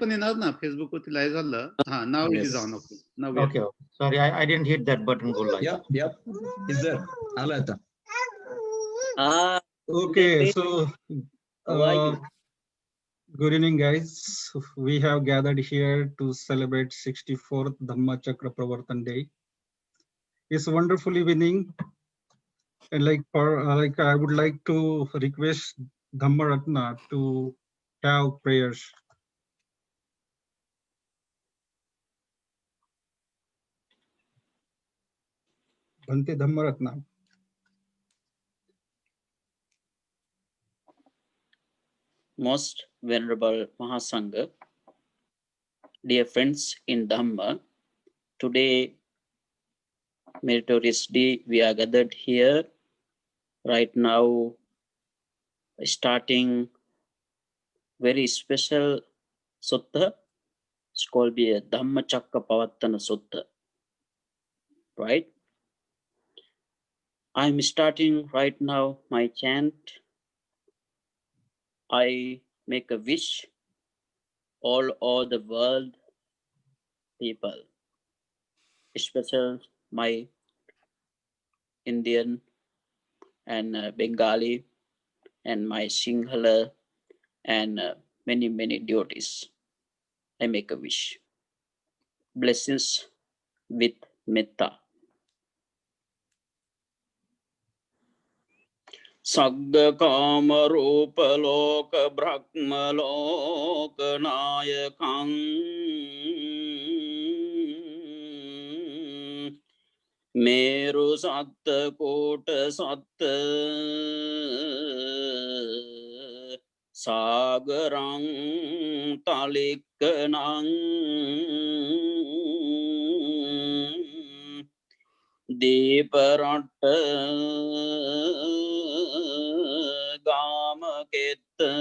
पण येणार ना Facebook वरती live झालं. हा, now it is on. Okay. Now we are. Okay. Sorry, I didn't hit that button. Go live. Yep. Is there? Alata. Okay. So, How are you? good evening, guys. We have gathered here to celebrate 64th Dhamma Chakra Pravartan Day. It's a wonderful evening, and I would like to request Dhamma Ratna to have prayers. Bhante Dhamma Ratna. Most Venerable Mahasangha, dear friends in Dhamma, today, meritorious day, we are gathered here right now, starting very special sutta. It's called the Dhamma Chakra Pavatana Sutta, right? I'm starting right now my chant. I make a wish all over the world people, especially my Indian and Bengali and my Sinhala and many devotees. I make a wish. Blessings with metta. Sagga kama rupa loka brahma loka nayakam meru satta kota satta sagarang talikkanang Deeparatta Gamaketta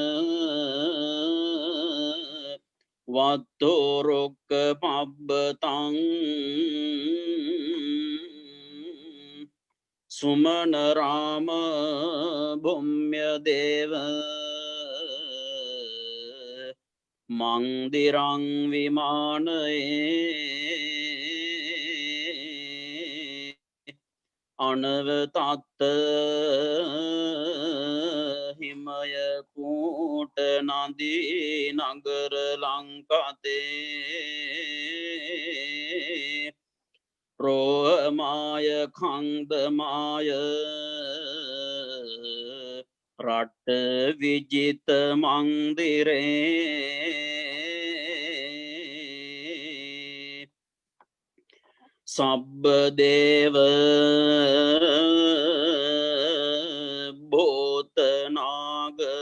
Vattorukka Pabbatang Sumanarama Bhumya Deva Mandirang Vimanaye Anavatatta Himaya Kuta Nandi Nagar Lankate Rohamaya Khandamaya Rat Vijita Mandire Sabbadeva Bhutanaga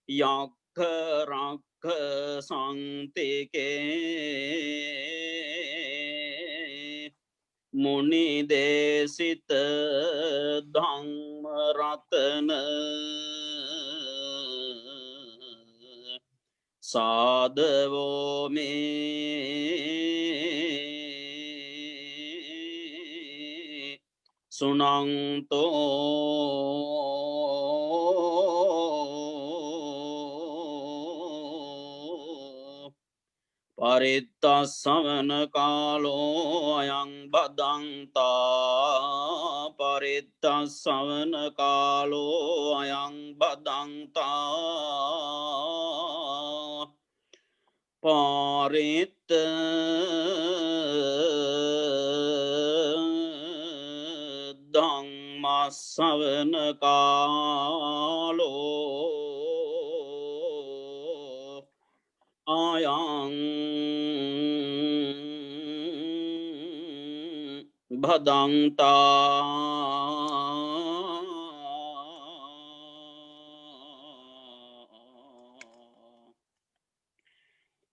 Yakha Rakha Santike Muni Desita Dhamma Ratana Sadhavo me Sunanto Paritta Savana Kalo Ayang Badanta Paritta Savana Kalo Ayang Badanta Paritta Dhamma Savana Kalo Ayang Badanta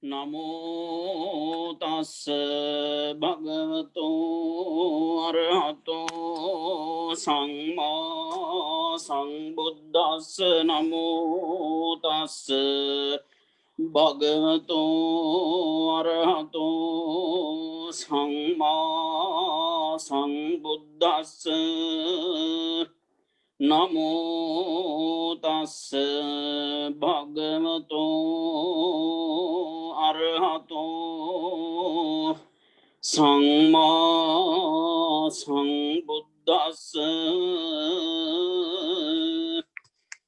Namo tassa bhagavato arahato samma sambuddhassa namo tassa bhagavato arahato samma sambuddhassa Namo tassa bhagavato arahato samma sambuddhassa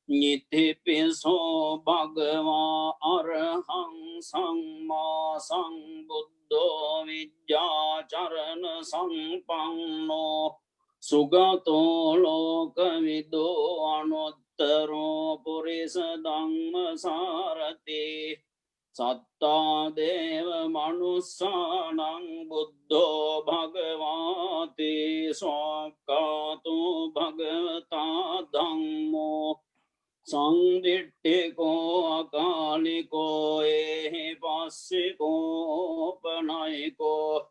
Nitipiso bhagava arahang samma sambuddho vidyacharana sampanno Sugato lokavido anuttaro purisa dhamma sarati Satta deva manussanang buddho bhagavati swakato bhagavata dhammo Sangdittiko akaliko ehi passiko panayiko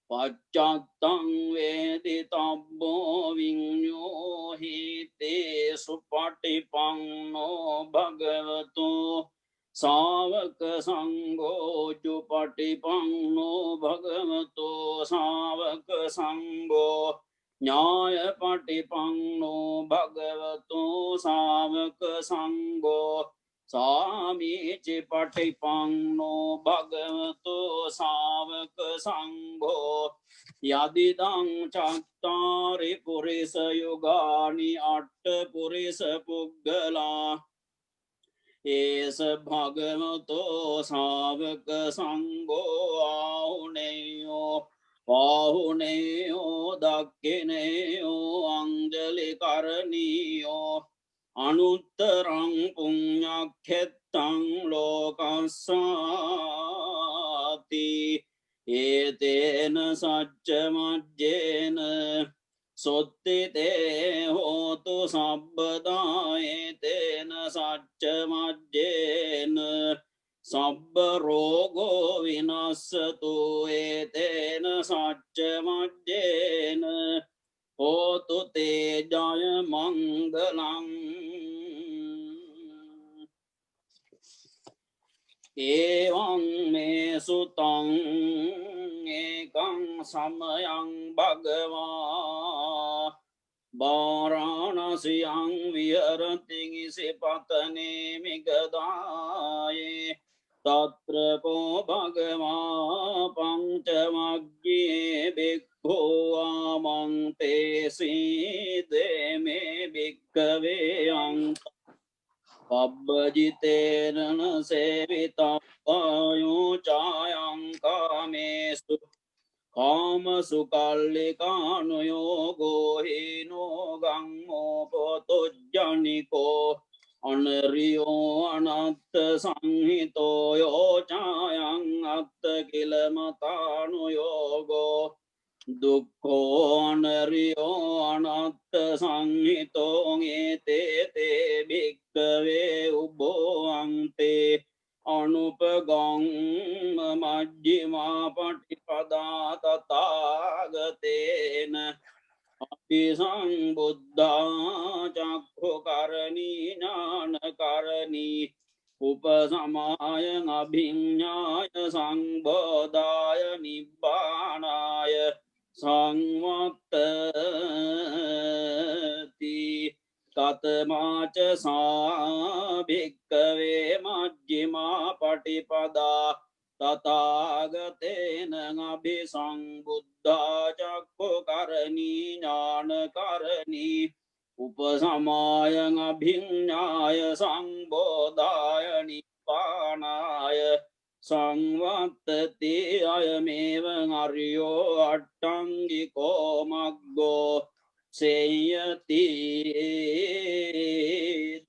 Paccattam veditabbo vinnyo hite supatipanno bhagavato Savaka sangho chupatipanno bhagavato Savaka sangho Nyaya patipanno bhagavato Savaka sangho Samici patipanno bhagavato Savaka sangho Yadidang chattari purisa yugani atta purisa puggala Esa bhagavato Savaka sangho ahuneyo Pahuneyo dakkineyo anjali karaniyo Anuttarang punyakhettang lokasati Etena sajjamajjena Sottite hotu sabbada etena sajjamajjena Sabba rogo vinasatu etena sajjamajjena Hotu te jaya mangalang Evang me sutang ekang samayang bhagava Varanasiyang viharati isipatane migadaye Tatra ko bhagava panchamagye bhikkhu amang te side me bhikkave ang Pabbajiterana sevitapayo chayang kamesu Kama sukallikano yogo hino gammo potujjaniko Anariyo anatta sanghito yo chayang atta kilamatano yogo Dukkho anariyo anatta sanghito ngete te bhikkave ubbo ante Anupagang majjima patipada tathagatena Apisang buddha chakho karani jnana karani Upasamaya abhinyaya sangbodhaya nibbanaya Sangvattati Tatmaca sa bhikkave majjima patipada Tathagatena abhisang buddha chakko karani jnana karani Upasamaya abhinyaya sangbodhaya nibbanaya Sangvattati ayameva aryo attangiko maggo Seyati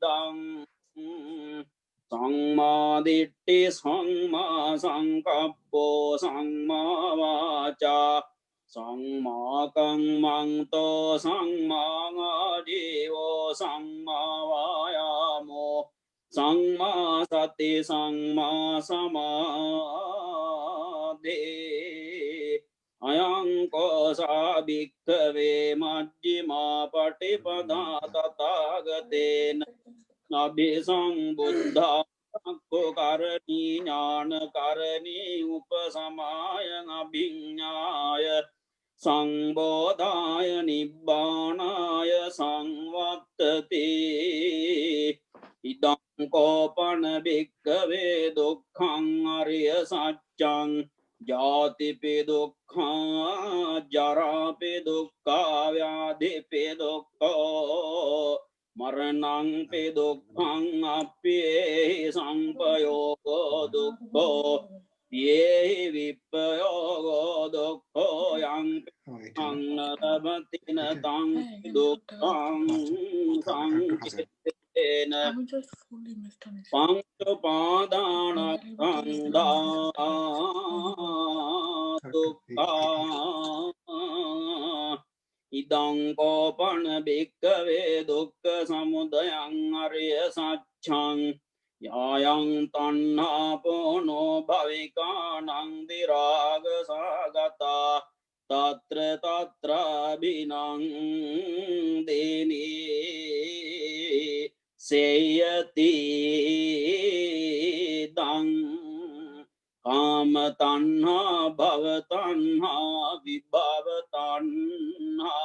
dang Sangmaditi sangma sangkappo sangma vaca Sangma kang mangto sangma ngajiwo sangma vayamo Sangma sati sangma samadhi Ayang kosa bhikkave majjima patipada tathagatena Abhisang buddha Akko karani jnana karani upasamaya abhinyaya සංබෝධාය නිබ්බානාය සංවත්තති ඉදං කෝපන භික්ඛවේ දුක්ඛං අරිය සත්‍යං ජාතිපි දුක්ඛා ජරාපි දුක්ඛා ව්‍යාධිපි දුක්ඛෝ මරණං පි දුක්ඛං අප්පේහි සංපයෝගෝ දුක්ඛෝ යේහි විප්පයෝගෝ දුක්ඛෝ යං අන්නරබතින තං දුක්ඛං සංකිට්ඨේන පංච පාදානස්කන්ධා දුක්ඛා ඉදං කෝපන භික්ඛවේ දුක්ඛ සමුදයං අරිය සත්‍යං යායං තණ්හාපෝනෝ භවිකානං දිරාග සාගතා තත්‍ර තත්‍රාබිනං දේනී සේයති දං කාම තණ්හා භව තණ්හා විභව තණ්හා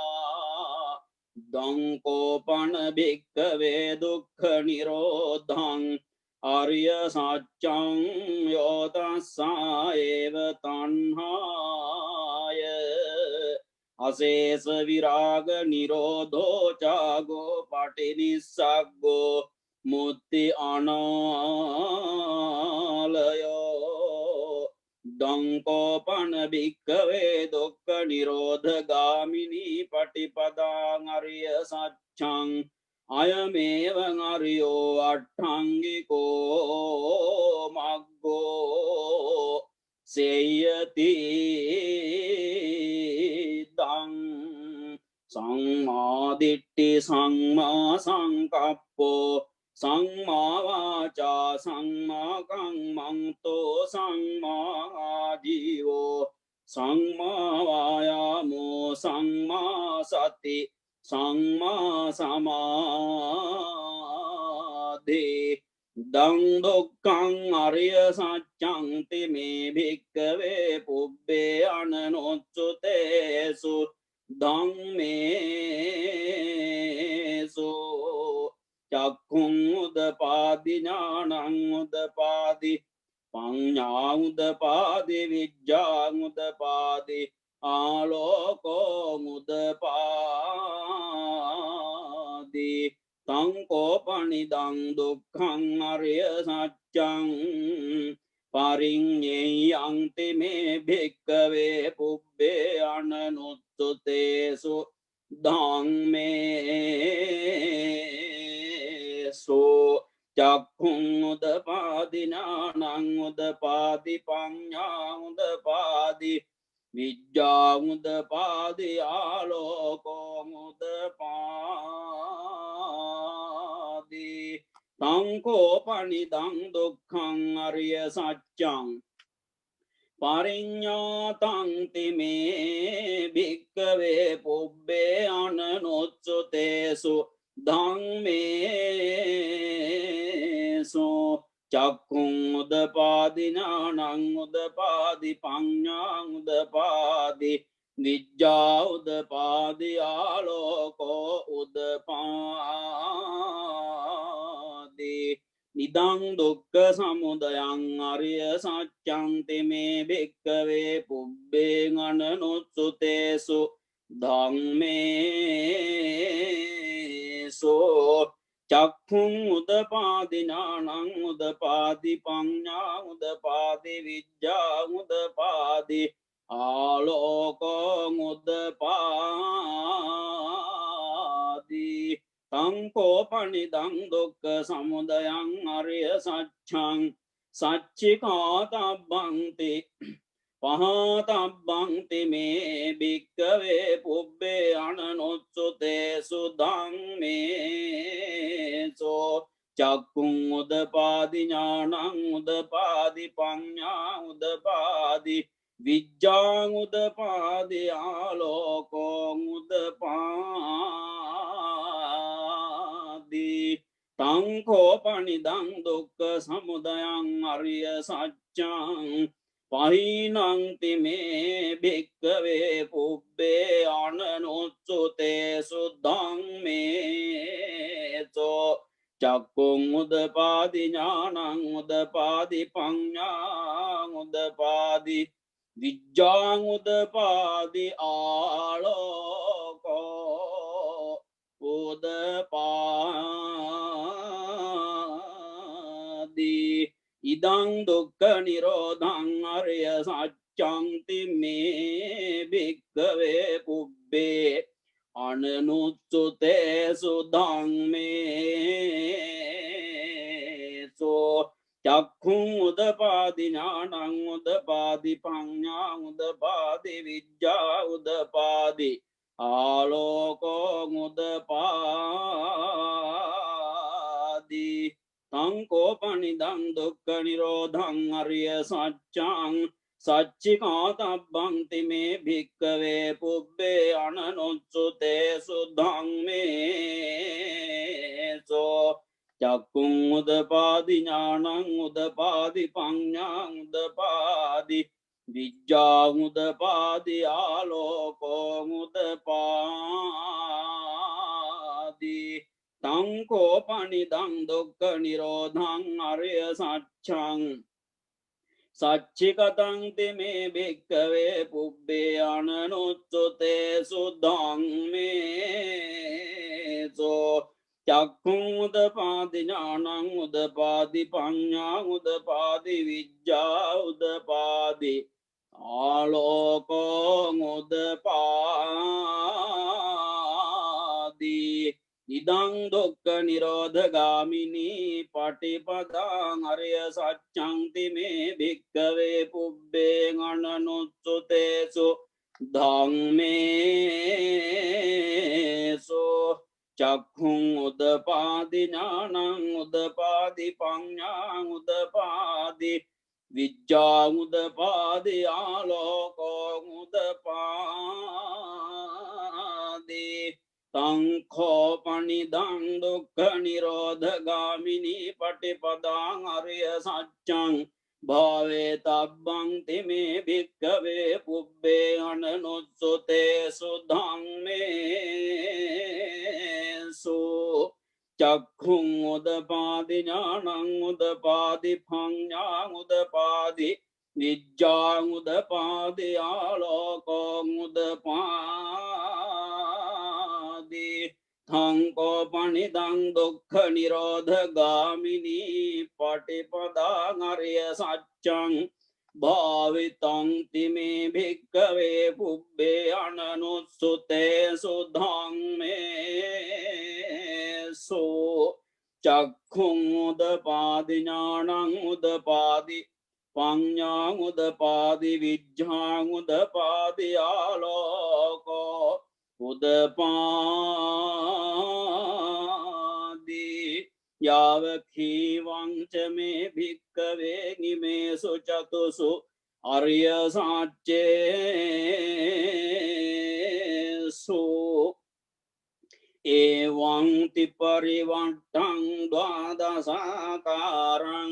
දංකෝපන භික්ඛවේ දුක්ඛ නිරෝධං ආර්ය සත්‍යං යෝතස්සා ඒව තණ්හාය අශේෂ විරාග නිරෝධෝ චාගෝ පටිනිස්සග්ගෝ මුත්‍ති අනාලයෝ දංකෝපන භික්ඛවේ දුක්ඛ නිරෝධ ගාමිනී පටිපදාං අරිය සත්‍යං අයමේවං අරියෝ අට්ඨංගිකෝ මග්ගෝ සේයති දං සම්මා දිට්ඨි සම්මා සංකප්පෝ සම්මා වාචා සම්මා කම්මන්තෝ සම්මා ආජීවෝ සම්මා වායාමෝ සම්මා සති සම්මා සමාධි දං දුක්ඛං අරිය සත්‍යං තිමේ භික්ඛවේ පුබ්බේ අනනොච්චුතේසු ධම්මේසු චක්ඛුං උදපාදි ඥානං උදපාදි පඤ්ඤා උදපාදි විජ්ජා උදපාදි ආලෝකෝ උදපාදි තංකෝපනිදං දුක්ඛං අරිය සත්‍යං පරිඤ්ඤයං තිමේ භික්ඛවේ පුබ්බේ අනනුත්තේසු ධම්මේසු චක්ඛුං උදපාදි ඥානං උදපාදි පඤ්ඤා උදපාදි විජ්ජා උදපාදි ආලෝකෝ උදපාදි තංකෝපනිදං දුක්ඛං අරිය සත්‍යං පරිඤ්ඤාතං තිමේ භික්ඛවේ පුබ්බේ අනනුච්චුතේසු ධම්මේසු චක්ඛුං උදපාදි ඥානං උදපාදි පඤ්ඤා උදපාදි විජ්ජා උදපාදි ආලෝකෝ උදපාදි නිදං දුක්ඛ සමුදයං අරිය සත්‍යං තිමේ භික්ඛවේ පුබ්බේ අනනුච්චුතේසු ධම්මේසු චක්ඛුං උදපාදි ඥානං උදපාදි පඤ්ඤා උදපාදි විජ්ජා උදපාදි ආලෝකෝ උදපාදි තංකෝපනිදං දුක්ඛ සමුදයං අරිය සත්‍යං සච්චිකාතබ්බන්ති පහතබ්බං තිමේ භික්ඛවේ පුබ්බේ අනනුච්චුතේසු ධම්මේසු චක්ඛුං උදපාදි ඥානං උදපාදි පඤ්ඤා උදපාදි විජ්ජා උදපාදි ආලෝකෝ උදපාදි තංකෝපනිදං දුක්ඛ සමුදයං අරිය සත්‍යං පහිනංති මේ භික්කවේ පුබ්බේ අනනුච්චුතේ සුද්ධං මේසෝ චක්කුං උදපාදි ඥානං උදපාදි පඤ්ඤාං උදපාදි විජ්ජාං උදපාදි ආලෝකෝ උදපාදි ඉදං දුක්ඛ නිරෝධං අරිය සත්‍යං මේ භික්ඛවේ පුබ්බේ අනනුච්චුතේ සුද්ධං මේසෝ චක්ඛුං උදපාදි ඥානං උදපාදි පඤ්ඤාං උදපාදි විජ්ජා උදපාදි ආලෝකෝ උදපාදි තංකෝපනිදං දුක්ඛ නිරෝධං අරිය සත්‍යං සච්චිකාතබ්බං තිමේ භික්ඛවේ පුබ්බේ අනනුච්චුතේ සුද්ධං මේසෝ චක්කුං උදපාදි ඥානං උදපාදි පඤ්ඤාං උදපාදි විජ්ජා උදපාදි ආලෝකෝ උදපාදි තංකෝපනිදං දුක්ඛ නිරෝධං අරිය සත්‍යං සච්චිකතං තිමේ භික්ඛවේ පුබ්බේ අනනුච්චුතේ සුද්ධං මේසෝ චක්ඛුං උදපාදි ඥානං උදපාදි පඤ්ඤාං උදපාදි විජ්ජා උදපාදි ආලෝකෝ උදපාදි ඉදං දුක්ඛ නිරෝධ ගාමිනී පටිපදාං අරිය සත්‍යං තිමේ භික්ඛවේ පුබ්බේ අනනුච්චුතේසු ධම්මේසෝ චක්ඛුං උදපාදි ඥානං උදපාදි පඤ්ඤාං උදපාදි විජ්ජා උදපාදි ආලෝකෝ උදපාදි තංඛෝපනිදං දුක්ඛ නිරෝධ ගාමිනී පටිපදාං අරිය සත්‍යං භාවේ තබ්බං තිමේ භික්ඛවේ පුබ්බේ අනනුච්චුතේ සුද්ධං මේසු චක්ඛුං උදපාදි ඥානං උදපාදි පඤ්ඤාං උදපාදි විජ්ජා උදපාදි ආලෝකෝ උදපාදි තංකෝපනිදං දුක්ඛ නිරෝධ ගාමිනී පටිපදාං අරිය සත්‍යං භාවිතං තිමේ භික්ඛවේ පුබ්බේ අනනුච්චුතේ සුද්ධං මේසෝ චක්ඛුං උදපාදි ඥානං උදපාදි පඤ්ඤාං උදපාදි විජ්ජාං උදපාදි ආලෝකෝ උදපාදි යාව khīවං ච මේ භික්ඛවේ නිමේසු චතුසු අරිය සාච්චේසු එවං ති පරිවට්ටං ද්වාදසාකාරං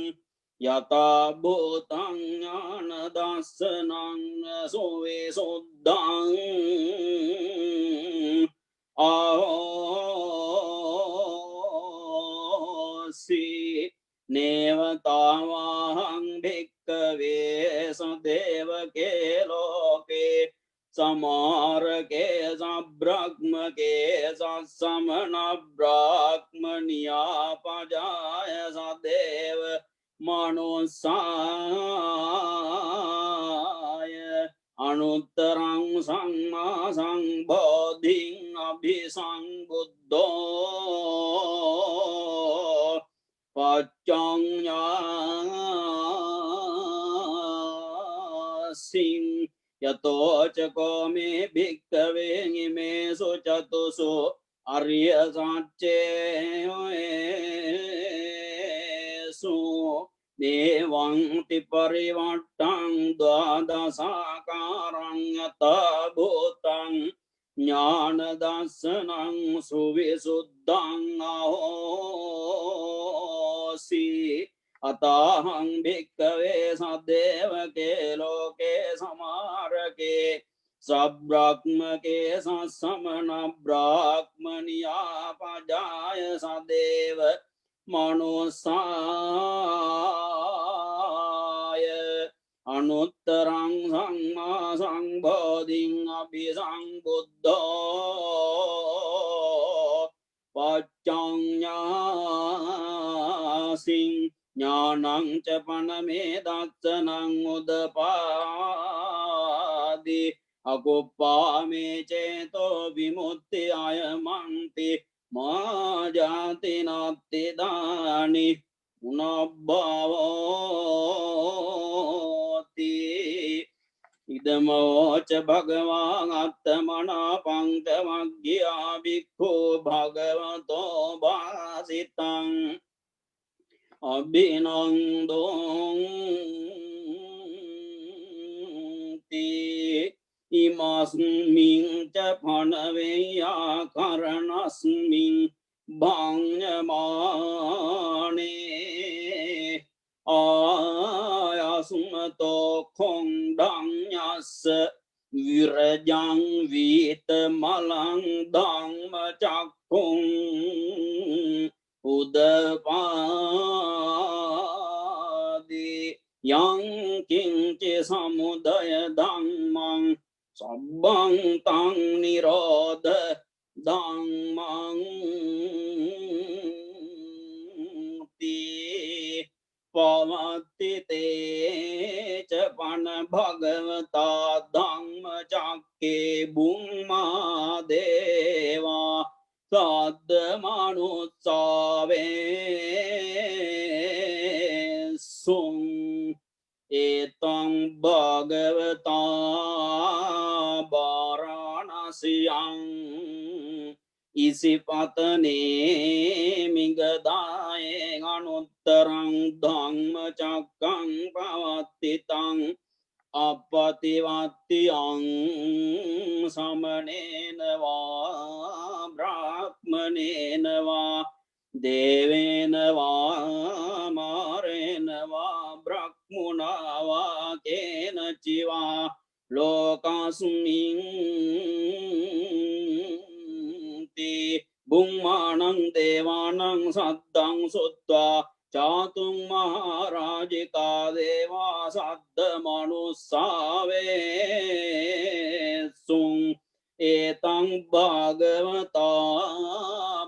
යතා භූතං ඥාන දස්සනං සෝවේ සුද්ධං ආසි නේවතාවහං භික්ඛවේ සදේවකේ ලෝකේ සමාරකේ සබ්‍රහ්මකේ සසමන බ්‍රාහ්මනියා පජාය සදේව මනුස්සාය අනුත්තරං සම්මා සම්බෝධිං අභිසම්බුද්ධෝ පච්චඤ්ඤාසින් යතෝ චකෝ මේ භික්ඛවේ ඉමේසු චතුසු අරිය සාච්චේසු දේවං ති පරිවට්ටං ද්වාදසාකාරං යතා භූතං ඥාන දස්සනං සුවිසුද්ධං අහෝසි අතාහං භික්කවේ සද්දේවකේ ලෝකේ සමාරකේ සබ්‍රාක්්මකේ සසමන බ්‍රාක්්මනියා පජාය සදේව මනුස්සාය අනුත්තරං සම්මා සංබෝධින් අභිසංබුද්ධෝ පච්චඤ්ඤාසින් ඥානං ච පනමේ දස්සනං උදපාදි අකුප්පාමේ චේතෝ විමුක්ති අයමන්ති මාජාති නත්ති දානි උනබ්බවෝති ඉදමෝච භගවාන් අත්තමනා පංච මග්ගියා භික්ඛු භගවතෝ භාසිතං අභිනන්දෝති ඉමස්මින් ච පනවෙයා කරණස්මින් භංයමානේ ආයසුමතෝ කොණ්ඩං යස්ස විරජං වීත මලං ධම්ම චක්ඛුං උදපාදි යං කිංචි සමුදය ධම්මං සබ්බං තං නිරෝධ ධම්මං පවත්ති තේච පන භගවතා ධම්ම චක්කේ බුම්මා දේවා සද්ද මනුස්සාවේ සුං ඒතං භගවතා බාරාණසියං ඉසිපතනේ මිගදායෙන් අනුත්තරං ධම්ම චක්කං පවත්තිතං අපතිවත්තියං සමනේනවා බ්‍රාහ්මනේනවා දේවේනවා මාරේනවා බ්‍රහ්මුණවා කේනචිවා ලෝකස්මින් බුම්මානං දේවානං සද්දං සුත්වා චාතුම් මහරාජිකා දේවා සද්ද මනුස්සාවේසුං ඒතං භාගවතා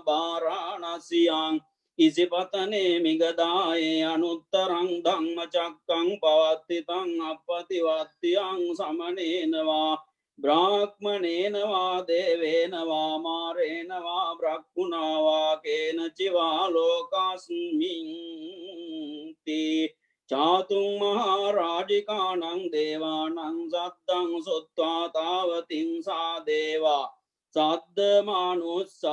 බාරාණසියං ඉසිපතනේ මිගදායේ අනුත්තරං ධම්ම චක්කං පවත්තිතං අපතිවත්තියං සමනේනවා බ්‍රාහ්මනේනවා දේවේනවා මාරේනවා බ්‍රහ්මුණවා කේනචිවා ලෝකස්මින්ති චාතුම් මහරාජිකානං දේවානං සද්දං සුත්වා තාවතිං සා දේවා සද්ද මනුස්සාවේසුං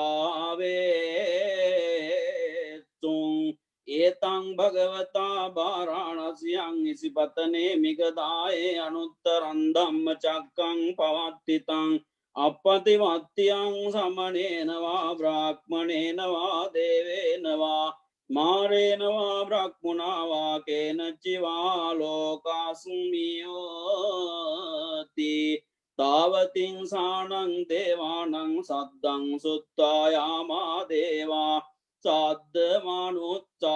ඒතං භගවතා බාරාණසියං ඉසිපතනේ මිගදායේ අනුත්තරං ධම්ම චක්කං පවත්තිතං අපතිවත්තියං සමනේනවා බ්‍රාහ්මනේනවා දේවේනවා මාරේනවා බ්‍රහ්මුණවා කේනචිවා ලෝකස්මියෝති තාවතිං සානං දේවානං සද්දං සුත්වා යාමා දේවා සද්ද මනුස්සාවේසුං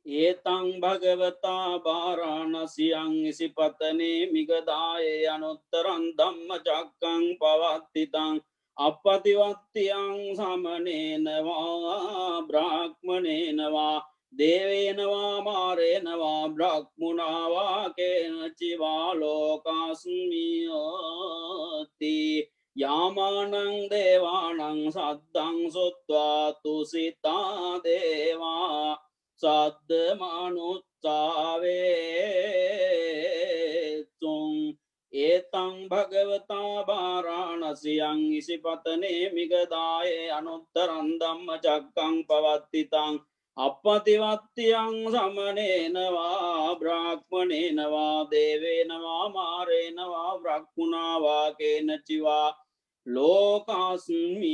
ඒතං භගවතා බාරාණසියං ඉසිපතනේ මිගදායේ අනුත්තරං ධම්ම චක්කං පවත්තිතං අපතිවත්තියං සමනේනවා බ්‍රාහ්මනේනවා දේවේනවා මාරේනවා බ්‍රහ්මුණවා කේනචිවා ලෝකස්මියෝති යාමානං දේවානං සද්දං සුත්වා තුසිතා දේවා සද්ද මනුස්සාවේසුං ඒතං භගවතා බාරාණසියං ඉසිපතනේ මිගදායේ අනුත්තරං ධම්ම චක්කං පවත්තිතං අපතිවත්තියං සමනේනවා බ්‍රාහ්මනේනවා දේවේනවා මාරේනවා බ්‍රහ්මුණවා කේනචිවා lokasmiyoti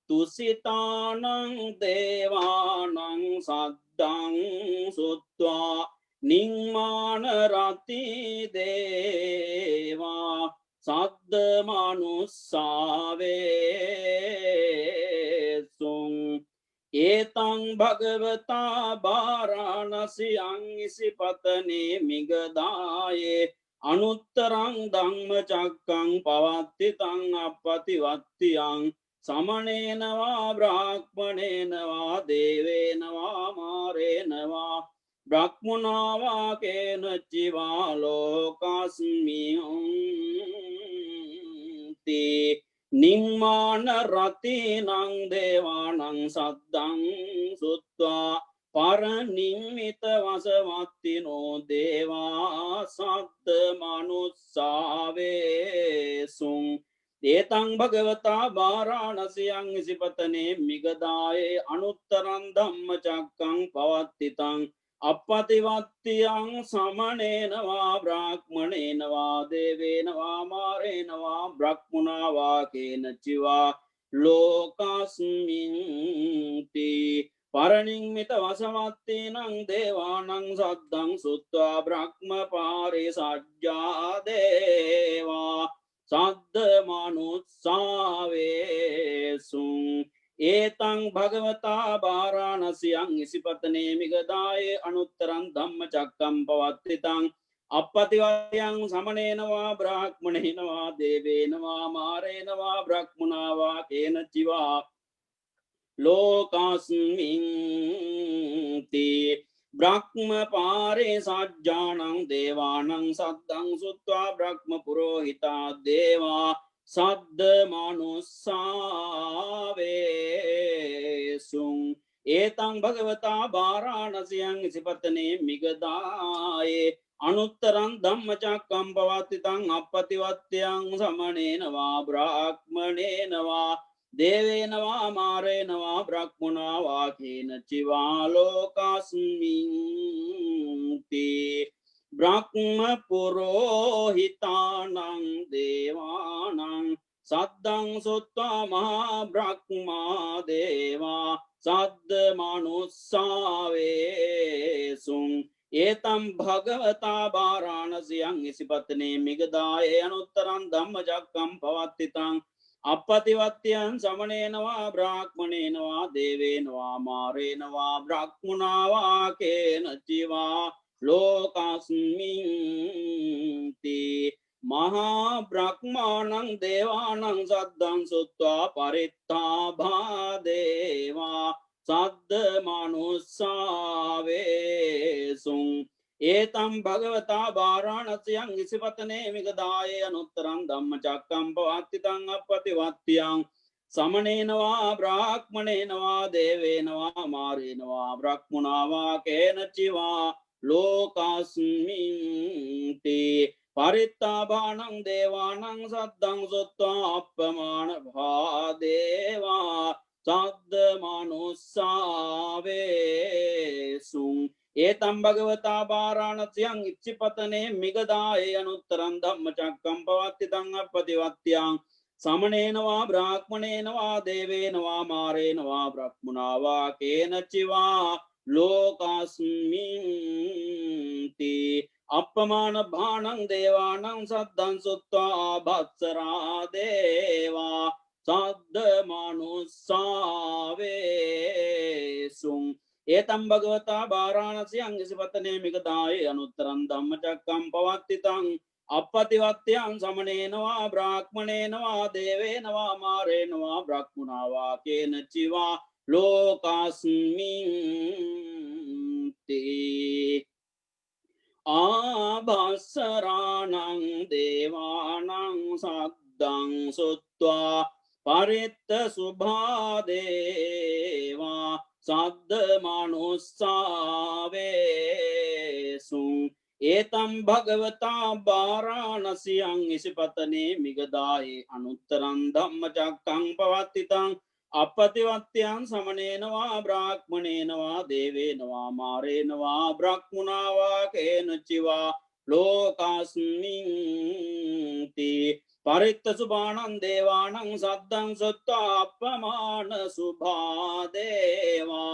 tusitanang devanang saddang sutva නිම්මාන රති දේවා සද්ද මනුස්සාවේසුන් ඒතං භගවතා භාරාණසියං ඉසිපතනේ මිගදායේ අනුත්තරං ධම්ම චක්කං පවත්තිතං අපපතිවත්තියං සමනේනවා බ්‍රාහ්මණේනවා දේවේනවා මාරේනවා බ්‍රහ්මුණවා කේනචිවා ලෝකස්මියන්ති නිම්මාන රතිනං දේවානං සද්දං සුත්වා පරනිම්මිත වසවත්තිනෝ දේවා සද්ද මනුස්සාවේසුන් ඒතං භගවතා භාරාණසියං ඉසිපතනේ මිගදායේ අනුත්තරං ධම්ම චක්කං පවත්තිතං අපපතිවත්තියං සමනේනවා බ්‍රාහ්මණේනවා දේවේනවා මාරේනවා බ්‍රහ්මුණවා කේනචිවා ලෝකස්මින්ති පරනිම්මිත වසවත්තිනං දේවානං සද්දං සුත්වා බ්‍රහ්ම පාරිසජ්ජා දේවා සද්ද මනුස්සාවේසුන් ඒතං භගවතා භාරාණසියං ඉසිපතනේ මිගදායේ අනුත්තරං ධම්ම චක්කම් පවත්තිතං අපපතිවත්තියං සමනේනවා බ්‍රාහ්මණේනවා දේවේනවා මාරේනවා බ්‍රහ්මුණවා කේනචිවා ලෝකස්මින්ති බ්‍රහ්ම පාරේ සජ්ජානං දේවානං සද්දං සුත්වා බ්‍රහ්ම පුරෝහිතා දේවා සද්ද මනුස්සාවේසුන් ඒතං භගවතා භාරාණසියං ඉසිපතනේ මිගදායේ අනුත්තරං ධම්ම චක්කම් පවත්තිතං අපපතිවත්තියං සමනේනවා බ්‍රාහ්මණේනවා දේවේනවා මාරේනවා බ්‍රහ්මුණවා කේනචිවා ලෝකස්මින්ති බ්‍රහ්ම පුරෝහිතානං දේවානං සද්දං සුත්වා මහා බ්‍රහ්මා දේවා සද්ද මනුස්සාවේසුන් ඒතම් භගවතා භාරාණසියං ඉසිපතනේ මිගදායේ අනුත්තරං ධම්ම චක්කම් පවත්තිතං අපපතිවත්තියන් සමනේනවා බ්‍රාහ්මණේනවා දේවේනවා මාරේනවා බ්‍රහ්මුණවා කේනචිවා ලෝකස්මින්ති මහා බ්‍රහ්මාණං දේවානං සද්දං සුත්වා පරිත්තාභා දේවා සද්ද මනුස්සාවේසුන් ඒතම් භගවතා භාරාණසියං ඉසිපතනේ මිගදායේ අනුත්තරං ධම්ම චක්කම් පවත්තිතං අපපතිවත්තියං සමනේනවා බ්‍රාහ්මණේනවා දේවේනවා මාරේනවා බ්‍රහ්මුණවා කේනචිවා ලෝකස්මින්ති පරිත්තාභානං දේවානං සද්දං සුත්වා අප්පමාන භාදේවා සද්ද මනුස්සාවේසුන් ඒතම් භගවතා භාරාණසියං ඉච්ඡිපතනේ මිගදායේ අනුත්තරං ධම්ම චක්කම් පවත්තිතං අපපතිවත්තියං සමනේනවා බ්‍රාහ්මණේනවා දේවේනවා මාරේනවා බ්‍රහ්මුණවා කේනචිවා ලෝකස්මින්ති අප්පමාන භානං දේවානං සද්දං සුත්වා භත්සරා දේවා සද්ද මනුස්සාවේසුන් ඒතම් භගවතා භාරාණසියං ඉසිපතනේ මිගදායේ අනුත්තරං ධම්ම චක්කම් පවත්තිතං අපපතිවත්තියං සමනේනවා බ්‍රාහ්මණේනවා දේවේනවා මාරේනවා බ්‍රහ්මුණවා කේනචිවා ලෝකස්මින්ති ආභස්සරාණං දේවානං සද්දං සුත්වා පරිත්ත සුභාදේවා සද්ද මනුස්සාවේසුන් ඒතම් භගවතා භාරාණසියං ඉසිපතනේ මිගදායේ අනුත්තරං ධම්ම චක්කං පවත්තිතං අපපතිවත්තියං සමනේනවා බ්‍රාහ්මණේනවා දේවේනවා මාරේනවා බ්‍රහ්මුණවා කේනචිවා lokasminti paritta subhanam devanam saddam sutta appamana subha deva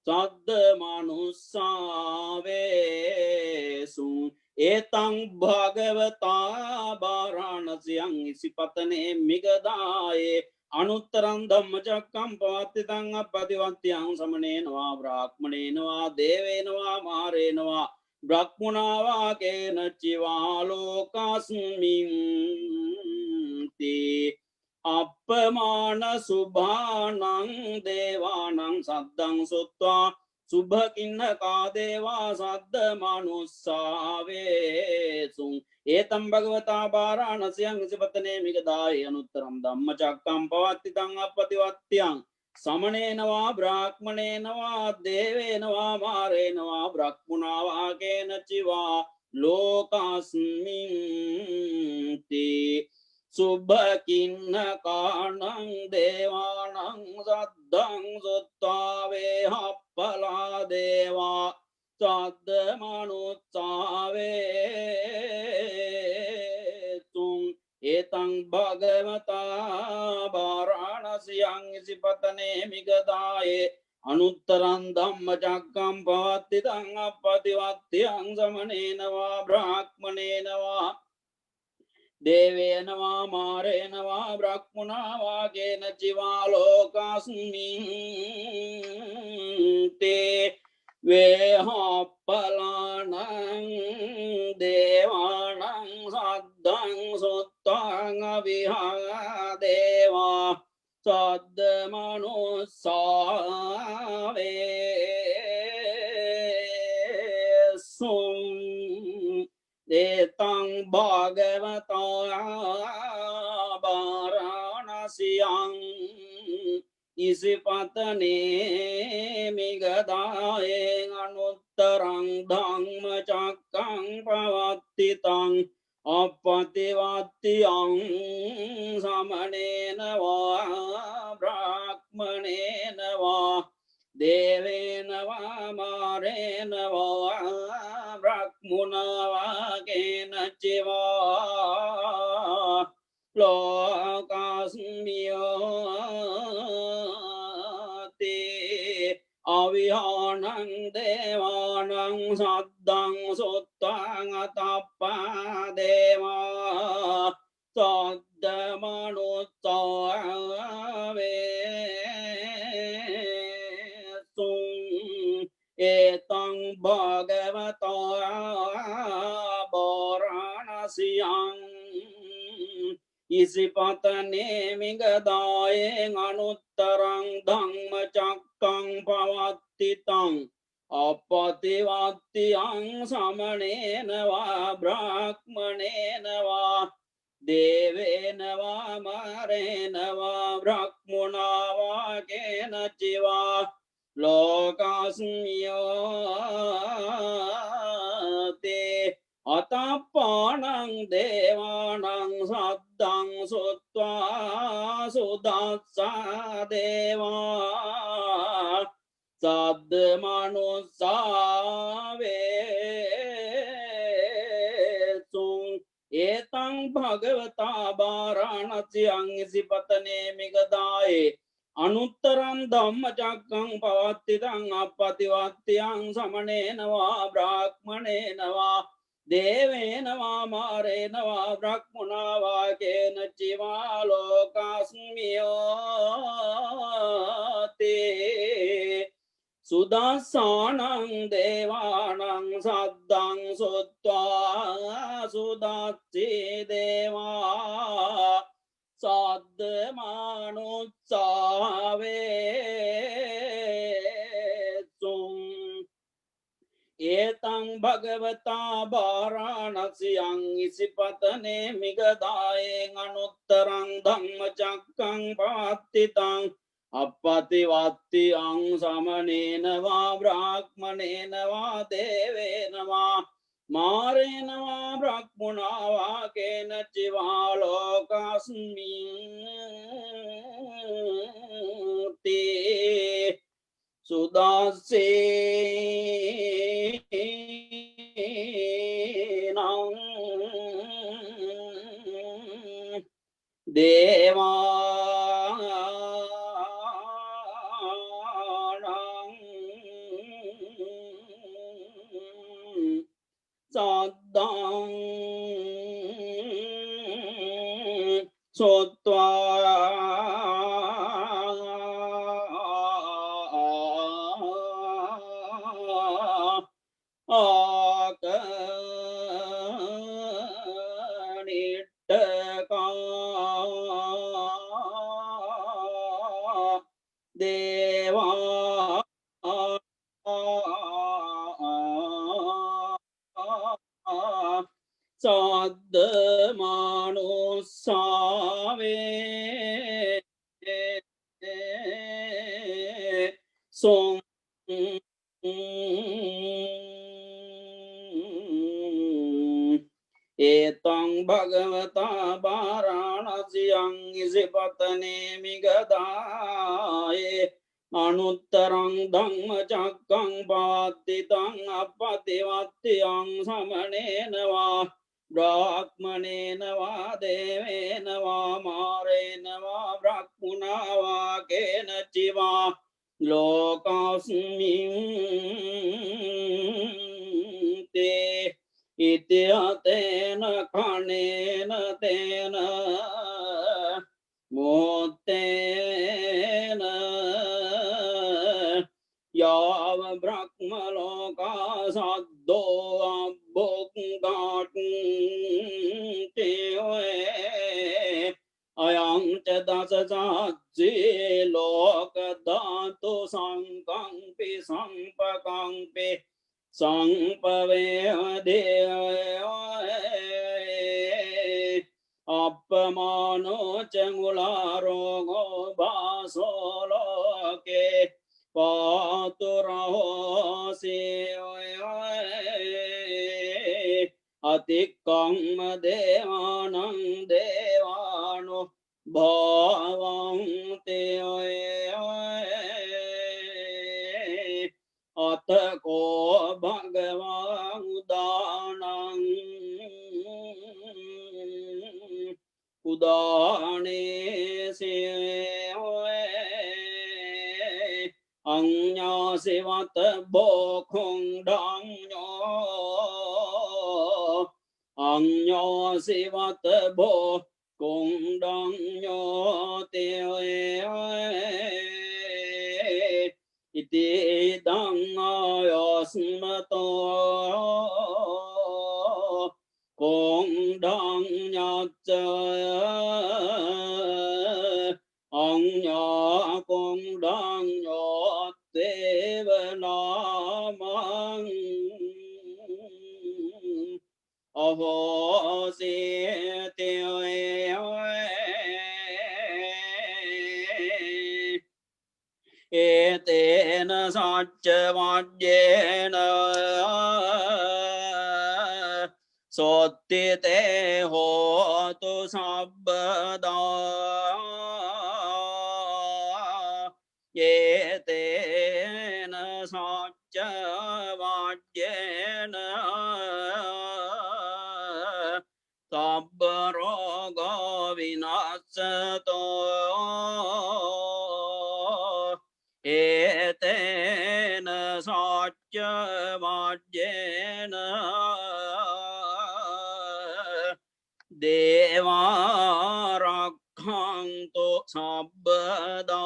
saddha manussave etang bhagavata varanasiyang isipatane migadaye anuttaram dhamma chakram pavattitang appativatyang samanena va brahmanena va devena va marena va brahmana va kena chiva lokasminti appamana subhanang devanang saddang sutta subhakinnaka deva saddha manussave etam bhagavata varanasiyang isipatane migadaye anuttaram dhamma chakram pavattitang appativatyang samanena va brahmanena va devena va marena va brahmana va kena chiva lokasminti subhakinnakaanang devanang saddang suttave happala deva saddha manussave etang bhagavata varanasiyang isipatane migadaye anuttaram dhamma chakram pavattitang appativatyang samanena va brahmanena va devena va marena va brahmana va kena chiva lokasminti vehapalanang devanang saddang suttang avihadeva saddha manussave etang bhagavata varanasiyang isipatane migadaye anuttarang dhamma chakram pavattitang appativatyang samanena va brahmanena va devena va marena va brahmana va kena chiva lokasmiyati avihanang devanang saddang suttang atappa deva saddha manussave etang bhagavata varanasiyang isipatane migadaye anuttarang dhamma chakram pavattitang appativatyang samanena va brahmanena va devena va marena va brahmana va kena chiva lokasmiyate atappanang devanang saddang sutta sudassa deva saddha manussave etang bhagavata varanasiyang isipatane migadaye anuttaram dhamma chakram pavattitang appativatyang samanena va brahmanena va devena va marena va brahmana va kena chiva lokasmiyate sudasanang devanang saddang sutta sudatti deva saddha manussave etang bhagavata varanasiyang isipatane migadaye anuttarang dhamma chakram pavattitang appativatyang samanena va brahmanena va devena va marena va brahmana va kena chiva lokasminti sudasena saddang sotva akanittaka deva saddamanussave song etang bhagavata varanasiyang isipatane migadaye anuttarang dhamma chakkang pattitang appativattiyang samanena va brahmanena va devena va marena va brahmuna va kena chiva lokasmin te ityatena khanena tena motena yav brahmaloka saddo abbokgat tewe ayang ca dasa satsi loka dhatu sankangpi sampakangpi sampave deva appamano changularogo basoloke paturaho atikkam devanam devano bhavam te atako bhagavan udanam udane se anya sevat bokhong dang nyo anya sevat bokhong dang nyo te iti dang ayasmato kong dang nyatsa anya kong dang nyot devanamang aho se te etena sacca vajjena sotti te hotu sabbada etena sacca vajjena sabba roga vinasato etena sacca vajjena deva rakkhanto sabbada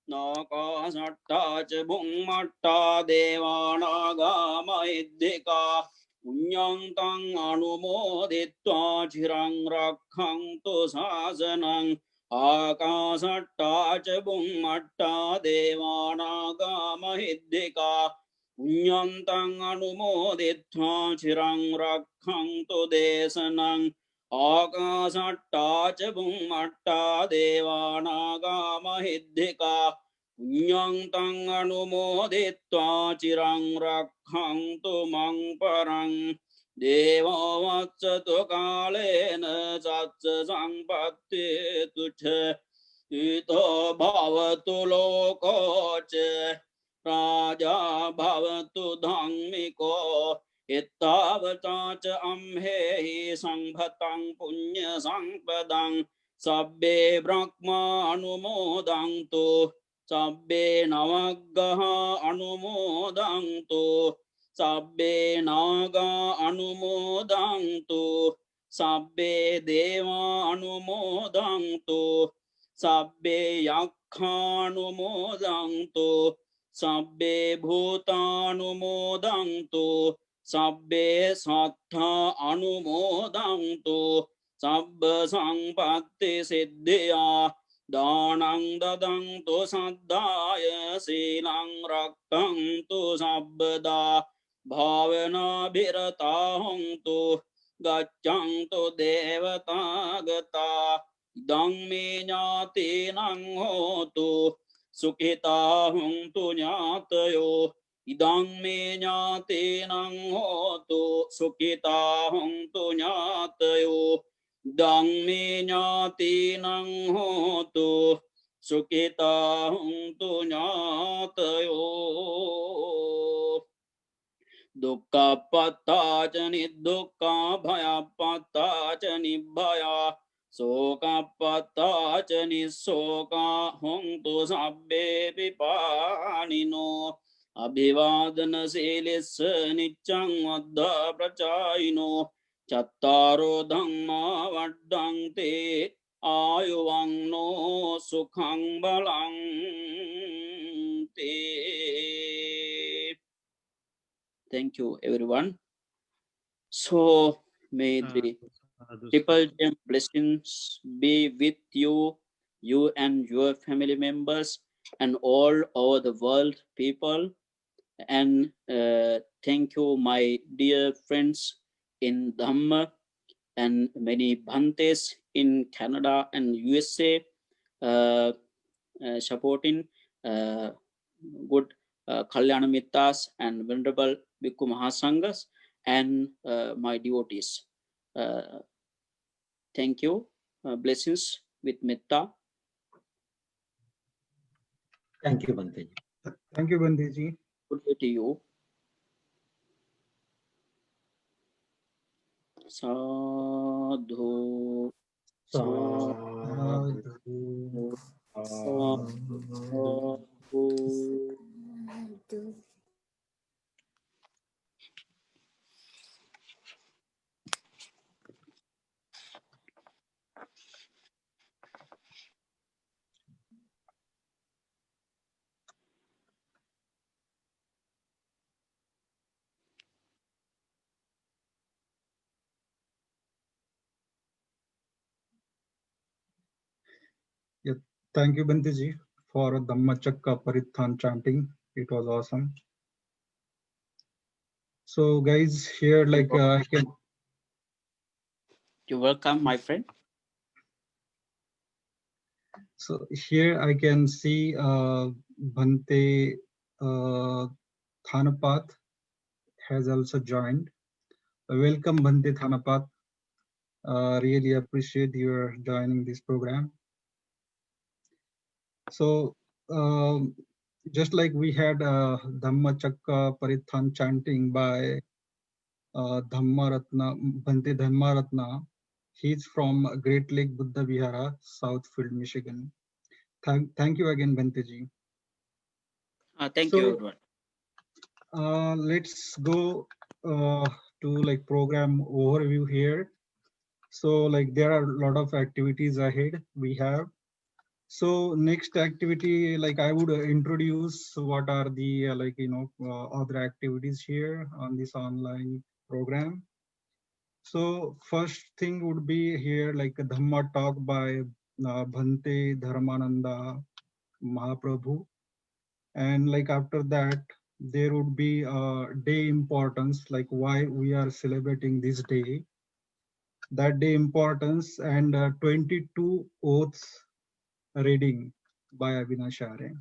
nakasatta ca bhummatta devanaga mahiddhika punyang tang anumoditva chirang rakkhantu sasanang akasatta ca bhummatta devanaga mahiddhika punyang tang anumoditva chirang rakkhantu desanang akasatta ca bhummatta devanaga mahiddhika punyang tang anumoditva chirang rakkhantu mang parang deva vatsatu kalena satsa sampatti tuche ito bhavatu loko che raja bhavatu dhammiko ittavata ca amhehi sambhatang punya sampadang sabbe brahma anumodantu Sabbe navaggaha anumodantu. Sabbe naga anumodantu. Sabbe deva anumodantu. Sabbe yakha anumodantu. Sabbe bhutanumodantu. Sabbe sattha anumodantu. Sabba sampatti siddhya. Danang dadantu saddhaya silang rakkantu sabbada bhavana bhiratahuntu gaccantu devata gata idang me nyati nang hotu sukhitahuntu nyatayo idang me nyati nang hotu sukhitahuntu nyatayo Dang me nyati nang hotu sukita huntu nyatayo Dukkha patta ca nidukkha bhaya patta ca nibbhaya Soka patta ca nisoka huntu sabbe pipanino Abhivadana silis niccang vaddha prachayino Chattaro dhamma vaddante ayuvang no sukhang balang te. Thank you, everyone. So may the triple gem blessings be with you, you and your family members, and all over the world people. And thank you, my dear friends in Dhamma and many Bhantes in Canada and USA supporting good Kalyana Mittas and Venerable Bhikkhu Mahasanghas and my devotees. Thank you. Blessings with Metta. Thank you, Bante. Thank you, Bandeji. Good day to you. Sadhu. Sadhu. Sadhu. Thank you, Bandeji, for Dhamma Chakra Parithan chanting. It was awesome. So, guys, here, like, I can. You're welcome, my friend. So here I can see Bhante Thanapat has also joined. Welcome, Bhante Thanapat. Really appreciate your joining this program. So just like we had Dhamma Chakra Parithan chanting by Bhante Dhammaratna. He's from Great Lake Buddha Vihara, Southfield, Michigan. Thank you again, Bhanteji. Thank you, everyone. Let's go to like program overview here. So like there are a lot of activities ahead we have. So next activity, like I would introduce what are the other activities here on this online program. So first thing would be here like a Dhamma talk by Bhante Dharmananda Mahaprabhu. And like after that, there would be a day importance, like why we are celebrating this day, that day importance, and 22 oaths reading by Avinashare.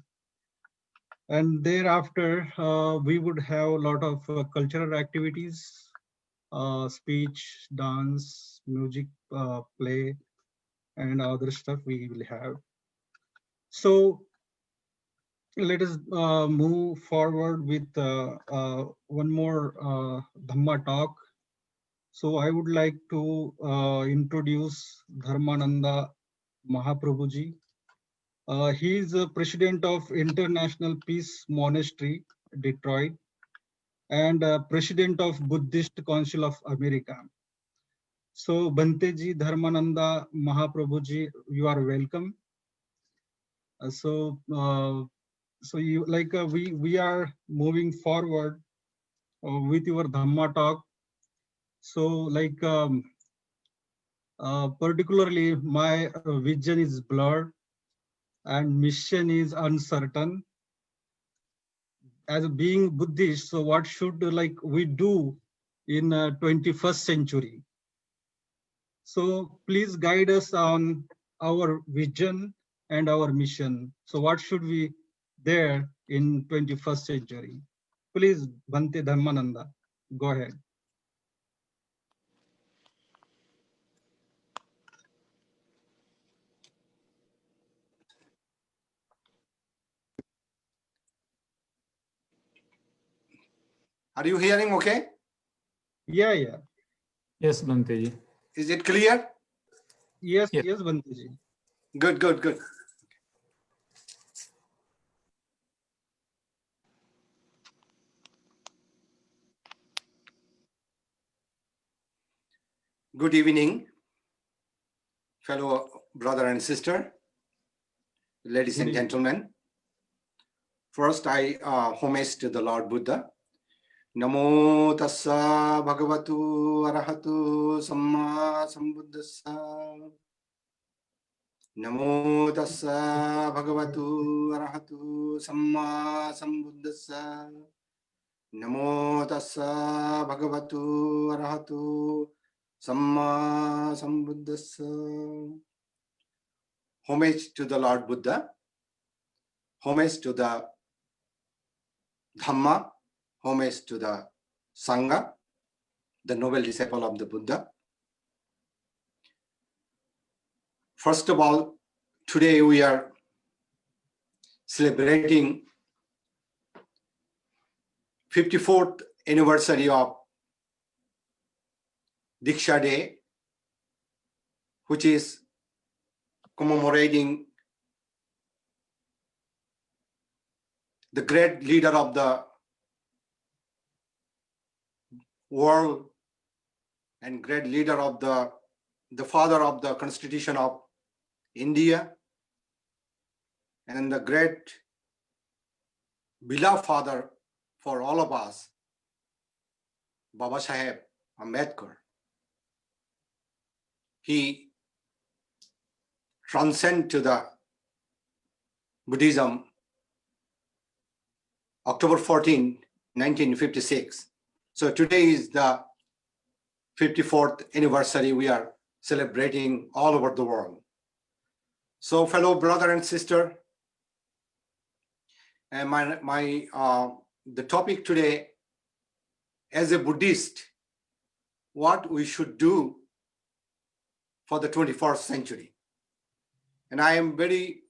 And thereafter, we would have a lot of cultural activities, speech, dance, music, play, and other stuff we will have. So let us move forward with one more Dhamma talk. So I would like to introduce Dharmananda Mahaprabhuji. He is a president of International Peace Monastery, Detroit, and president of Buddhist Council of America. So Bhanteji, Dharmananda, Mahaprabhuji, you are welcome. So you we are moving forward with your Dhamma talk. So particularly my vision is blurred and mission is uncertain. As being Buddhist, so what should we do in 21st century? So please guide us on our vision and our mission. So what should we there in 21st century? Please, Bhante Dhammananda, go ahead. Are you hearing okay? Yeah. Yes, Bhanteji. Is it clear? Yes, Yes. yes, Bhanteji. Good. Good evening, fellow brother and sister, ladies and gentlemen. First, I homage to the Lord Buddha. Namo tassa bhagavatu arahatu samma sambuddhassa. Namo tassa bhagavatu arahatu samma sambuddhassa. Namo tassa bhagavatu arahatu samma sambuddhassa. Homage to the Lord Buddha, homage to the Dhamma, homage to the Sangha, the noble disciple of the Buddha. First of all, today we are celebrating 54th anniversary of Diksha Day, which is commemorating the great leader of the world and great leader of the father of the Constitution of India and the great beloved father for all of us, Baba Saheb Ambedkar. He transcended to the Buddhism October 14, 1956. So today is the 54th anniversary we are celebrating all over the world. So fellow brother and sister, and the topic today, as a Buddhist, what we should do for the 21st century. And I am very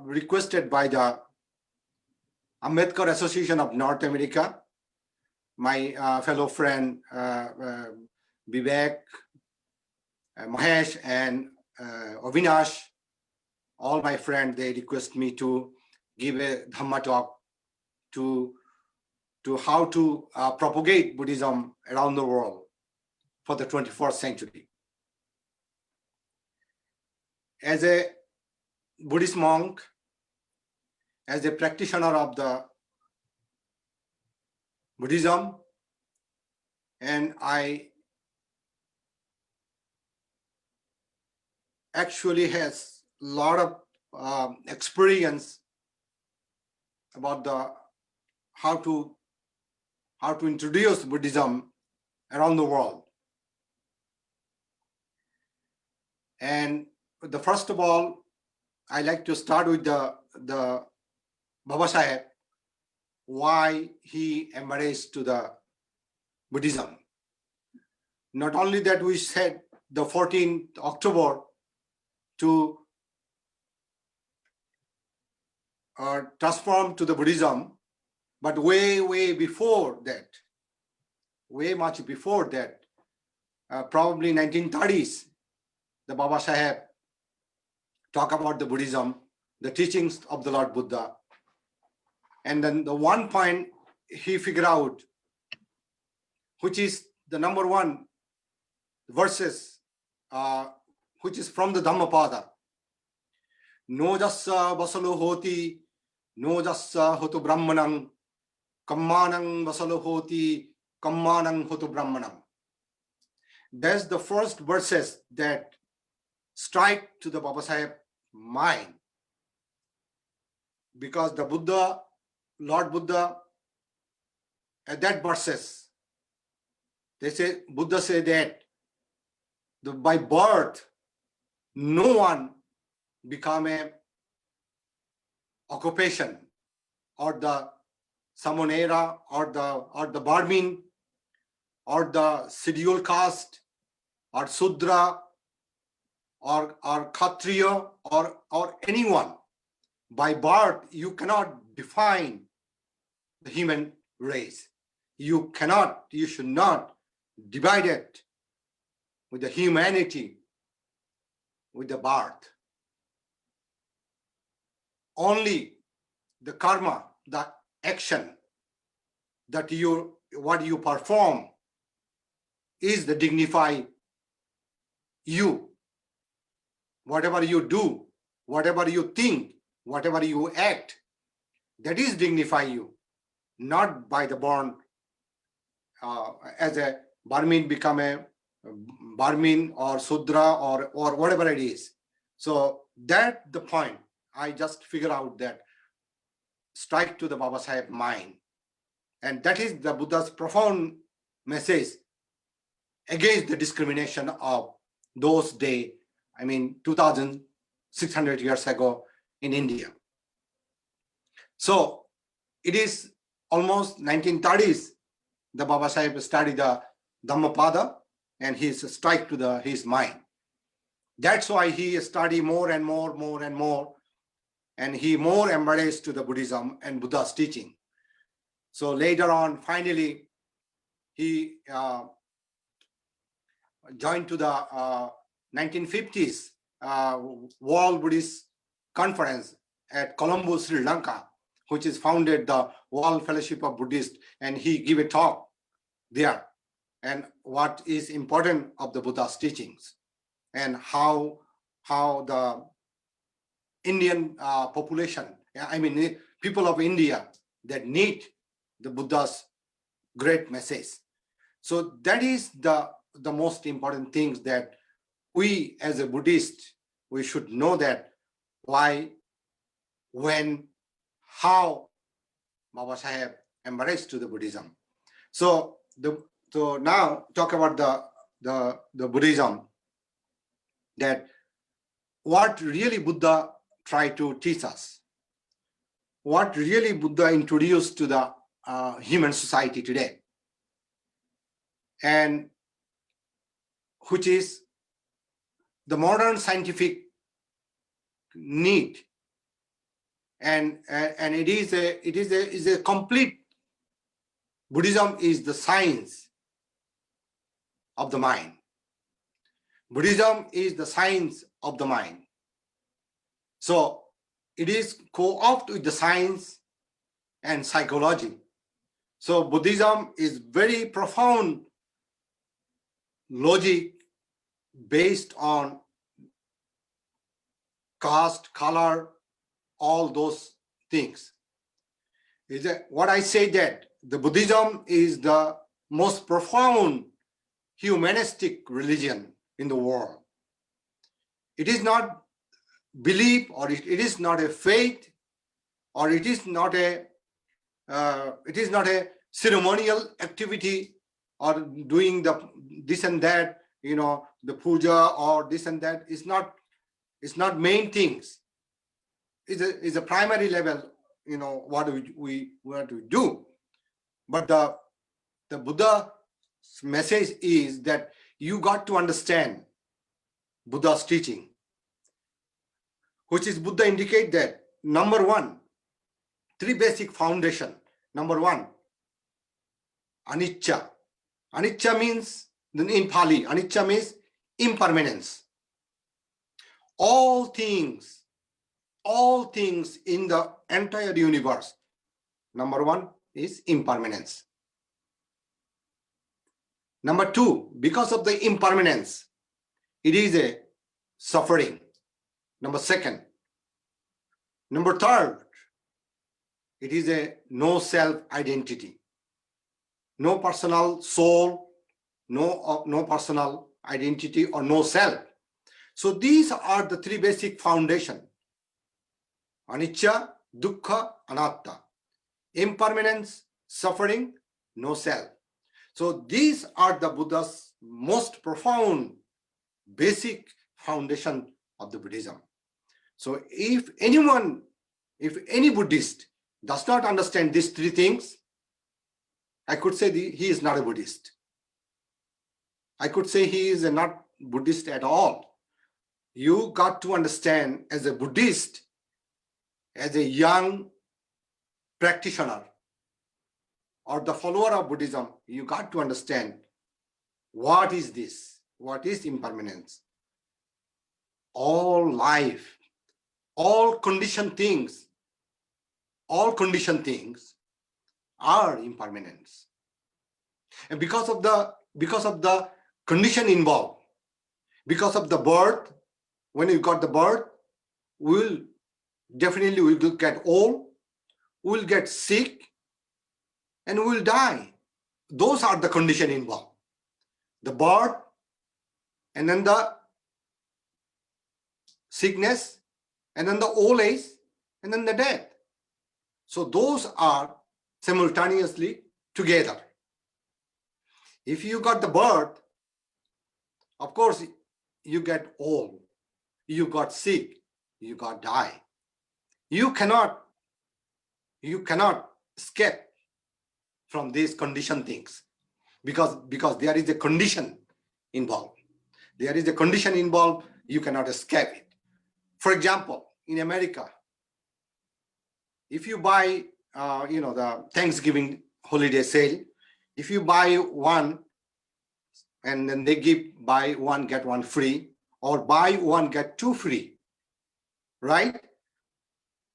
requested by the Ambedkar Association of North America, my fellow friend Vivek, Mahesh and Avinash, all my friends, they request me to give a Dhamma talk to how to propagate Buddhism around the world for the 21st century. As a Buddhist monk, as a practitioner of the Buddhism, and I actually has a lot of experience about how to introduce Buddhism around the world. And first of all, I like to start with the Baba Saheb, why he embraced to the Buddhism. Not only that we said the 14th October to transform to the Buddhism, but way before that, way much before that, probably 1930s, the Baba Saheb talk about the Buddhism the teachings of the Lord Buddha. And then the one point he figured out, which is the number one verses, which is from the Dhammapada. No jassa vasalo hoti, no jassa hotu brahmanang, kammanang vasalo hoti, kammanang hotu brahmanang. That's the first verses that strike to the Baba Sahib mind. Because the Buddha, Lord Buddha, at that verses, they say, Buddha said that by birth, no one become a occupation, or the Samonera, or the Barmin, or the scheduled caste, or Sudra, or Kshatriya, or anyone. By birth, you cannot define the human race. You should not divide it with the humanity, with the birth. Only the karma, the action that what you perform is the dignify you. Whatever you do, whatever you think, whatever you act, that is dignify you, not by the born as a Barmin become a Barmin or Sudra or whatever it is. So that the point I just figure out that strike to the Baba Sahib mind. And that is the Buddha's profound message against the discrimination of those days, 2,600 years ago in India. So it is almost 1930s, the Baba Sahib studied the Dhammapada and he strike to his mind. That's why he studied more and more, and he more embraced to the Buddhism and Buddha's teaching. So later on, finally, he joined to the 1950s World Buddhist Conference at Colombo, Sri Lanka, which is founded the World Fellowship of Buddhists, and he gave a talk there, and what is important of the Buddha's teachings, and how the Indian population, people of India, that need the Buddha's great message. So that is the most important things that we as a Buddhist, we should know that why, when, how Baba Sahib embraced to the Buddhism. So now talk about the Buddhism, that what really Buddha tried to teach us, what really Buddha introduced to the human society today, and which is the modern scientific need, and it is a complete. Buddhism is the science of the mind. Buddhism is the science of the mind. So it is co-opt with the science and psychology. So Buddhism is very profound logic based on caste, color, all those things. What I say that the Buddhism is the most profound humanistic religion in the world. It is not belief, or it is not a faith, or it is not a ceremonial activity, or doing this and that, the puja or this and that. It's not main things. It's a primary level, what we do. But the Buddha's message is that you got to understand Buddha's teaching, which is Buddha indicate that number one, three basic foundation. Number one, anicca. Anicca means, in Pali, anicca means impermanence. All things all things in the entire universe. Number one is impermanence. Number two, because of the impermanence, it is a suffering. Number second. Number third, it is a no self-identity. No personal soul, no personal identity or no self. So these are the three basic foundations. Anicca, dukkha, anatta. Impermanence, suffering, no self. So these are the Buddha's most profound basic foundation of the Buddhism. So if any Buddhist does not understand these three things, I could say he is not a Buddhist. I could say he is not Buddhist at all. You got to understand, as a Buddhist, as a young practitioner or the follower of Buddhism, you got to understand what is this? What is impermanence? All life, all conditioned things are impermanence. And because of the condition involved, because of the birth, when you got the birth, we'll get old, we'll get sick, and we'll die. Those are the condition involved. The birth, and then the sickness, and then the old age, and then the death. So those are simultaneously together. If you got the birth, of course, you get old, you got sick, you got die. You cannot escape from these conditioned things because there is a condition involved. There is a condition involved, you cannot escape it. For example, in America, if you buy the Thanksgiving holiday sale, if you buy one and then they give buy one get one free, or buy one get two free, right?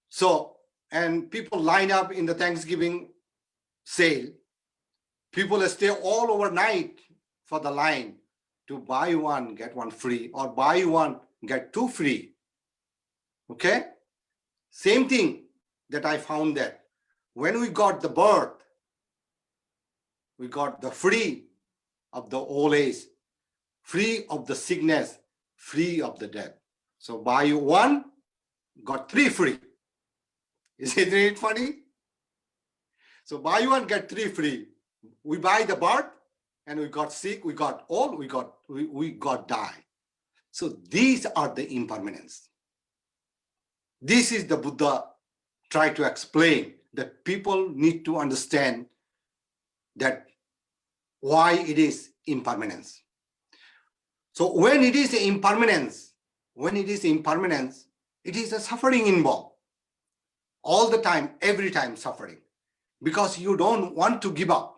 So, and people line up in the Thanksgiving sale. People stay all overnight for the line to buy one get one free, or buy one get two free. Okay, same thing that I found that when we got the birth, we got the free of the old age, free of the sickness, free of the death. So buy one, got three free. Isn't it funny? So buy one, get three free. We buy the birth and we got sick, we got old, we got die. So these are the impermanence. This is the Buddha try to explain, that people need to understand that why it is impermanence. So when it is impermanence, it is a suffering involved. All the time, every time suffering. Because you don't want to give up.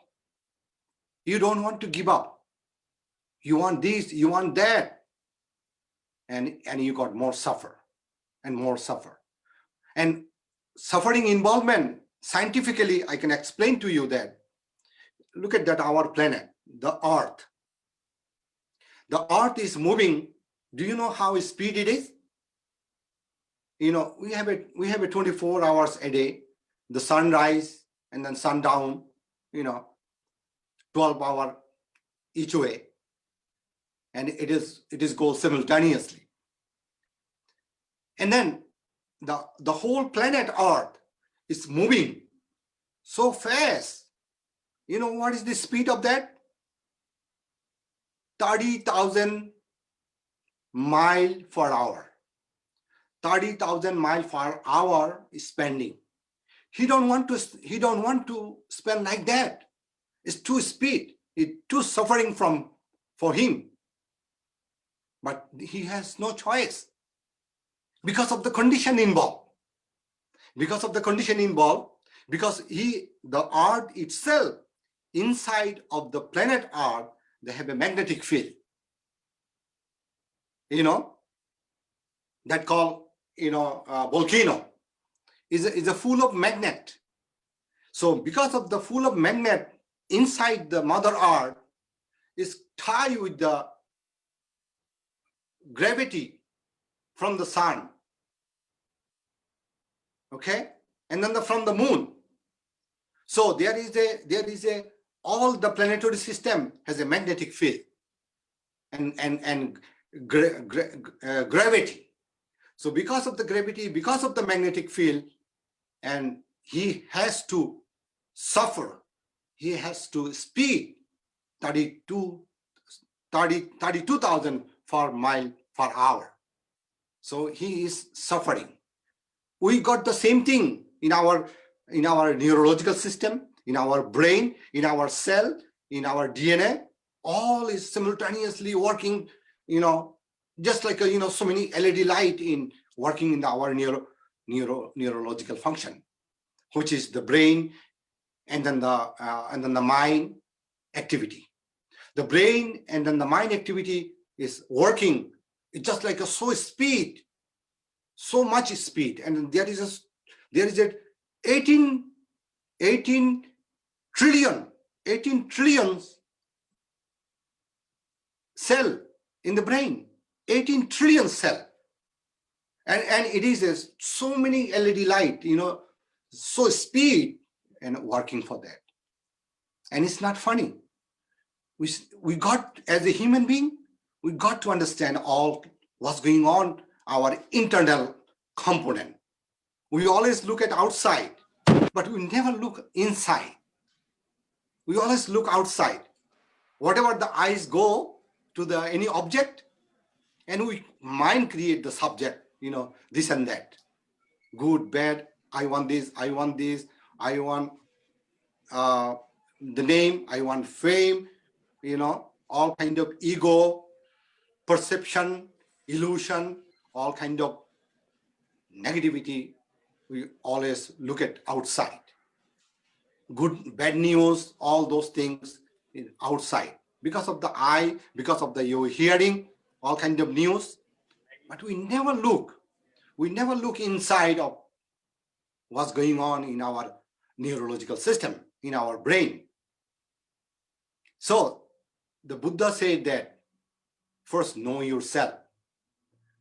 You don't want to give up. You want this, you want that. And you got more suffer and more suffer. And suffering involvement, scientifically, I can explain to you that, look at that, our planet, the Earth. The Earth is moving. Do you know how speed it is? You know, we have a 24 hours a day, the sunrise and then sundown, 12 hours each way. And it is goes simultaneously. And then the whole planet Earth is moving so fast. You know what is the speed of that? 30,000 miles per hour. 30,000 miles per hour is spending. He don't want to spend like that. It's too speed. It's too suffering for him. But he has no choice because of the condition involved. Because of the condition involved, because the Earth itself, inside of the planet Earth, they have a magnetic field. That called volcano is a full of magnet. So because of the full of magnet inside the Mother Earth is tied with the gravity from the sun, okay, and then from the moon. So there is a all the planetary system has a magnetic field and gravity. So because of the gravity, because of the magnetic field, and he has to suffer, he has to speed 32,000 miles per hour. So he is suffering. We got the same thing in our neurological system, in our brain, in our cell, in our DNA. All is simultaneously working, just like so many LED light in working in our neurological function, which is the brain and then the mind activity. The brain and then the mind activity is working. It's just like so much speed, and there is a 18 trillion cell in the brain, 18 trillion cell, and it is so many LED light, so speed and working for that. And it's not funny. We got, as a human being, we got to understand all what's going on, our internal component. We always look at outside, but we never look inside. We always look outside. Whatever the eyes go to any object, and we mind create the subject, this and that, good, bad. I want this. I want this. I want the name. I want fame. All kind of ego, perception, illusion, all kind of negativity. We always look at outside. Good, bad news, all those things outside. Because of the eye, because of your hearing, all kind of news. But we never look inside of what's going on in our neurological system, in our brain. So the Buddha said that first know yourself.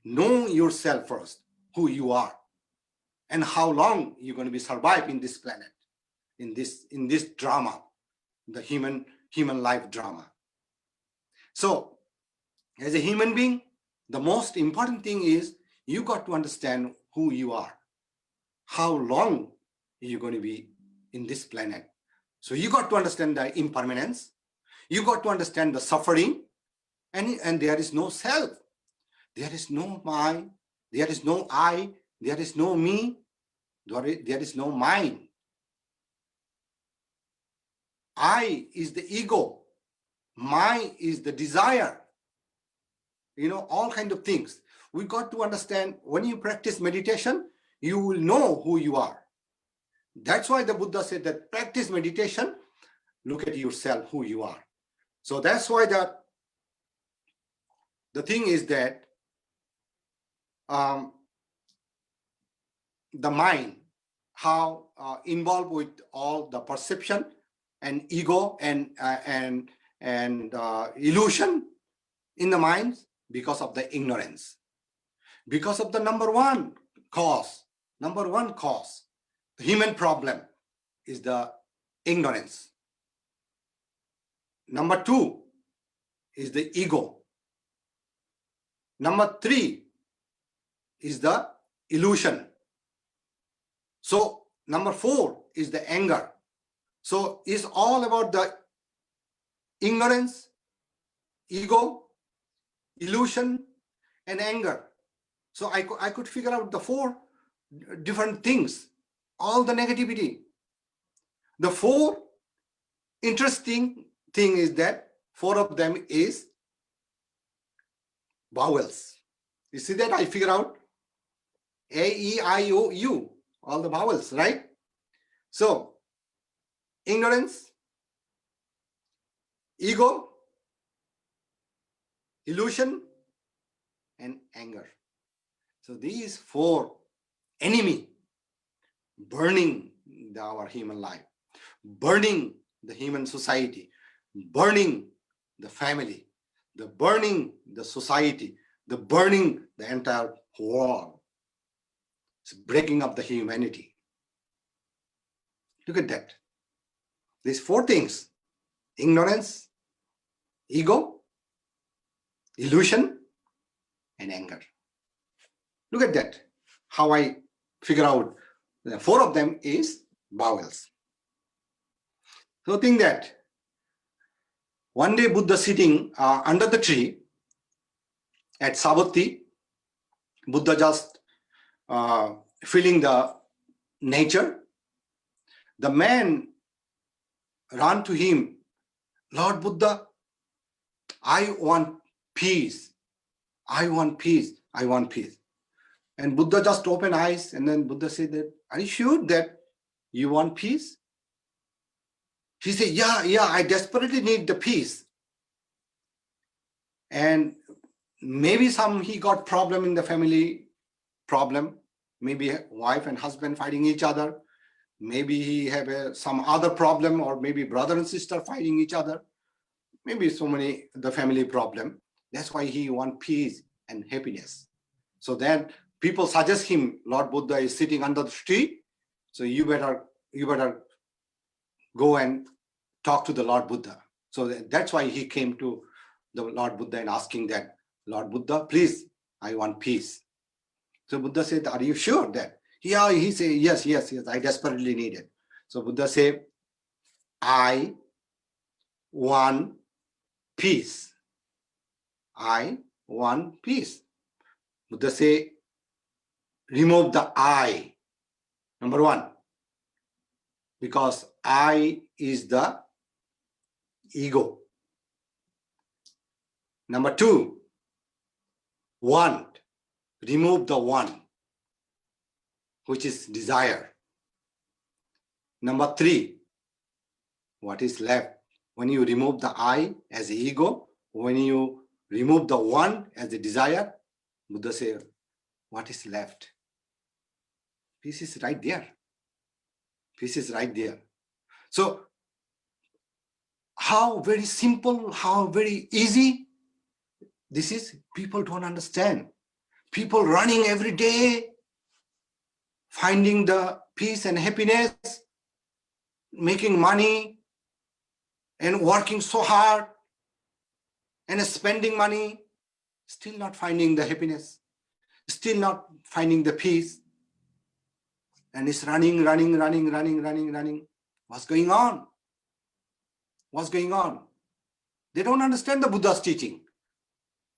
Know yourself first, who you are, and how long you're going to be survive in this planet, in this drama, the human life drama. So as a human being, the most important thing is you got to understand who you are, how long you're going to be in this planet. So you got to understand the impermanence. You got to understand the suffering, and there is no self. There is no mind. There is no I. There is no me. There is no mind. I is the ego. Mind is the desire. All kind of things. We got to understand when you practice meditation, you will know who you are. That's why the Buddha said that practice meditation, look at yourself, who you are. So that's why the thing is that the mind, how involved with all the perception and ego and illusion in the mind because of the ignorance. Because of the number one cause, the human problem is the ignorance. Number two is the ego. Number three is the illusion. So number four is the anger. So it's all about the ignorance, ego, illusion, and anger. So I could figure out the four different things, all the negativity. The four interesting thing is that four of them is vowels. You see that? I figure out A, E, I, O, U, all the vowels, right? So ignorance, ego, illusion, and anger. So these four enemy burning our human life, burning the human society, burning the family, the burning the society, the burning the entire world. It's breaking up the humanity. Look at that. These four things: ignorance, ego, illusion, and anger. Look at that. How I figure out the four of them is vowels. So think that one day Buddha sitting under the tree at Savatthi, Buddha just feeling the nature. The man ran to him, Lord Buddha, I want peace. I want peace. I want peace. And Buddha just opened eyes, and then Buddha said that, are you sure that you want peace? He said, yeah, I desperately need the peace. And maybe he got problem in the family problem. Maybe wife and husband fighting each other. Maybe he have some other problem, or maybe brother and sister fighting each other. Maybe so many, the family problem. That's why he want peace and happiness. So then people suggest him, Lord Buddha is sitting under the tree. So you better go and talk to the Lord Buddha. So that's why he came to the Lord Buddha and asking that, Lord Buddha, please, I want peace. So Buddha said, are you sure that? Yeah, he said, yes, I desperately need it. So Buddha said, I want peace. I want peace. Buddha say, remove the I. Number one, because I is the ego. Number two, want. Remove the one, which is desire. Number three, what is left? When you remove the I as the ego, when you remove the one as the desire, Buddha says, what is left? Peace is right there. Peace is right there. So, how very simple, how very easy this is, people don't understand. People running every day, finding the peace and happiness, making money, and working so hard, and spending money, still not finding the happiness, still not finding the peace, and it's running. What's going on? What's going on? They don't understand the Buddha's teaching.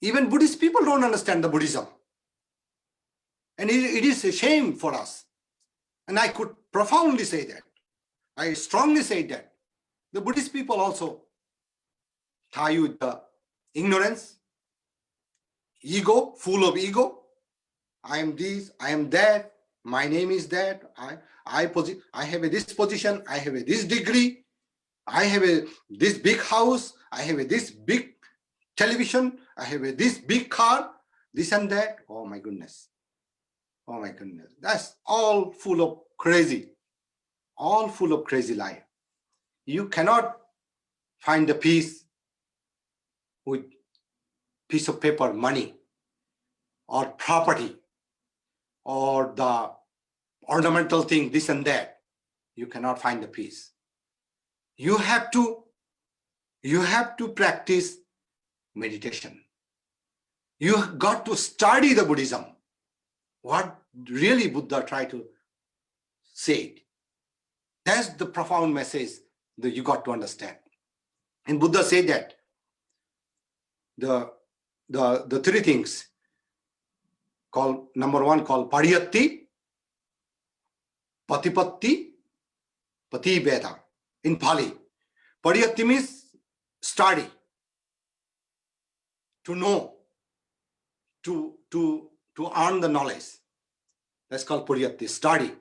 Even Buddhist people don't understand the Buddhism. And it is a shame for us. And I could profoundly say that. I strongly say that. The Buddhist people also tie with the ignorance, ego, full of ego. I am this, I am that, my name is that, I have this position, I have this degree, I have this big house, I have this big television, I have this big car, this and that. Oh my goodness. Oh my goodness. That's all full of crazy. All full of crazy life. You cannot find the peace with piece of paper, money, or property, or the ornamental thing, this and that. You cannot find the peace. You have to practice meditation. You got to study the Buddhism. What really Buddha tried to say. That's the profound message that you got to understand. And Buddha said that the three things called, number one called pariyatti, patipatti, patibheda in Pali. Pariyatti means study, to know, to earn the knowledge. That's called pariyatti, study.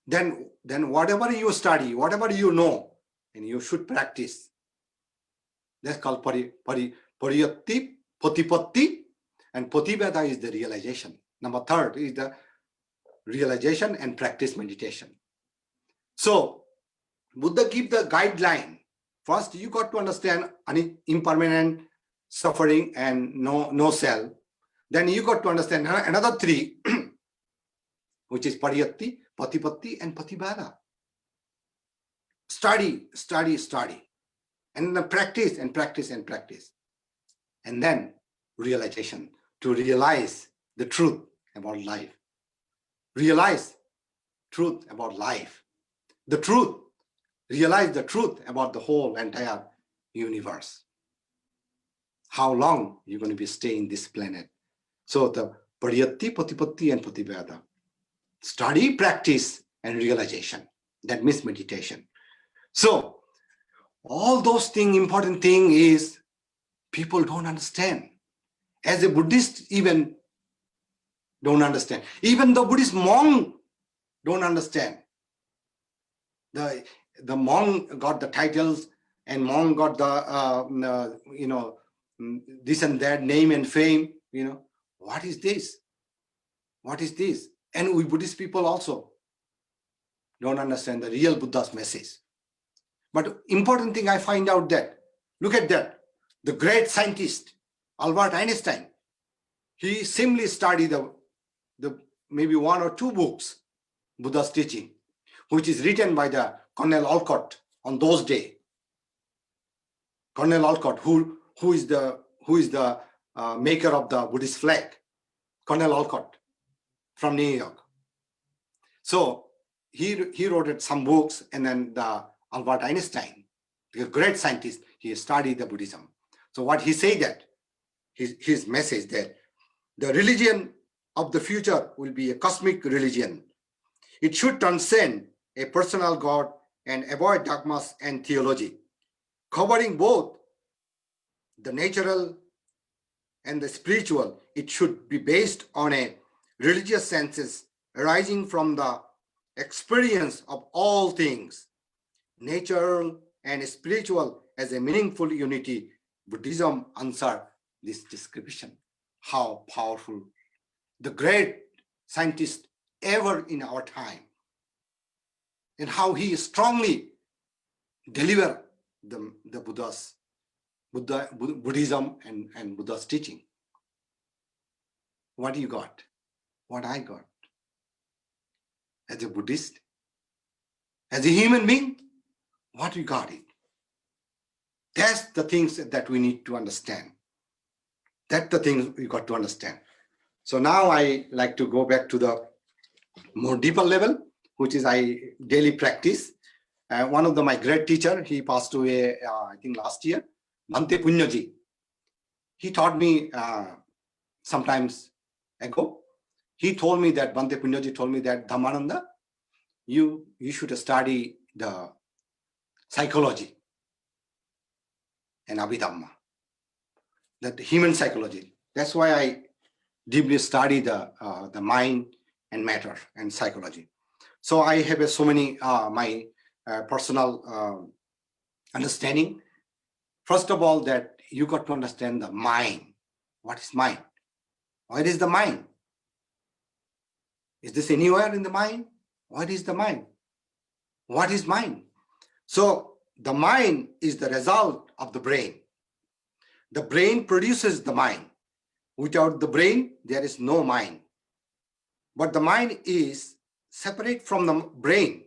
Then whatever you study, whatever you know, and you should practice. That's called pariyatti, patipatti, and patibheda is the realization. Number third is the realization and practice meditation. So Buddha give the guideline. First, you got to understand impermanent suffering and no self. Then you got to understand another three, which is pariyatti, patipatti, and patibhada. Study, and then practice and practice and practice. And then realization, to realize the truth about life. Realize truth about life. The truth, realize the truth about the whole entire universe. How long you're going to be staying this planet. So the pariyatti, patipatti, and patibhada. Study, practice, and realization. That means meditation. So all those things, important thing is people don't understand. As a Buddhist even don't understand. Even the Buddhist monk don't understand. The monk got the titles and monk got the, this and that name and fame, what is this? What is this? And we Buddhist people also don't understand the real Buddha's message. But important thing I find out that, look at that, the great scientist, Albert Einstein, he simply studied the maybe one or two books, Buddha's teaching, which is written by the Cornell Olcott on those days. Cornell Olcott, who is the maker of the Buddhist flag, Cornell Olcott from New York. So he wrote some books, and then the Albert Einstein, a great scientist, he studied the Buddhism. So what he said that, his message that the religion of the future will be a cosmic religion. It should transcend a personal God and avoid dogmas and theology, covering both the natural and the spiritual. It should be based on a religious senses arising from the experience of all things, natural and spiritual, as a meaningful unity. Buddhism answer this description. How powerful. The great scientist ever in our time, and how he strongly deliver the Buddhism and Buddha's teaching. What you got? What I got? As a Buddhist, as a human being, what we got it. That's the things that we need to understand. That's the things we got to understand. So now I like to go back to the more deeper level, which is I daily practice. One of my great teacher, he passed away, I think last year, Bhante Punyaji. He taught me sometimes ago. He told me that, Bhante Punyaji told me that, Dhammananda, you should study the psychology and Abhidhamma, that human psychology. That's why I deeply study the mind and matter and psychology. So I have so many my personal understanding. First of all, that you got to understand the mind. What is mind? What is the mind? Is this anywhere in the mind? What is the mind? What is mind? So the mind is the result of the brain. The brain produces the mind. Without the brain, there is no mind. But the mind is separate from the brain.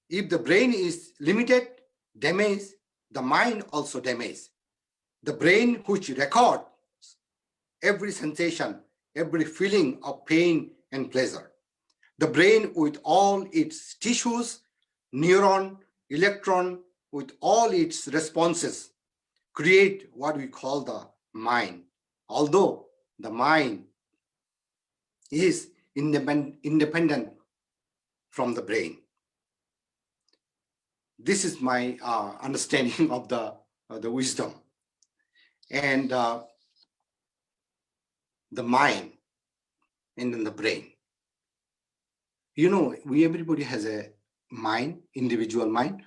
If the brain is limited, damaged, the mind also damaged. The brain which records every sensation, every feeling of pain and pleasure. The brain with all its tissues, neuron, electron, with all its responses, create what we call the mind. Although the mind is independent from the brain. This is my understanding of the wisdom. And the mind and then the brain. You know, everybody has a mind, individual mind.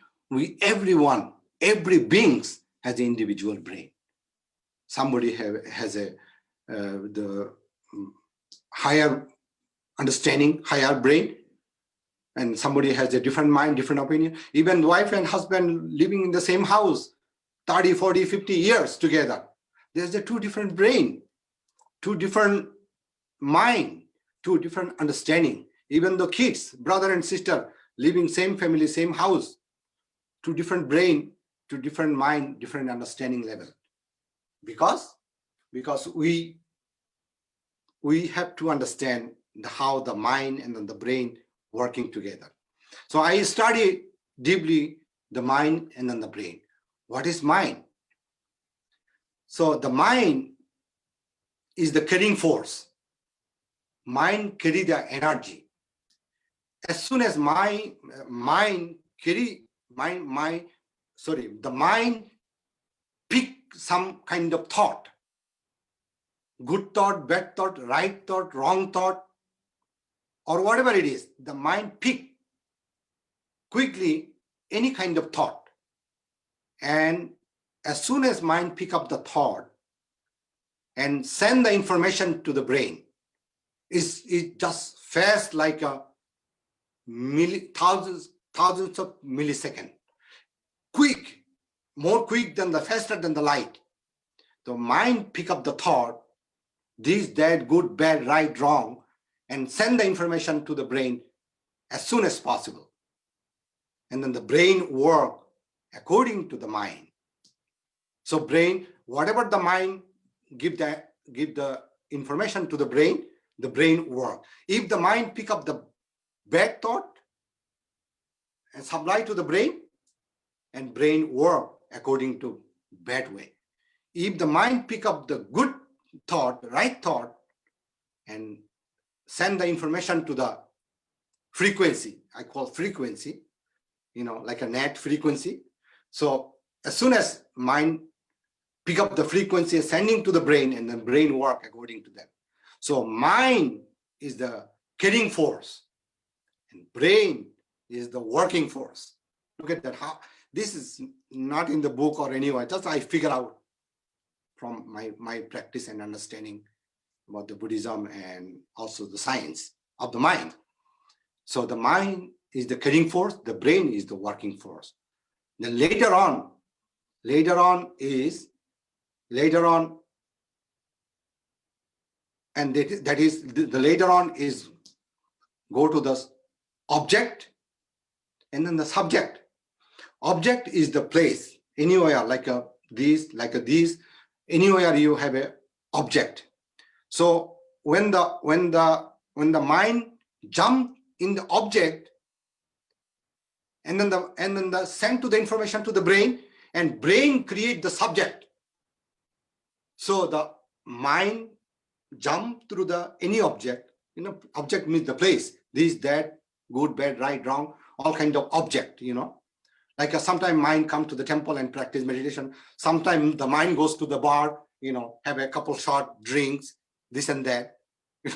Everyone, every being has an individual brain. Somebody has the higher understanding, higher brain, and somebody has a different mind, different opinion. Even wife and husband living in the same house, 30, 40, 50 years together. There's a two different brain, two different mind, two different understanding. Even the kids, brother and sister, living same family, same house, two different brain, two different mind, different understanding level. Because we have to understand how the mind and then the brain working together. So I study deeply the mind and then the brain. What is mind? So the mind is the carrying force. Mind carry the energy. As soon as the mind pick some kind of thought, good thought, bad thought, right thought, wrong thought, or whatever it is, the mind pick quickly any kind of thought. And as soon as mind pick up the thought and send the information to the brain, it just fast like a thousands of milliseconds. Quick, more quick than faster than the light. The mind pick up the thought, this, that, good, bad, right, wrong, and send the information to the brain as soon as possible. And then the brain work according to the mind. So brain, whatever the mind give the information to the brain work. If the mind pick up the bad thought and supply to the brain, and brain work according to bad way. If the mind pick up the good thought, right thought, and send the information to the frequency, I call frequency, like a net frequency. So as soon as mind pick up the frequency, sending to the brain, and then brain work according to that. So mind is the carrying force, and brain is the working force. Look at that. How this is not in the book or anywhere. Just I figure out from my practice and understanding about the Buddhism and also the science of the mind. So the mind is the carrying force, the brain is the working force. Then later on, and that is the later on is go to the object and then the subject. Object is the place, anywhere like this, anywhere you have a object. So when the mind jump in the object, and then the send to the information to the brain, and brain create the subject. So the mind jump through any object. Object means the place. This, that, good, bad, right, wrong, all kind of object. Like sometimes mind come to the temple and practice meditation. Sometimes the mind goes to the bar, have a couple short drinks, this and that,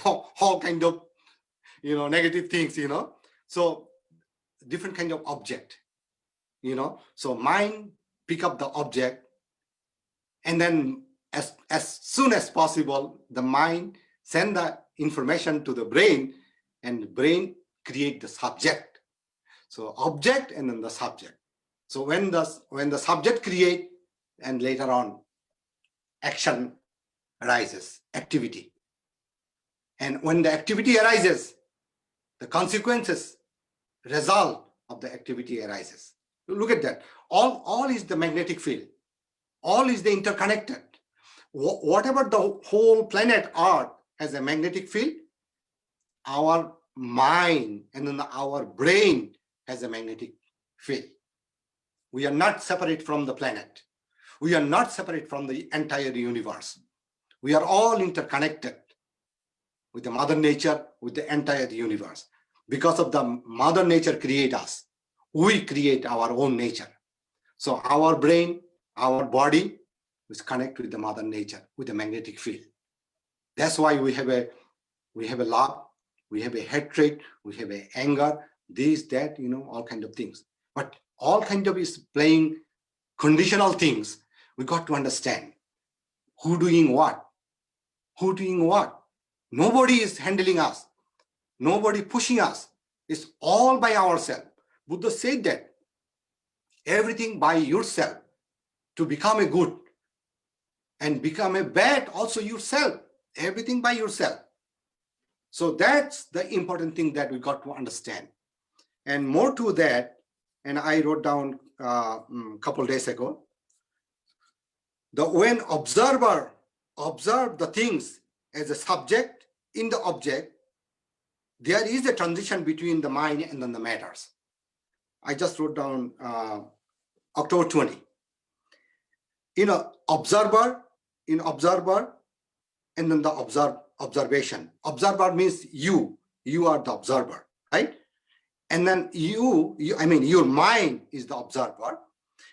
all kind of, negative things, So different kind of object, So mind pick up the object, and then as soon as possible, the mind send the information to the brain, and the brain create the subject. So object and then the subject. So when the subject create, and later on action arises, activity. And when the activity arises, the consequences, result of the activity arises. Look at that. All is the magnetic field. All is the interconnected. Whatever the whole planet Earth has a magnetic field, our mind and then our brain has a magnetic field. We are not separate from the planet. We are not separate from the entire universe. We are all interconnected with the mother nature, with the entire universe. Because of the mother nature create us, we create our own nature. So our brain, our body is connected with the mother nature, with the magnetic field. That's why we have a love, we have a hatred, we have a anger, this, that, all kind of things. But all kind of is playing conditional things. We got to understand who doing what, Nobody is handling us. Nobody pushing us. It's all by ourselves. Buddha said that everything by yourself to become a good and become a bad also yourself. Everything by yourself. So that's the important thing that we got to understand. And more to that, and I wrote down a couple days ago, when observer observe the things as a subject in the object, there is a transition between the mind and then the matters. I just wrote down October 20. Observer, and then the observation. Observer means you are the observer, right? And then your mind is the observer,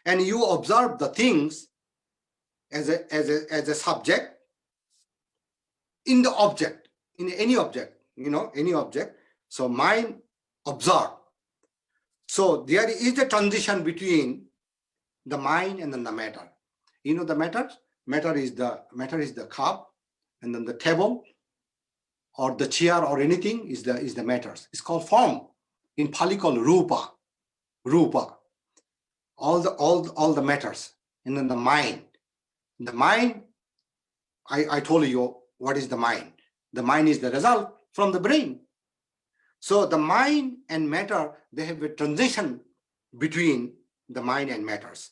and you observe the things as a subject in the object, in any object, any object. So mind observe. So there is a transition between the mind and then the matter. The matter is the cup, and then the table or the chair or anything is the matters. It's called form. In Pali called rupa. All the matters. And then the mind. The mind, I told you what is the mind. The mind is the result from the brain. So the mind and matter, they have a transition between the mind and matters.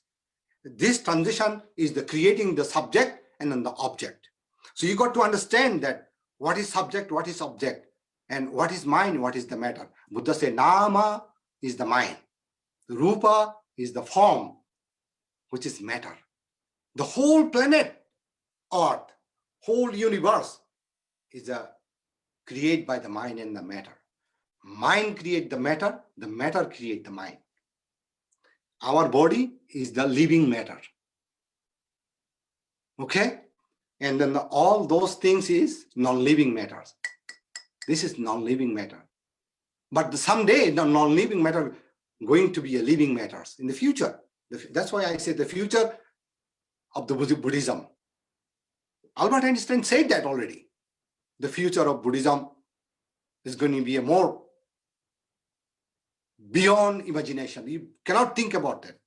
This transition is the creating the subject and then the object. So you got to understand that what is subject, what is object, and what is mind, what is the matter. Buddha said nama is the mind. Rupa is the form, which is matter. The whole planet, earth, whole universe is created by the mind and the matter. Mind create the matter create the mind. Our body is the living matter. Okay? And then all those things is non-living matters. This is non-living matter. But someday the non-living matter going to be a living matters in the future. That's why I say the future of the Buddhism. Albert Einstein said that already. The future of Buddhism is going to be a more beyond imagination. You cannot think about that.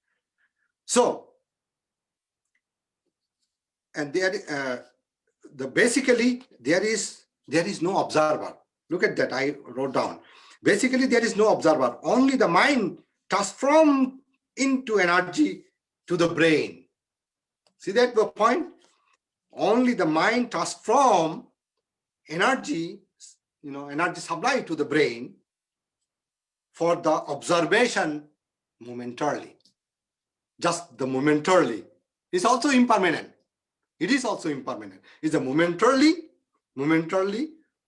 So, and basically there is no observer. Look at that, I wrote down. Basically there is no observer. Only the mind transforms into energy to the brain. See that the point? Only the mind transforms energy, energy supply to the brain for the observation momentarily. Just the momentarily. It's also impermanent. It is also impermanent. It's a momentarily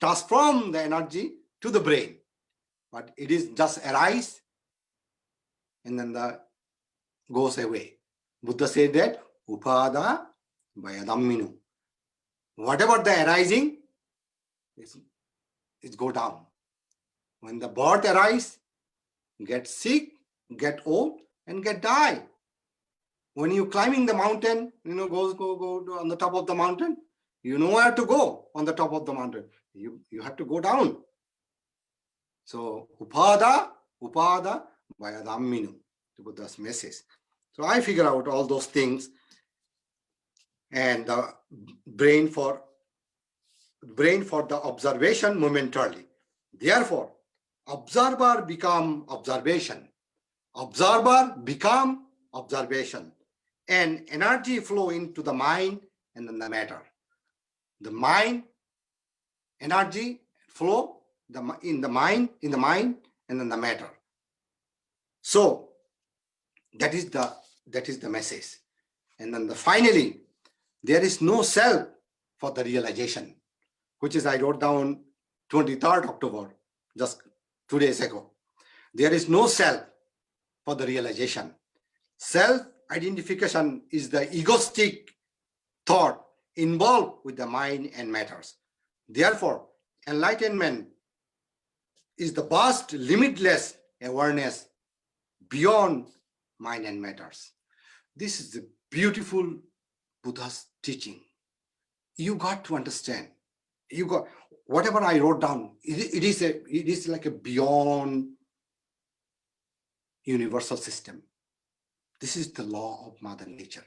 transform the energy to the brain. But it is just arise and then goes away. Buddha said that upada vayadamminu. Whatever the arising, it go down. When the birth arise, get sick, get old, and get die. When you climbing the mountain, go on the top of the mountain, you know where to go on the top of the mountain. You have to go down. So upada vayadamminu, to Buddha's message. So I figure out all those things, and the brain for the observation momentarily. Therefore, observer become observation. Observer become observation. And energy flow into the mind and then the matter. The mind, energy flow in the mind, and then the matter. So that is the message. And then finally, there is no self for the realization, which is I wrote down 23rd October, just 2 days ago. There is no self for the realization. Self-identification is the egoistic thought involved with the mind and matters. Therefore, enlightenment is the vast, limitless awareness beyond mind and matters. This is the beautiful Buddha's teaching. You got to understand. you got whatever I wrote down. It is like a beyond universal system. This is the law of Mother Nature.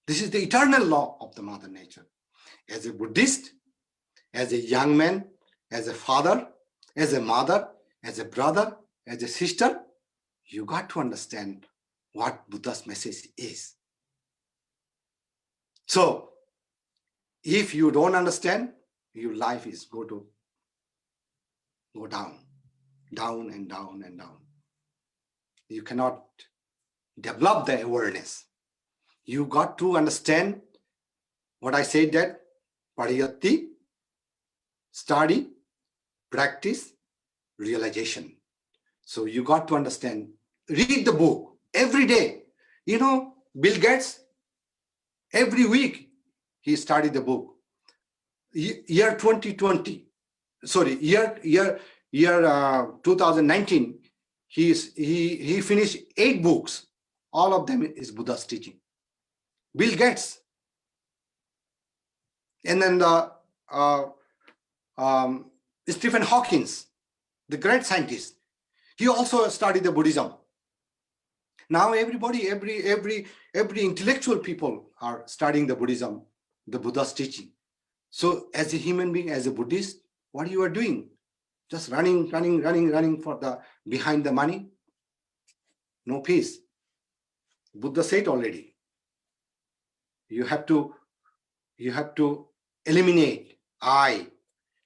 This is the eternal law of the Mother Nature. As a Buddhist, as a young man, as a father, as a mother, as a brother, as a sister, you got to understand what Buddha's message is. So, if you don't understand, your life is go down, down and down and down. You cannot develop the awareness. You got to understand what I said, that pariyatti, study, practice, realization. So you got to understand, read the book every day. You know, Bill Gates, every week he studied the book. Year 2019, he finished 8 books. All of them is Buddha's teaching. Bill Gates. And then Stephen Hawking, the great scientist, he also studied the Buddhism. Now everybody, every intellectual people are studying the Buddhism, the Buddha's teaching. So as a human being, as a Buddhist, what you are doing? Just running for the behind the money? No peace. Buddha said already. You have to eliminate I.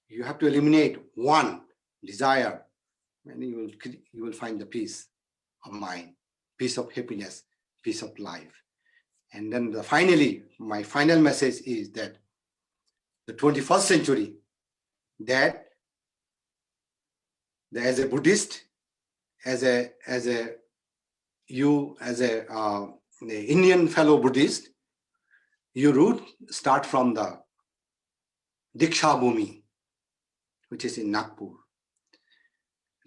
You have to eliminate one desire, and you will find the peace of mind, peace of happiness, peace of life. And then finally, my final message is that the 21st century, that as a Buddhist, as a Indian fellow Buddhist, you start from the Diksha Bhumi, which is in Nagpur.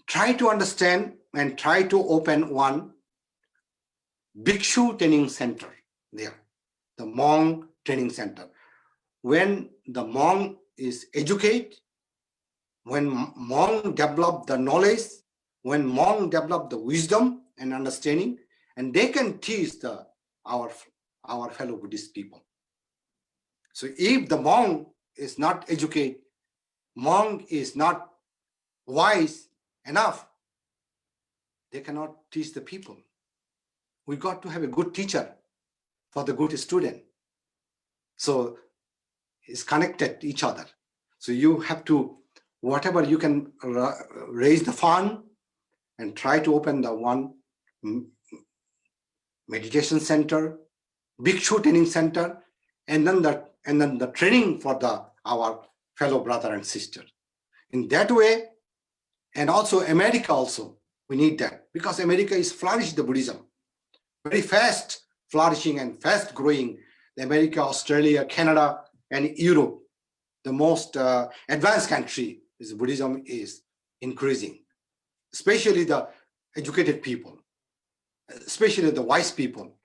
Try to understand and try to open one Bhikshu training center there, the monk training center. When the monk is educated, when monk develop the knowledge, when monk develop the wisdom and understanding, and they can teach our fellow Buddhist people. So if the monk is not educated, monk is not wise enough, they cannot teach the people. We got to have a good teacher for the good student. So it's connected to each other. So you have to, whatever you can raise the fund and try to open the one meditation center, Bhikshu training center, and then the training for our fellow brother and sister. In that way, and also America also, we need that, because America is flourishing the Buddhism, very fast flourishing and fast growing. America, Australia, Canada, and Europe, the most advanced country is Buddhism is increasing, especially the educated people, especially the wise people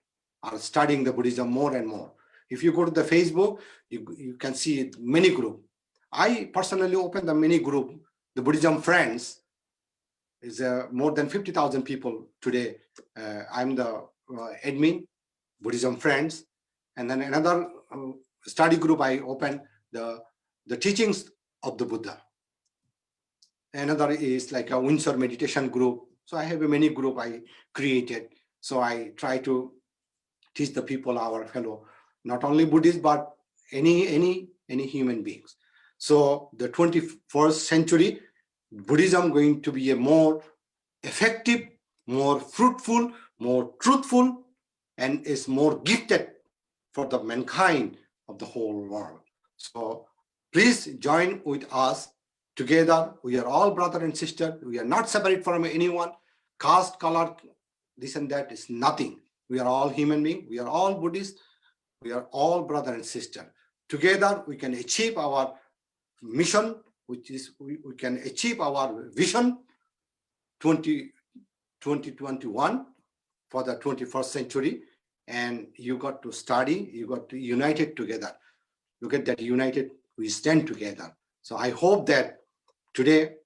are studying the Buddhism more and more. If you go to the Facebook, you can see many groups. I personally opened the mini group, the Buddhism Friends, is more than 50,000 people today. I'm the admin, Buddhism Friends. And then another study group I opened, the teachings of the Buddha. Another is like a Windsor meditation group. So I have a mini group I created. So I try to teach the people, our fellow, not only Buddhists, but any human beings. So the 21st century, Buddhism going to be a more effective, more fruitful, more truthful, and is more gifted for the mankind of the whole world. So please join with us. Together, we are all brother and sister. We are not separate from anyone. Caste, color, this and that is nothing. We are all human beings. We are all Buddhists. We are all brother and sister. Together, we can achieve our mission, which is we can achieve our vision 2021 for the 21st century. And you got to study, you got to unite it together. Look at that, united, we stand together. So I hope that today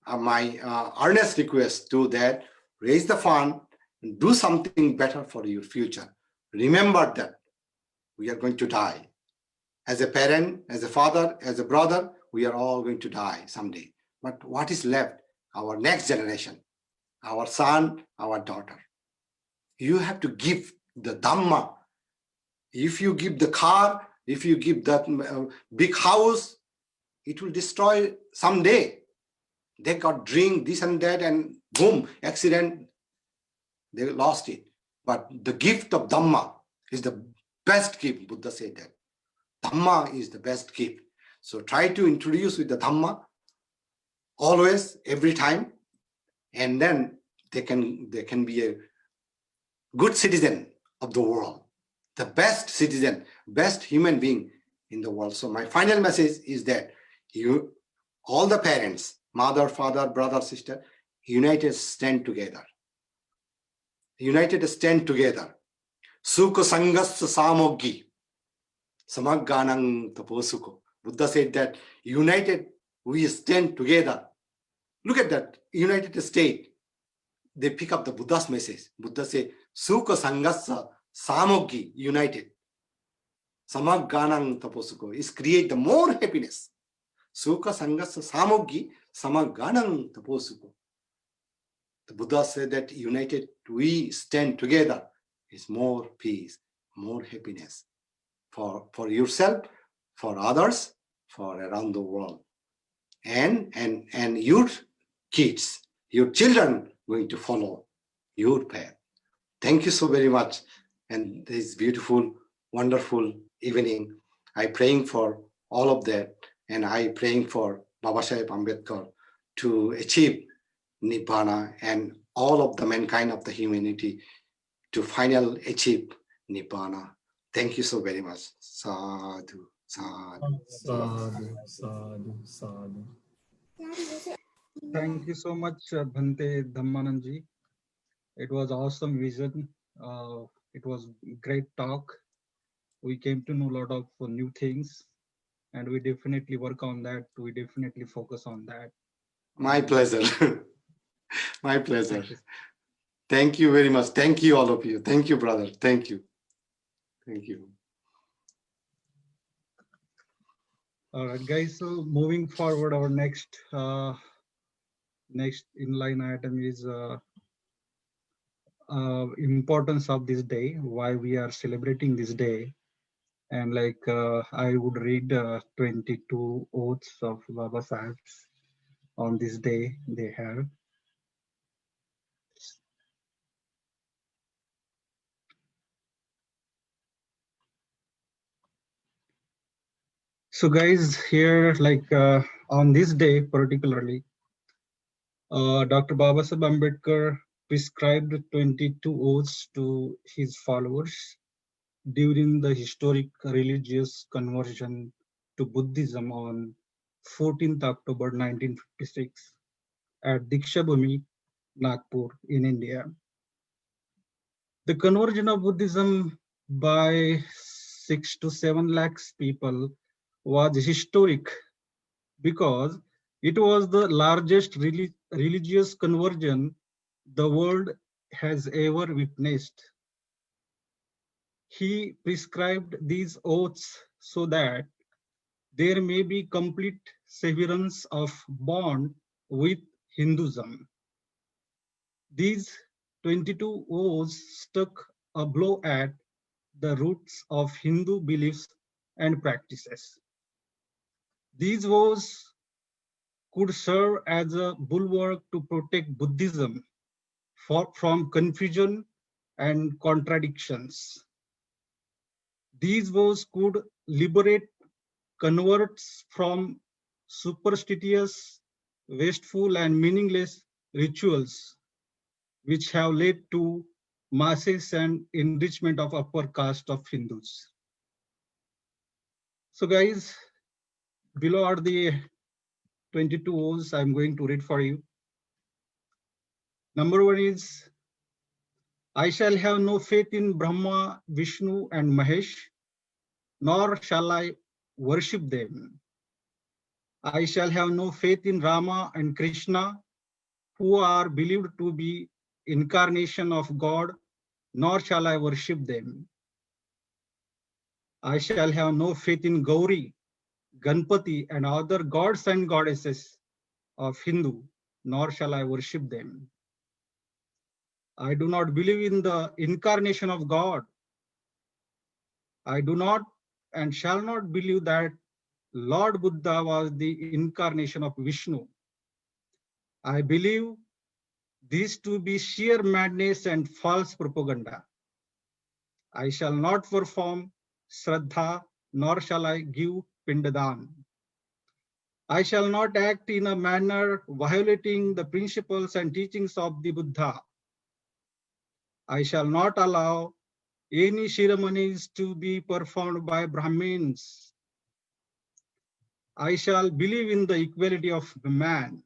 my earnest request to that, raise the fund and do something better for your future. Remember that we are going to die. As a parent, as a father, as a brother, we are all going to die someday. But what is left? Our next generation, our son, our daughter. You have to give the Dhamma. If you give the car, if you give that big house, it will destroy someday. They got drink, this and that, and boom, accident, they lost it. But the gift of Dhamma is the best gift. Buddha said that. Dhamma is the best gift. So try to introduce with the Dhamma always, every time, and then they can be a good citizen of the world, the best citizen, best human being in the world. So my final message is that you, all the parents, mother, father, brother, sister, united stand together. United stand together. Sukha sangasya samoggi samagganang taposuko. Buddha said that united we stand together. Look at that, United States. They pick up the Buddha's message. Buddha said, Sukha sangasya samoggi, united. Samagganang taposuko is create the more happiness. Sukha sangasya samoggi samagganang taposuko. The Buddha said that united we stand together is more peace, more happiness for yourself, for others, for around the world. And your kids, your children going to follow your path. Thank you so very much. And this beautiful, wonderful evening, I praying for all of that. And I praying for Babasaheb Ambedkar to achieve Nibbana and all of the mankind of the humanity to finally achieve Nibbana. Thank you so very much. Sadhu, sadhu. Sadhu, sadhu, sadhu. Thank you so much, Bhante Dhammananji. It was awesome vision. It was great talk. We came to know a lot of new things, and we definitely work on that. We definitely focus on that. My pleasure. My pleasure. Thank you. Thank you very much. Thank you, all of you. Thank you, brother. Thank you. Thank you. All right, guys. So moving forward, our next in-line item is importance of this day, why we are celebrating this day. And like I would read 22 oaths of Baba Sahebs on this day they have. So guys, here like on this day particularly, Dr. Babasaheb Ambedkar prescribed 22 oaths to his followers during the historic religious conversion to Buddhism on 14th October 1956 at Dikshabhumi, Nagpur in India. The conversion of Buddhism by 6 to 7 lakhs people was historic because it was the largest religious conversion the world has ever witnessed. He prescribed these oaths so that there may be complete severance of bond with Hinduism. These 22 oaths struck a blow at the roots of Hindu beliefs and practices. These oaths could serve as a bulwark to protect Buddhism from confusion and contradictions. These vows could liberate converts from superstitious, wasteful, and meaningless rituals, which have led to masses and enrichment of upper caste of Hindus. So guys, below are the 22 oaths I'm going to read for you. Number 1 is, I shall have no faith in Brahma, Vishnu, and Mahesh, nor shall I worship them. I shall have no faith in Rama and Krishna, who are believed to be incarnation of God, nor shall I worship them. I shall have no faith in Gauri, Ganpati, and other gods and goddesses of Hindu, nor shall I worship them. I do not believe in the incarnation of God. I do not and shall not believe that Lord Buddha was the incarnation of Vishnu. I believe this to be sheer madness and false propaganda. I shall not perform Shraddha, nor shall I give Pindadan. I shall not act in a manner violating the principles and teachings of the Buddha. I shall not allow any ceremonies to be performed by Brahmins. I shall believe in the equality of man.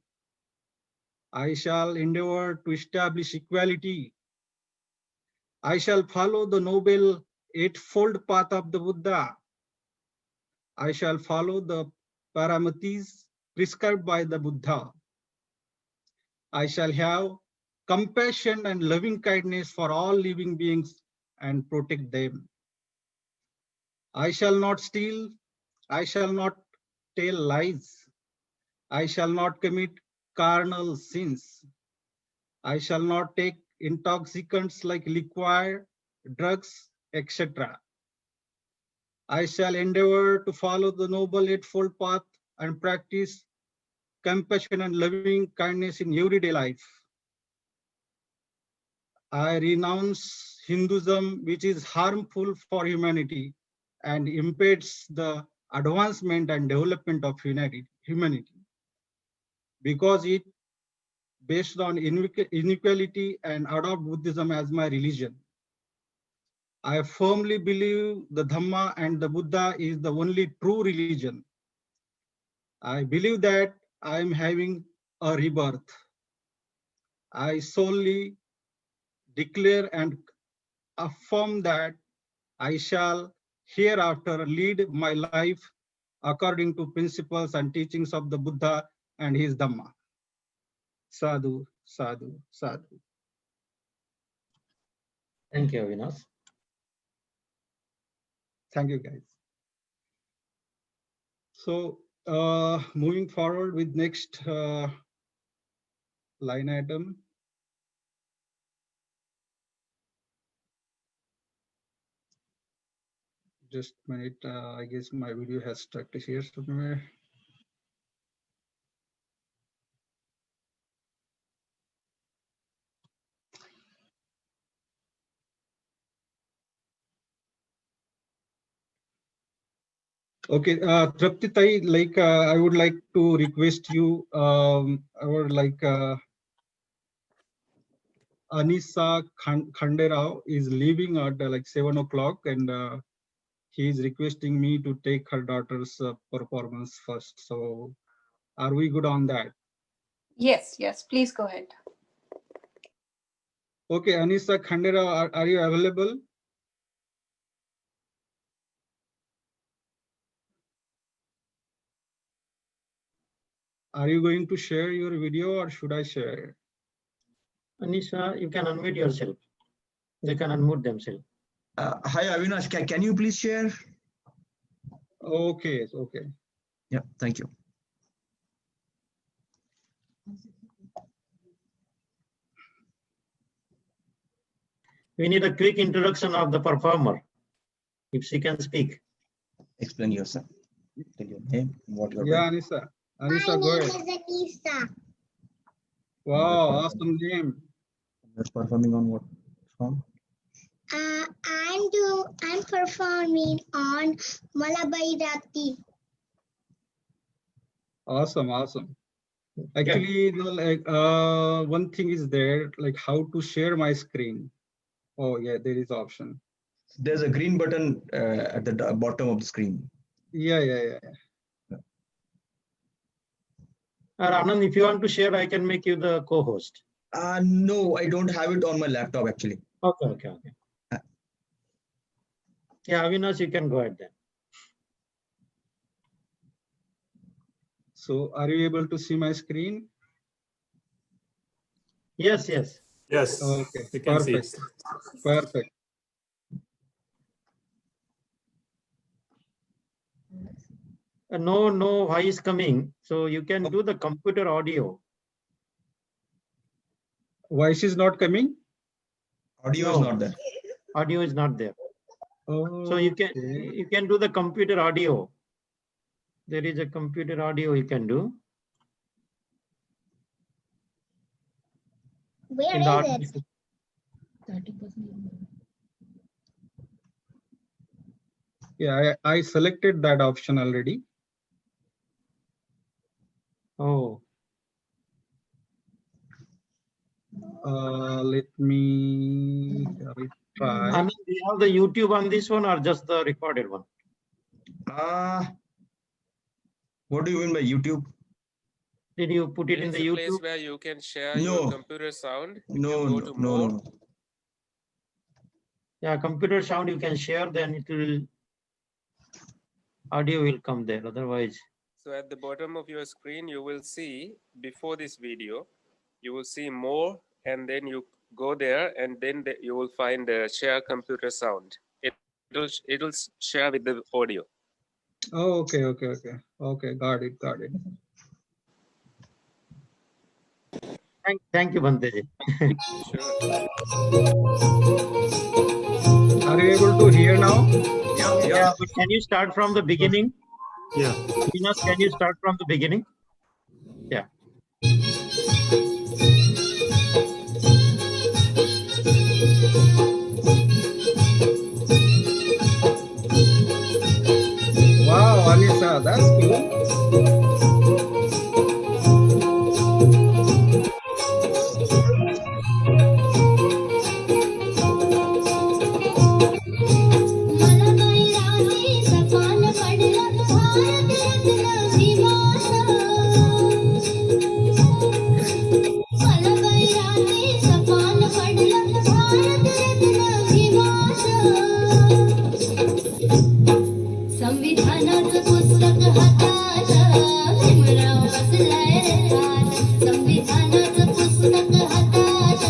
I shall endeavor to establish equality. I shall follow the noble eightfold path of the Buddha. I shall follow the paramitis prescribed by the Buddha. I shall have compassion and loving kindness for all living beings and protect them. I shall not steal. I shall not tell lies. I shall not commit carnal sins. I shall not take intoxicants like liquor, drugs, etc. I shall endeavor to follow the noble eightfold path and practice compassion and loving kindness in everyday life. I renounce Hinduism, which is harmful for humanity and impedes the advancement and development of humanity, because it based on inequality, and adopt Buddhism as my religion. I firmly believe the Dhamma and the Buddha is the only true religion. I believe that I am having a rebirth. I solely declare and affirm that I shall hereafter lead my life according to principles and teachings of the Buddha and his Dhamma. Sadhu, sadhu, sadhu. Thank you, Avinash. Thank you, guys. So moving forward with next line item. Just a minute, I guess my video has stuck here somewhere. Okay, Trapti Tai, like I would like to request you, I would like Anisa Khanderao is leaving at like 7 o'clock, and he is requesting me to take her daughter's performance first. So are we good on that? Yes, yes, please go ahead. Okay, Anisa Khanderao, are you available? Are you going to share your video or should I share? Anisha, you can unmute yourself. They can unmute themselves. Hi, Avinash. Can you please share? Okay, okay. Yeah, thank you. We need a quick introduction of the performer, if she can speak. Explain yourself. Tell your name, what you're Yeah, doing. Anisa. My Anisa, go name ahead. is Anisa. Wow, awesome name. You're performing on what song? I'm performing on Malabairati. Awesome, awesome. Actually, you know, like one thing is there, like how to share my screen. Oh yeah, there is option. There's a green button at the bottom of the screen. Yeah. Anand, if you want to share, I can make you the co-host. No, I don't have it on my laptop actually. Okay. Yeah, Avinash, you can go ahead then. So are you able to see my screen? Yes, yes. Yes. Okay, We can see. perfect. Perfect. No voice coming. So you can do the computer audio. Voice is not coming? Audio is No. not there. Audio is not there. So you can do the computer audio. There is a computer audio you can do. Where In is the it? 30%. Yeah, I selected that option already. Oh, Let me retry. I mean, do you have the YouTube on this one or just the recorded one? What do you mean by YouTube? Did you put it in It's the a place YouTube? where you can share No. your computer sound. No, You go no, to no, more. no. Yeah, computer sound you can share, then it will audio will come there. Otherwise, So at the bottom of your screen, you will see before this video, you will see more, and then you go there, and then you will find the share computer sound. It'll share with the audio. Oh, okay. Got it. thank you, Banteji. Sure. Are you able to hear now? Yeah, but can you start from the beginning? Yeah. Venus, can you start from the beginning? Yeah. Wow, Anissa, that's cool. संविधानाचं पुस्तक हातात भीमराव बसलाय रे ठाण. संविधानाचं पुस्तक हातात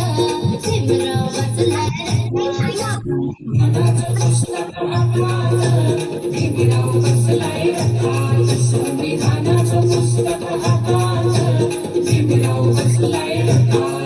भीमराव बसलाय रे ठाण. संविधानाचं पुस्तक हातात भीमराव बसलाय रे ठाण. संविधानाचं पुस्तक हातात भीमराव बसलाय रे ठाण.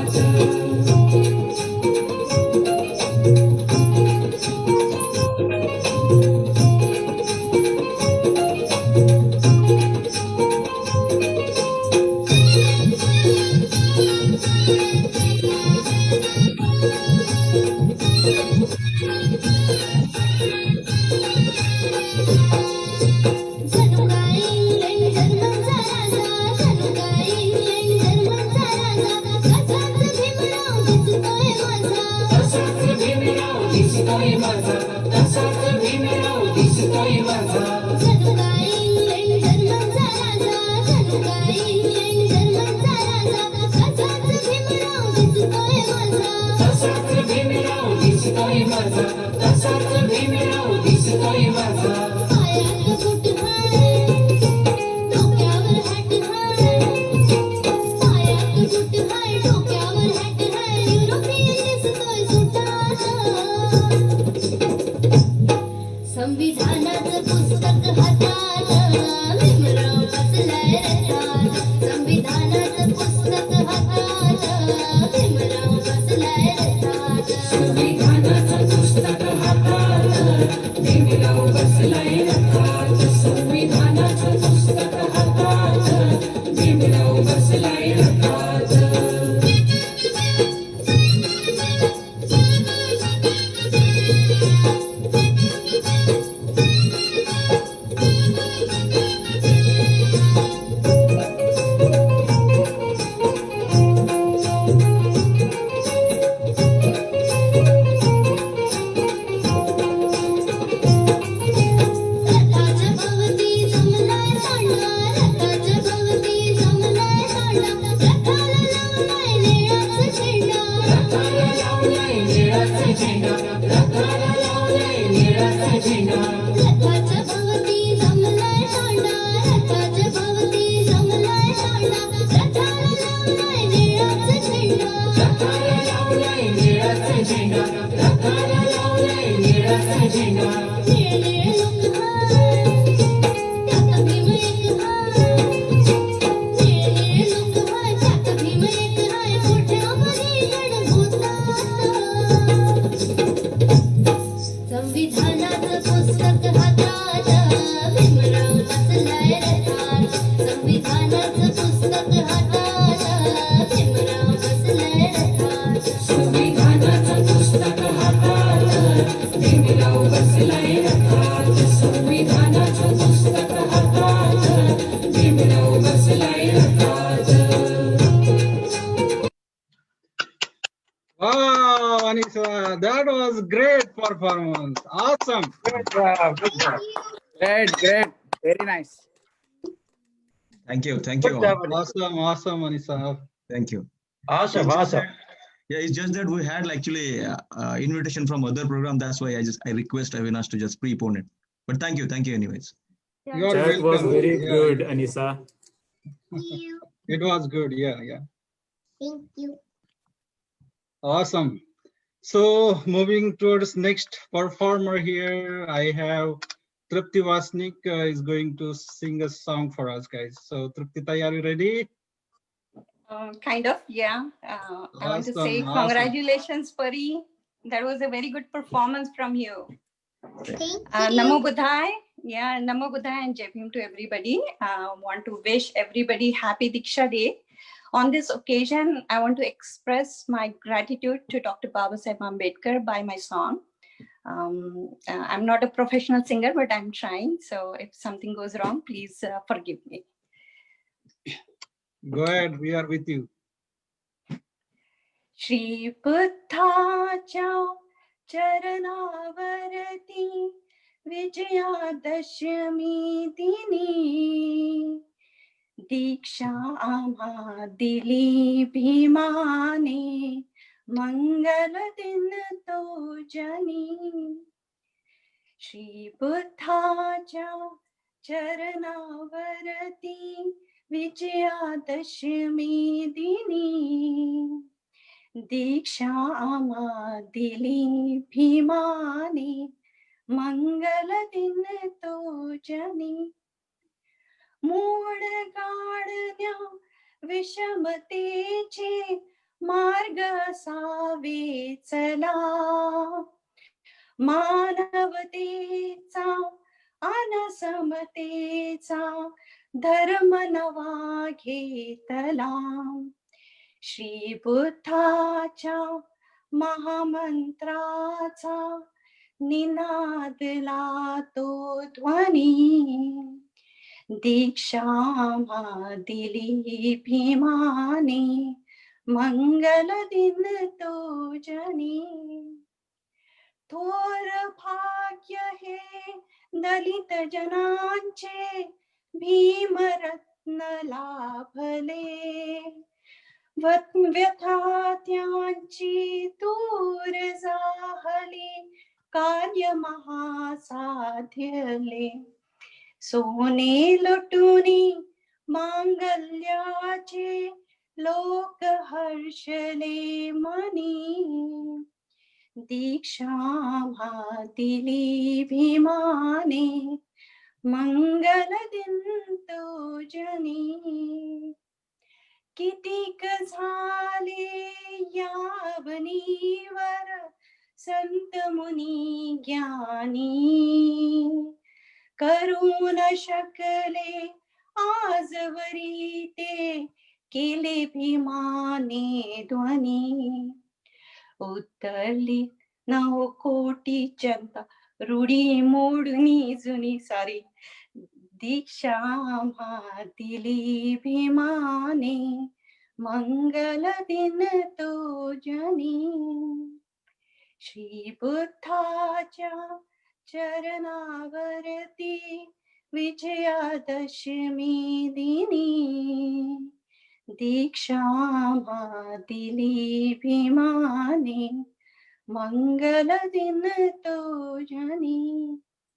संविधानाचं पुस्तक हातात भीमराव बसलाय रे ठाण. संविधानाचं पुस्तक हातात भीमराव बसलाय रे ठाण. संविधानाचं पुस्तक हातात भीमराव बसलाय रे ठाण. संविधानाचं पुस्तक हातात भीमराव बसलाय रे ठाण. रथाच्या भोवती जमलाय तांडा, रथाच्या भोवती जमलाय लावलाय निळाचा झेंडा रथाला लावलाय निळाचा झेंडा निळे लोक हाय त्यात भीम एक हाय निळे लोक हाय त्यात भीम एक हाय मोठ्यामध्ये गणभूतात संविधानाचं पुस्तक हातात भीमराव बसलाय रथात संविधानाचं पुस्तक हातात भीमराव बसलाय रथात संविधानाचं पुस्तक हातात भीमराव बसलाय रथात संविधानाचं पुस्तक हातात भीमराव बसलाय रथात. Wow, Anisa, that was great performance. Awesome. Good job. Good job. Great, great. Very nice. Thank you. Thank Good you. job, Anisa. Awesome, awesome, Anisa. Thank you. Awesome, awesome. Yeah, it's just that we had actually invitation from other program. That's why I request Avinash to just prepone it. But thank you anyways. You are That was welcome. very Yeah, good, yeah. Anisa. It was good. Yeah, yeah. Thank you. Awesome. So moving towards next performer here, I have Tripti Vasnik is going to sing a song for us, guys. So Tripti, are you ready? Kind of, yeah. I want to say Awesome. congratulations, Pari. That was a very good performance from you. Thank you. Namo Buddhaya. Yeah, Namo Buddhaya and Jai Bhim to everybody. Want to wish everybody happy Diksha Day. On this occasion, I want to express my gratitude to Dr. Babasaheb Ambedkar by my song. I'm not a professional singer, but I'm trying. So if something goes wrong, please forgive me. Go ahead. We are with you. Shri Buddhacha Charanavarati Vijayadashami Dini Diksha Ama Dili Bhimane Mangala Din To Jani Shri Buddhacha Charanavarati Vijayadashami Dini Diksha Ama Dili Bhimane Mangala Din To Jani मूळ गाडण्या विषमतेचे मार्ग असावे चला मानवतेचा अनसमतेचा धर्म नवा घेतला श्री बुद्धाच्या महामंत्राचा निनादला तो ध्वनी दीक्षा दिली भीमाने मंगल दिन तो जनी थोर भाग्य हे दलित जनांचे भीमरत्न लाभले व्यथा त्यांची दूर जाहली कार्य महासाध्यले सोने लुटुनी मांगल्याचे लोक हर्षले मनी दीक्षा दिली भीमाने मंगल दिन तो जनी कितीक झाले यावनीवर संत मुनी ज्ञानी करू न शकले आजवरी ते केले भीमाने ध्वनी उतरली 9 कोटी जनता रूढी मोडणी जुनी सारी दीक्षा दिली भीमाने मंगल दिन तो जनी श्री बुद्धाच्या चरणावरती विजयादशमी दिनी दीक्षा दिली भीमाने मंगल दिन तो जनी.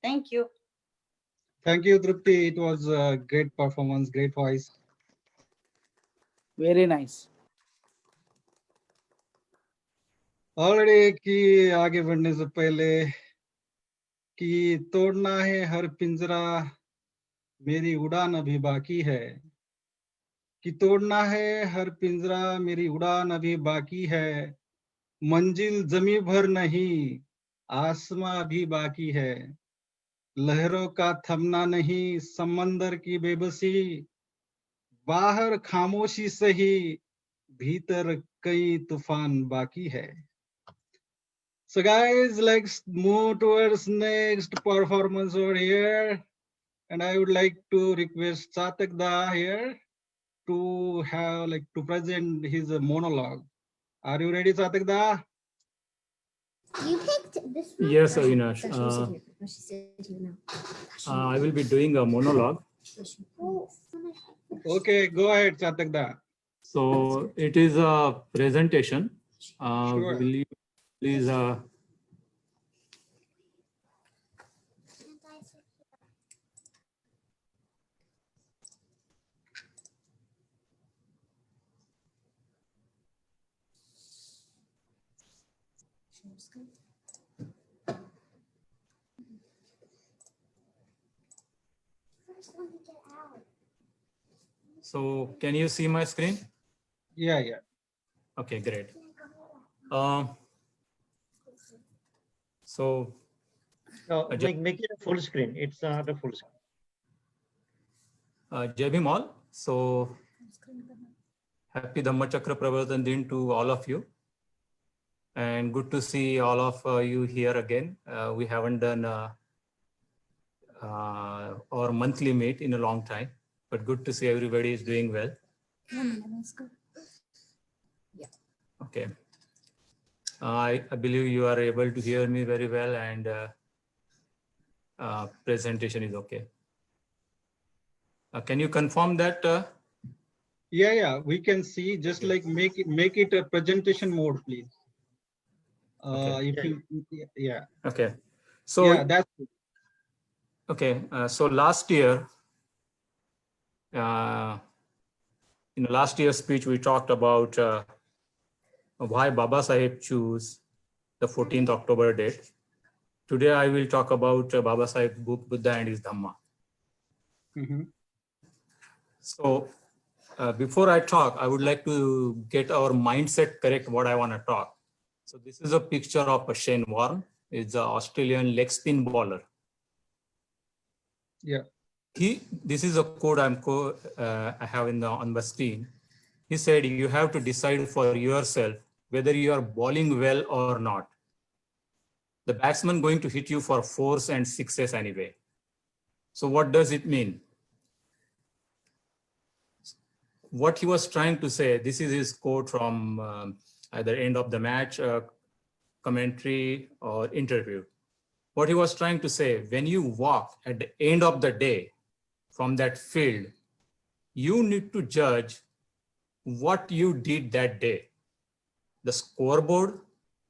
Thank you. Thank you, Tripti. It was a great performance, great voice. Very nice. Already कि आगे बढ़ने से पहले कि तोड़ना है हर पिंजरा, मेरी उड़ान अभी बाकी है। कि तोड़ना है हर पिंजरा, मेरी उड़ान अभी बाकी है। मंजिल जमी भर नहीं, आसमां भी बाकी है। लहरों का थमना नहीं, समंदर की बेबसी। बाहर खामोशी सही, भीतर कई तूफान बाकी है. So guys, let's move towards next performance over here. And I would like to request Satak Da here to have to present his monologue. Are you ready, Satak Da? You picked this one? Yes, Avinash. I will be doing a monologue. Okay, go ahead, Satak Da. So it is a presentation. Sure. Will you please so can you see my screen? Yeah, yeah. Okay, great. So No, make it a full screen. It's not a full screen. Jai Bhim all. So happy Dhamma Chakra Pravartan Din to all of you. And good to see all of you here again. We haven't done our monthly meet in a long time, but good to see everybody is doing well. Okay. I believe you are able to hear me very well, and presentation is okay. Can you confirm that? Yeah, we can see. Just Okay. make it a presentation mode, please. Okay. If you, yeah. Okay. So yeah, that's okay. So last year, in the last year's speech, we talked about why Baba Sahib chose the 14th October date. Today, I will talk about Baba Sahib's book, Buddha and his Dhamma. So before I talk, I would like to get our mindset correct, what I want to talk. So this is a picture of Shane Warne. It's an Australian leg spin bowler. Yeah. This is a quote I have on the screen. He said, you have to decide for yourself whether you are bowling well or not. The batsman going to hit you for fours and sixes anyway. So what does it mean? What he was trying to say, this is his quote from either end of the match, commentary or interview. What he was trying to say, when you walk at the end of the day from that field, you need to judge what you did that day. The scoreboard,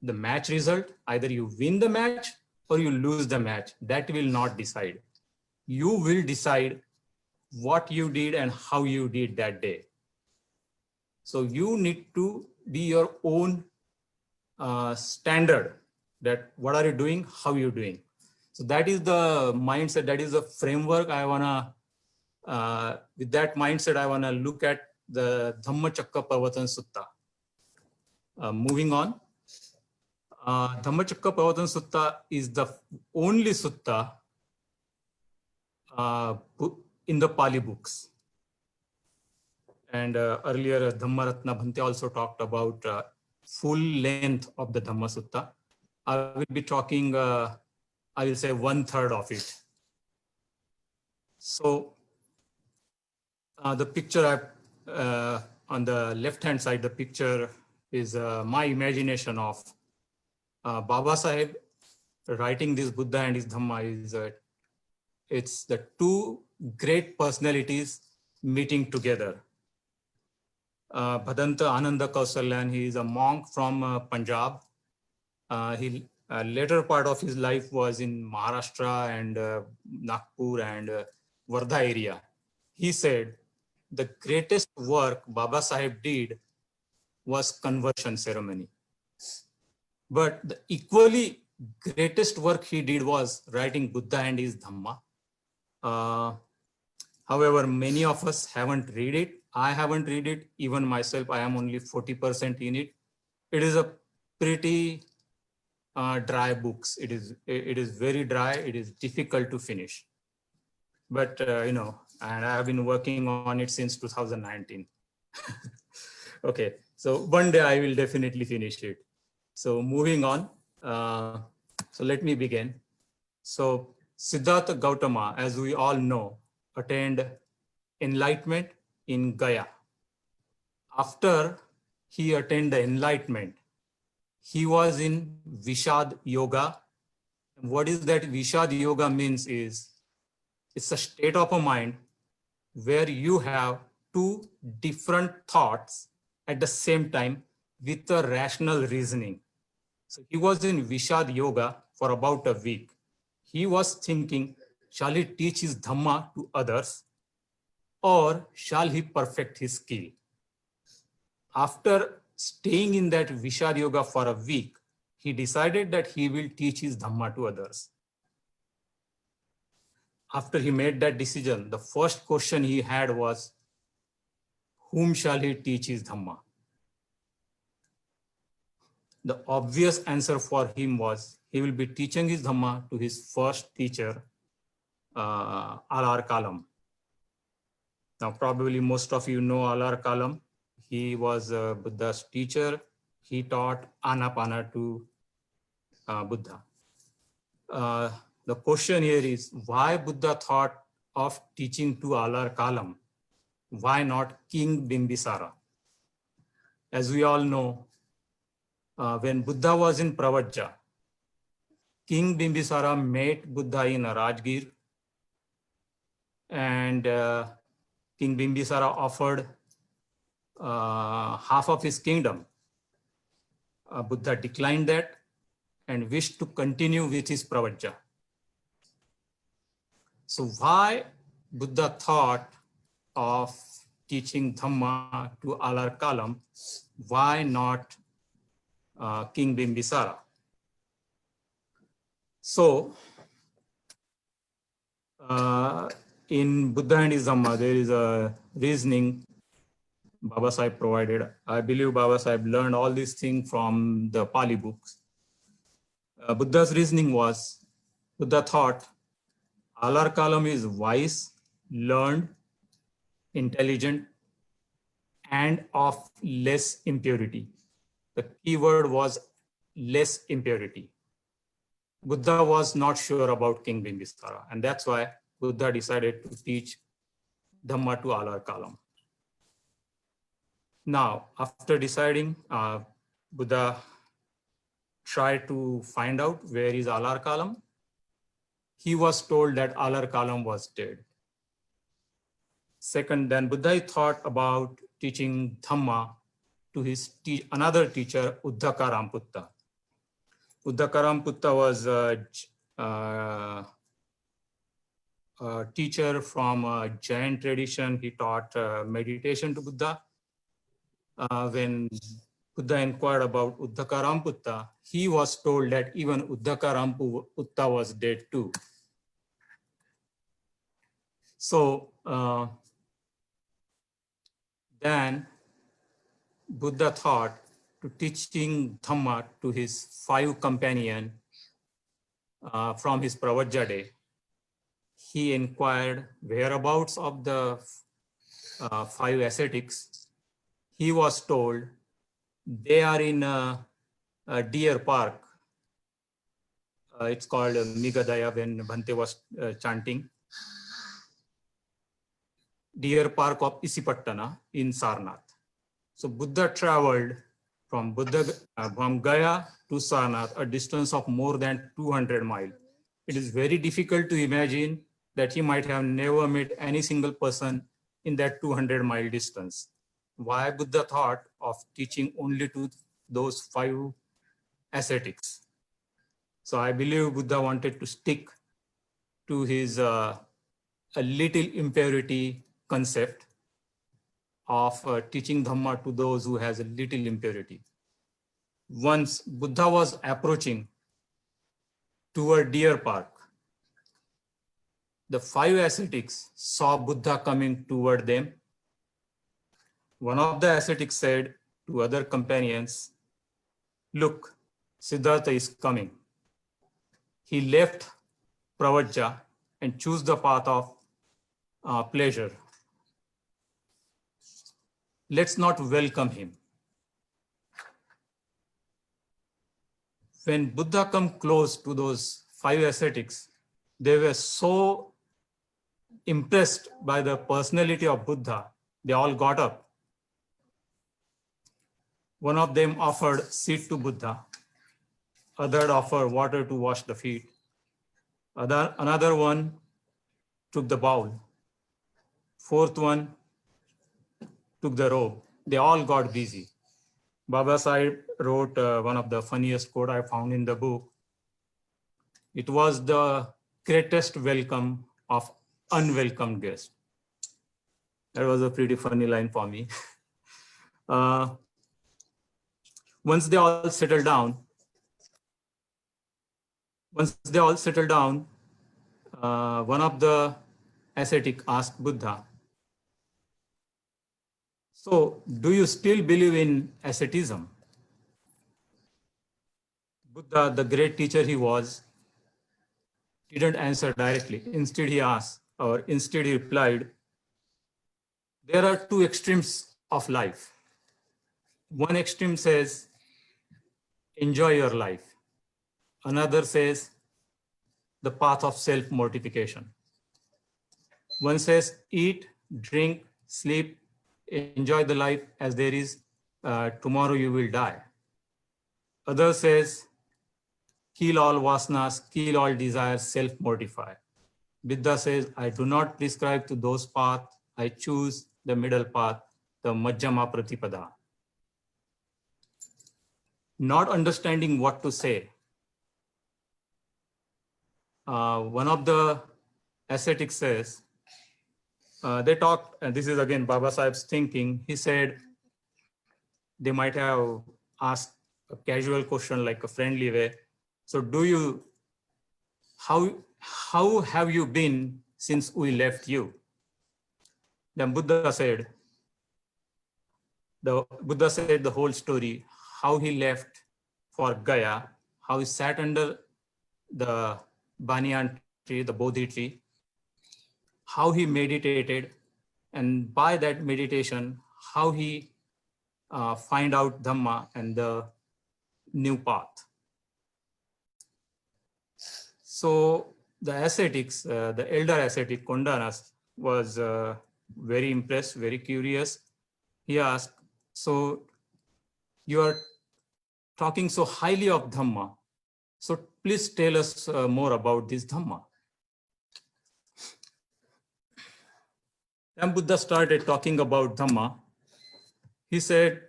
the match result, either you win the match or you lose the match. That will not decide. You will decide what you did and how you did that day. So you need to be your own standard, that what are you doing, how you doing. So that is the mindset, that is the framework I wanna, with that mindset, I wanna look at the Dhamma Chakra Pravartan Sutta. Moving on, Dhamma Chakra Pravartan Sutta is the only sutta in the Pali books. And earlier, Dhamma Ratna Bhante also talked about full length of the Dhamma Sutta. I will be talking, I will say 1/3 of it. So the picture on the left-hand side, the picture is my imagination of Baba Sahib writing this Buddha and his Dhamma. It's the two great personalities meeting together. Bhadanta Ananda Kausalyan, he is a monk from Punjab. He later part of his life was in Maharashtra and Nagpur and Wardha area. He said the greatest work Baba Sahib did was conversion ceremony. But the equally greatest work he did was writing Buddha and his Dhamma. However, many of us haven't read it. I haven't read it. Even myself, I am only 40% in it. It is a pretty dry books. It is very dry. It is difficult to finish. But and I have been working on it since 2019. Okay, so one day I will definitely finish it. So moving on. So let me begin. So Siddhartha Gautama, as we all know, attained enlightenment in Gaya. After he attained the enlightenment, he was in Vishad Yoga. And what is that Vishad Yoga means is, it's a state of a mind where you have two different thoughts at the same time with a rational reasoning. So he was in Vishad Yoga for about a week. He was thinking, shall he teach his Dhamma to others or shall he perfect his skill? After staying in that Vishad Yoga for a week, he decided that he will teach his Dhamma to others. After he made that decision, the first question he had was, whom shall he teach his Dhamma? The obvious answer for him was, he will be teaching his Dhamma to his first teacher, Alar Kalam. Now, probably most of you know Alar Kalam. He was Buddha's teacher. He taught Anapana to Buddha. The question here is, why Buddha thought of teaching to Alar Kalam? Why not King Bimbisara? As we all know, when Buddha was in Pravajja, King Bimbisara met Buddha in Rajgir, and King Bimbisara offered half of his kingdom. Buddha declined that and wished to continue with his Pravajja. So why Buddha thought of teaching Dhamma to Alar Kalam? Why not King Bimbisara? So in Buddha and his Dhamma, there is a reasoning Baba Sahib provided. I believe Baba Sahib learned all these things from the Pali books. Buddha's reasoning was, Buddha thought Alar Kalam is wise, learned, intelligent, and of less impurity. The key word was less impurity. Buddha was not sure about King Bimbisara, and that's why Buddha decided to teach Dhamma to Alar Kalam. Now, after deciding, Buddha tried to find out where is Alar Kalam. He was told that Alar Kalam was dead. Second, then Buddha thought about teaching Dhamma to his another teacher, Uddhaka Ramputta. Uddhaka Ramputta was a teacher from a Jain tradition. He taught meditation to Buddha. When Buddha inquired about Uddhaka Ramputta, he was told that even Uddhaka Ramputta was dead too. So then Buddha thought to teaching Dhamma to his 5 companions from his Pravajja day. He inquired whereabouts of the 5 ascetics. He was told they are in a deer park. It's called Migadaya when Bhante was chanting. Deer park of Isipattana in Sarnath. So Buddha traveled from Gaya to Sarnath, a distance of more than 200 miles. It is very difficult to imagine that he might have never met any single person in that 200-mile distance. Why Buddha thought of teaching only to those 5 ascetics? So I believe Buddha wanted to stick to his a little impurity concept of teaching Dhamma to those who has a little impurity. Once Buddha was approaching toward Deer Park. The 5 ascetics saw Buddha coming toward them. One of the ascetics said to other companions, "Look, Siddhartha is coming." He left Pravajja and chose the path of pleasure. Let's not welcome him. When Buddha come close to those 5 ascetics, they were so impressed by the personality of Buddha, they all got up. One of them offered seat to Buddha. Other offered water to wash the feet. Another one took the bowl. Fourth one took the robe. They all got busy. Baba Sahib wrote one of the funniest quote I found in the book. It was the greatest welcome of unwelcome guest. That was a pretty funny line for me. Once they all settled down, one of the ascetic asked Buddha, "So, do you still believe in asceticism?" Buddha, the great teacher he was, didn't answer directly. Instead, he replied, "There are 2 extremes of life. One extreme says, enjoy your life. Another says, the path of self-mortification. One says, eat, drink, sleep, enjoy the life as there is, tomorrow you will die. Other says, kill all vasanas, kill all desires, self-mortify. Buddha says, I do not prescribe to those paths. I choose the middle path, the Majjhima Pratipada." Not understanding what to say, one of the ascetics says, they talked, and this is again Baba Sahib's thinking. He said they might have asked a casual question like a friendly way. So how have you been since we left you? Then Buddha said the whole story, how he left for Gaya, how he sat under the banyan tree, the Bodhi tree, how he meditated, and by that meditation, how he find out Dhamma and the new path. So the ascetics, the elder ascetic Kondanas was very impressed, very curious. He asked, so you are talking so highly of Dhamma. So please tell us more about this Dhamma. Then Buddha started talking about Dhamma. He said,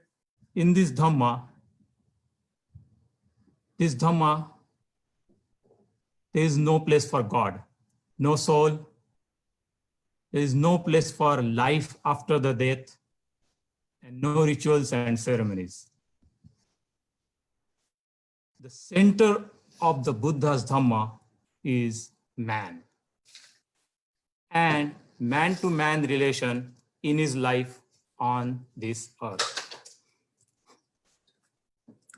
in this Dhamma, there is no place for God, no soul. There is no place for life after the death, and no rituals and ceremonies. The center of the Buddha's Dhamma is man, and man-to-man relation in his life on this earth.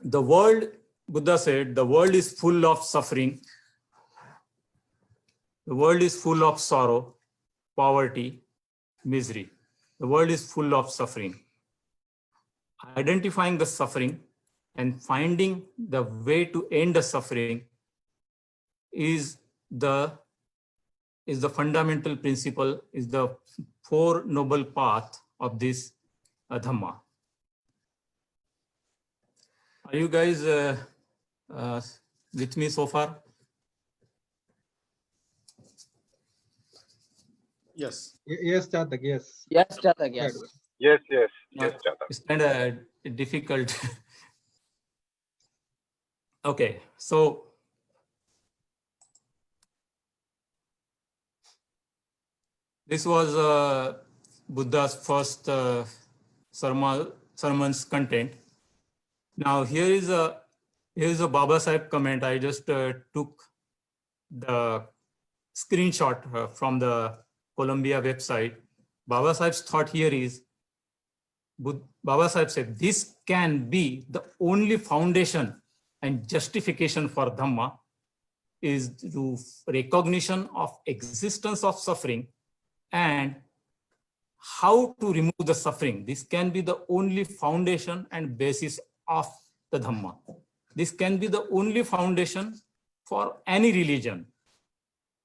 The world, Buddha said, the world is full of suffering. The world is full of sorrow, poverty, misery. The world is full of suffering. Identifying the suffering and finding the way to end the suffering is the fundamental principle, is the 4 noble path of this Dhamma. Are you guys with me so far? Yes. Yes, Chatak, yes. Yes, Chatak, yes. Yes, Chatak. It's kind of difficult. Okay, so this was Buddha's first sermon's content. Now here is a Baba Sahib comment. I just took the screenshot from the Columbia website. Baba Sahib's thought here is, Baba Sahib said, this can be the only foundation and justification for Dhamma is through recognition of existence of suffering and how to remove the suffering. This can be the only foundation and basis of the Dhamma. This can be the only foundation for any religion.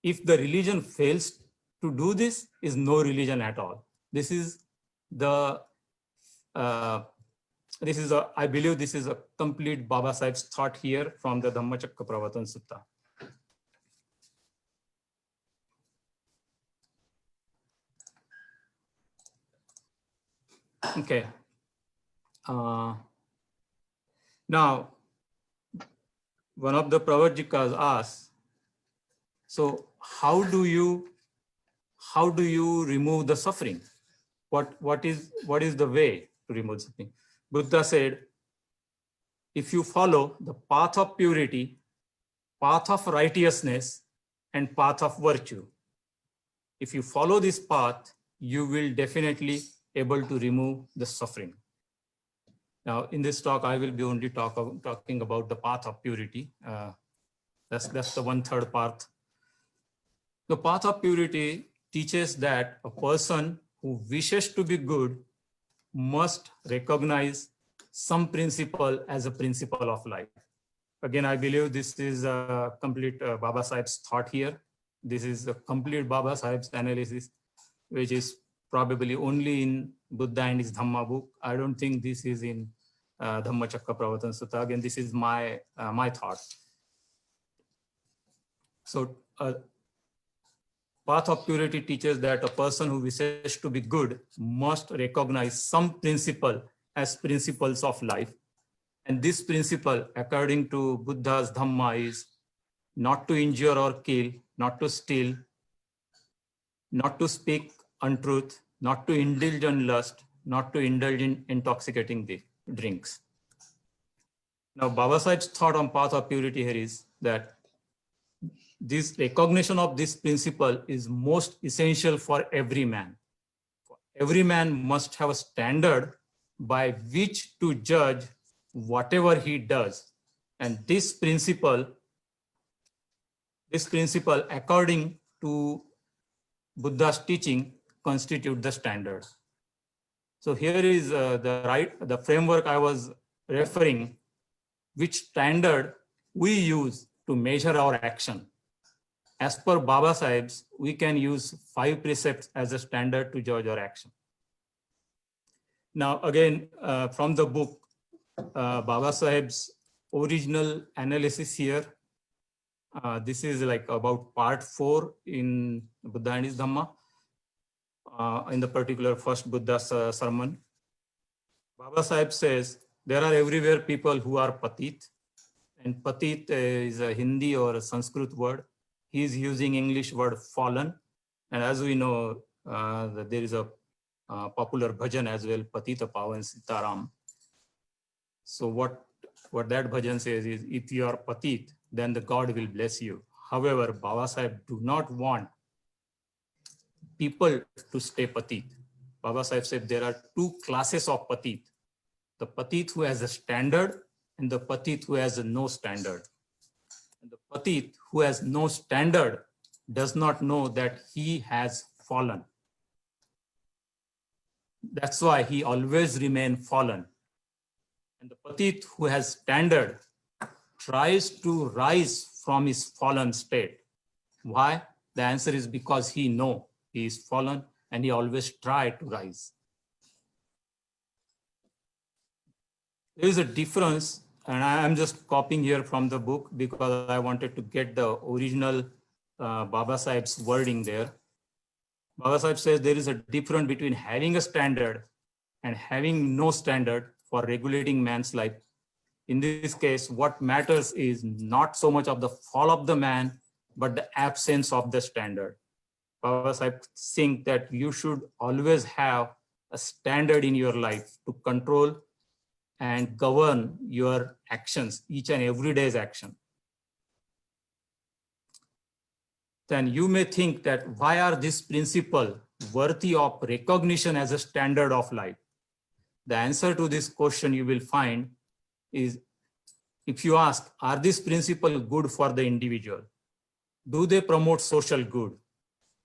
If the religion fails to do this, is no religion at all. This is the I believe this is a complete Baba Sahib's thought here from the Dhamma Chakra Pravartan Sutta. Okay. Now, one of the Pravarjikas asks, so how do you remove the suffering? What is the way to remove suffering? Buddha said, if you follow the path of purity, path of righteousness, and path of virtue, if you follow this path, you will definitely able to remove the suffering. Now, in this talk, I will be only talking about the path of purity. That's the 1/3 path. The path of purity teaches that a person who wishes to be good must recognize some principle as a principle of life. Again, I believe this is a complete Baba Sahib's thought here. This is a complete Baba Sahib's analysis, which is probably only in Buddha and his Dhamma book. I don't think this is in Dhamma Chakra Pravartan Sutta. Again, this is my thought. So, path of purity teaches that a person who wishes to be good must recognize some principle as principles of life. And this principle, according to Buddha's Dhamma, is not to injure or kill, not to steal, not to speak untruth, not to indulge in lust, not to indulge in intoxicating drinks. Now, Baba Sahib's thought on path of purity here is that this recognition of this principle is most essential for every man. Every man must have a standard by which to judge whatever he does. And this principle, according to Buddha's teaching, constitute the standard. So here is the framework I was referring, which standard we use to measure our action. As per Baba Sahib's, we can use 5 precepts as a standard to judge our action. Now, again, from the book, Baba Sahib's original analysis here. This is like about part 4 in Buddha and his Dhamma, in the particular first Buddha's sermon. Baba Sahib says, there are everywhere people who are patit, and patit is a Hindi or a Sanskrit word. He is using English word fallen. And as we know, there is a popular bhajan as well, Patita Pavan Sitaram. So what that bhajan says is, if you are patit, then the God will bless you. However, Baba Sahib do not want people to stay patit. Baba Sahib said there are 2 classes of patit. The patit who has a standard and the patit who has no standard. And the patit who has no standard does not know that he has fallen. That's why he always remains fallen. And the patit who has standard tries to rise from his fallen state. Why? The answer is because he knows he is fallen and he always tries to rise. There is a difference, and I am just copying here from the book because I wanted to get the original Baba Sahib's wording there. Baba Sahib says there is a difference between having a standard and having no standard for regulating man's life. In this case, what matters is not so much of the fall of the man, but the absence of the standard. Baba Sahib think that you should always have a standard in your life to control and govern your actions, each and every day's action, then you may think that why are this principle worthy of recognition as a standard of life? The answer to this question you will find is, if you ask, are these principles good for the individual? Do they promote social good?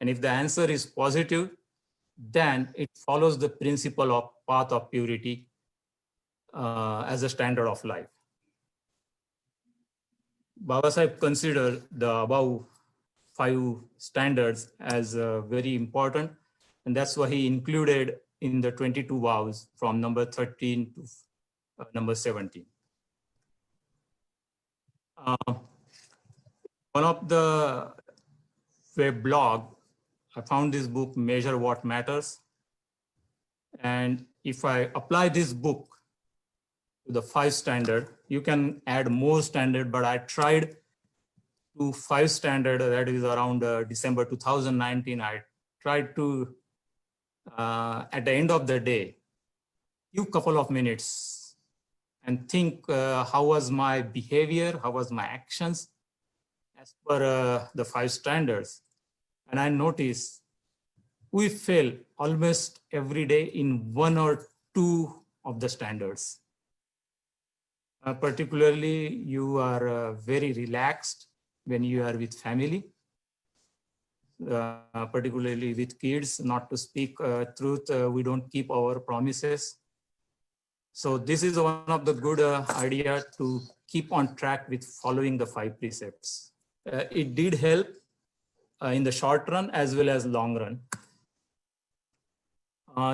And if the answer is positive, then it follows the principle of path of purity as a standard of life. Baba Sahib considered the above 5 standards as very important, and that's why he included in the 22 vows from number 13 to number 17. One of the web blog, I found this book, Measure What Matters. And if I apply this book to the 5 standard, you can add more standard, but I tried to 5 standard, that is around December 2019. I tried to, at the end of the day, few couple of minutes and think how was my behavior, how was my actions as per the 5 standards. And I noticed we fail almost every day in 1 or 2 of the standards. Particularly, you are very relaxed when you are with family, particularly with kids. Not to speak truth, we don't keep our promises. So this is one of the good idea to keep on track with following the 5 precepts. It did help in the short run as well as long run.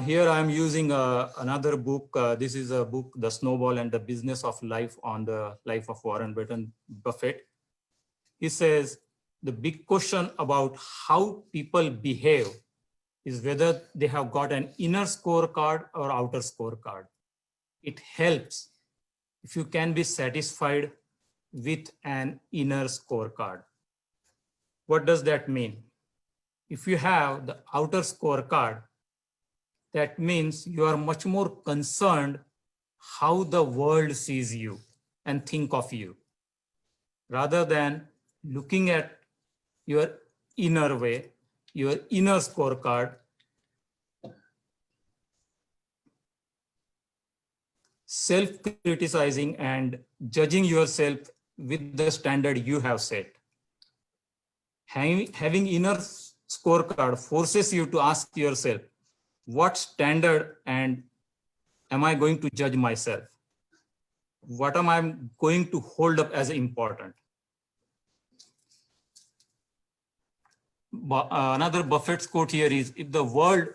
Here I am using another book. This is a book, The Snowball and the Business of Life, on the life of Warren Buffett. He says, the big question about how people behave is whether they have got an inner scorecard or outer scorecard. It helps if you can be satisfied with an inner scorecard. What does that mean? If you have the outer scorecard, that means you are much more concerned how the world sees you and think of you, rather than looking at your inner way, your inner scorecard. Self-criticizing and judging yourself with the standard you have set. Having inner scorecard forces you to ask yourself, what standard and am I going to judge myself? What am I going to hold up as important? Another Buffett's quote here is, if the world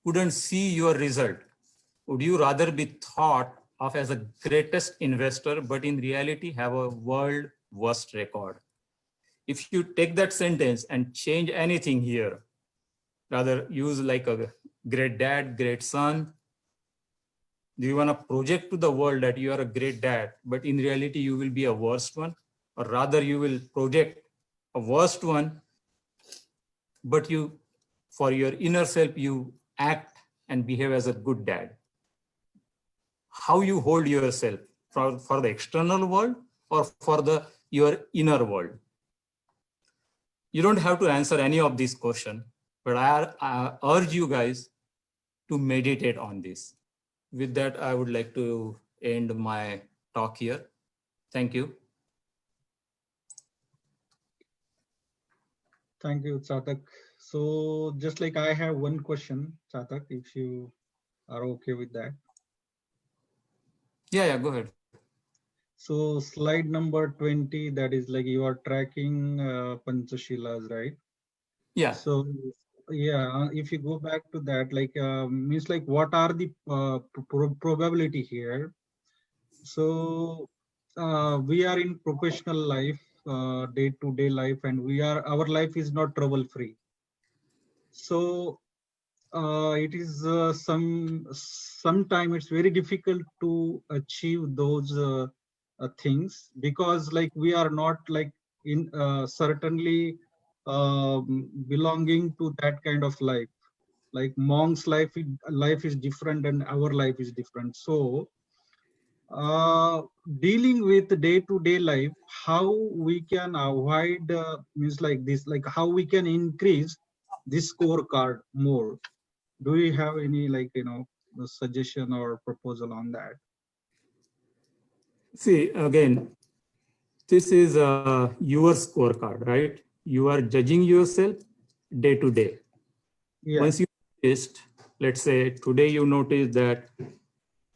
couldn't see your result, would you rather be thought of as a greatest investor, but in reality have a world worst record? If you take that sentence and change anything here, rather use like a great dad, great son. Do you want to project to the world that you are a great dad, but in reality you will be a worst one? Or rather you will project a worst one, but you, for your inner self, you act and behave as a good dad. How you hold yourself for the external world or for your inner world? You don't have to answer any of these questions, but I urge you guys to meditate on this. With that, I would like to end my talk here. Thank you. Thank you, Chatak. So just like I have one question, Chatak, if you are okay with that. Yeah, go ahead. So slide number 20, that is like you are tracking Panchashilas, right? Yeah. So yeah, if you go back to that, like means like what are the probability here? So we are in professional life, day-to-day life, and our life is not trouble-free. So it is sometime it's very difficult to achieve those things, because like we are not like in certainly belonging to that kind of life. Like monk's life is different and our life is different. So dealing with day-to-day life, how we can avoid means like this, like how we can increase this scorecard more. Do you have any suggestion or proposal on that? See, again, this is your scorecard, right? You are judging yourself day to day. Yeah. Once you noticed, let's say today you notice that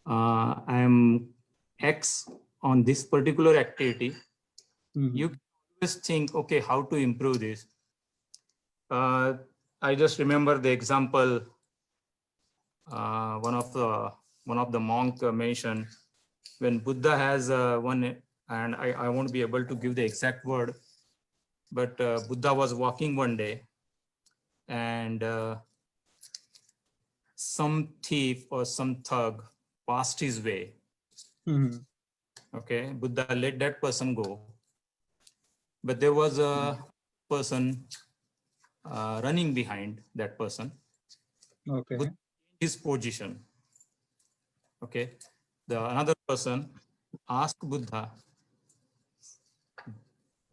I am X on this particular activity, you can always think, okay, how to improve this. I just remember the example one of the monk mentioned when Buddha has one, and I won't be able to give the exact word, but Buddha was walking one day and some thief or some thug passed his way. Okay, Buddha let that person go, but there was a person running behind that person. Okay. Buddha changed his position. Okay, another person asked Buddha,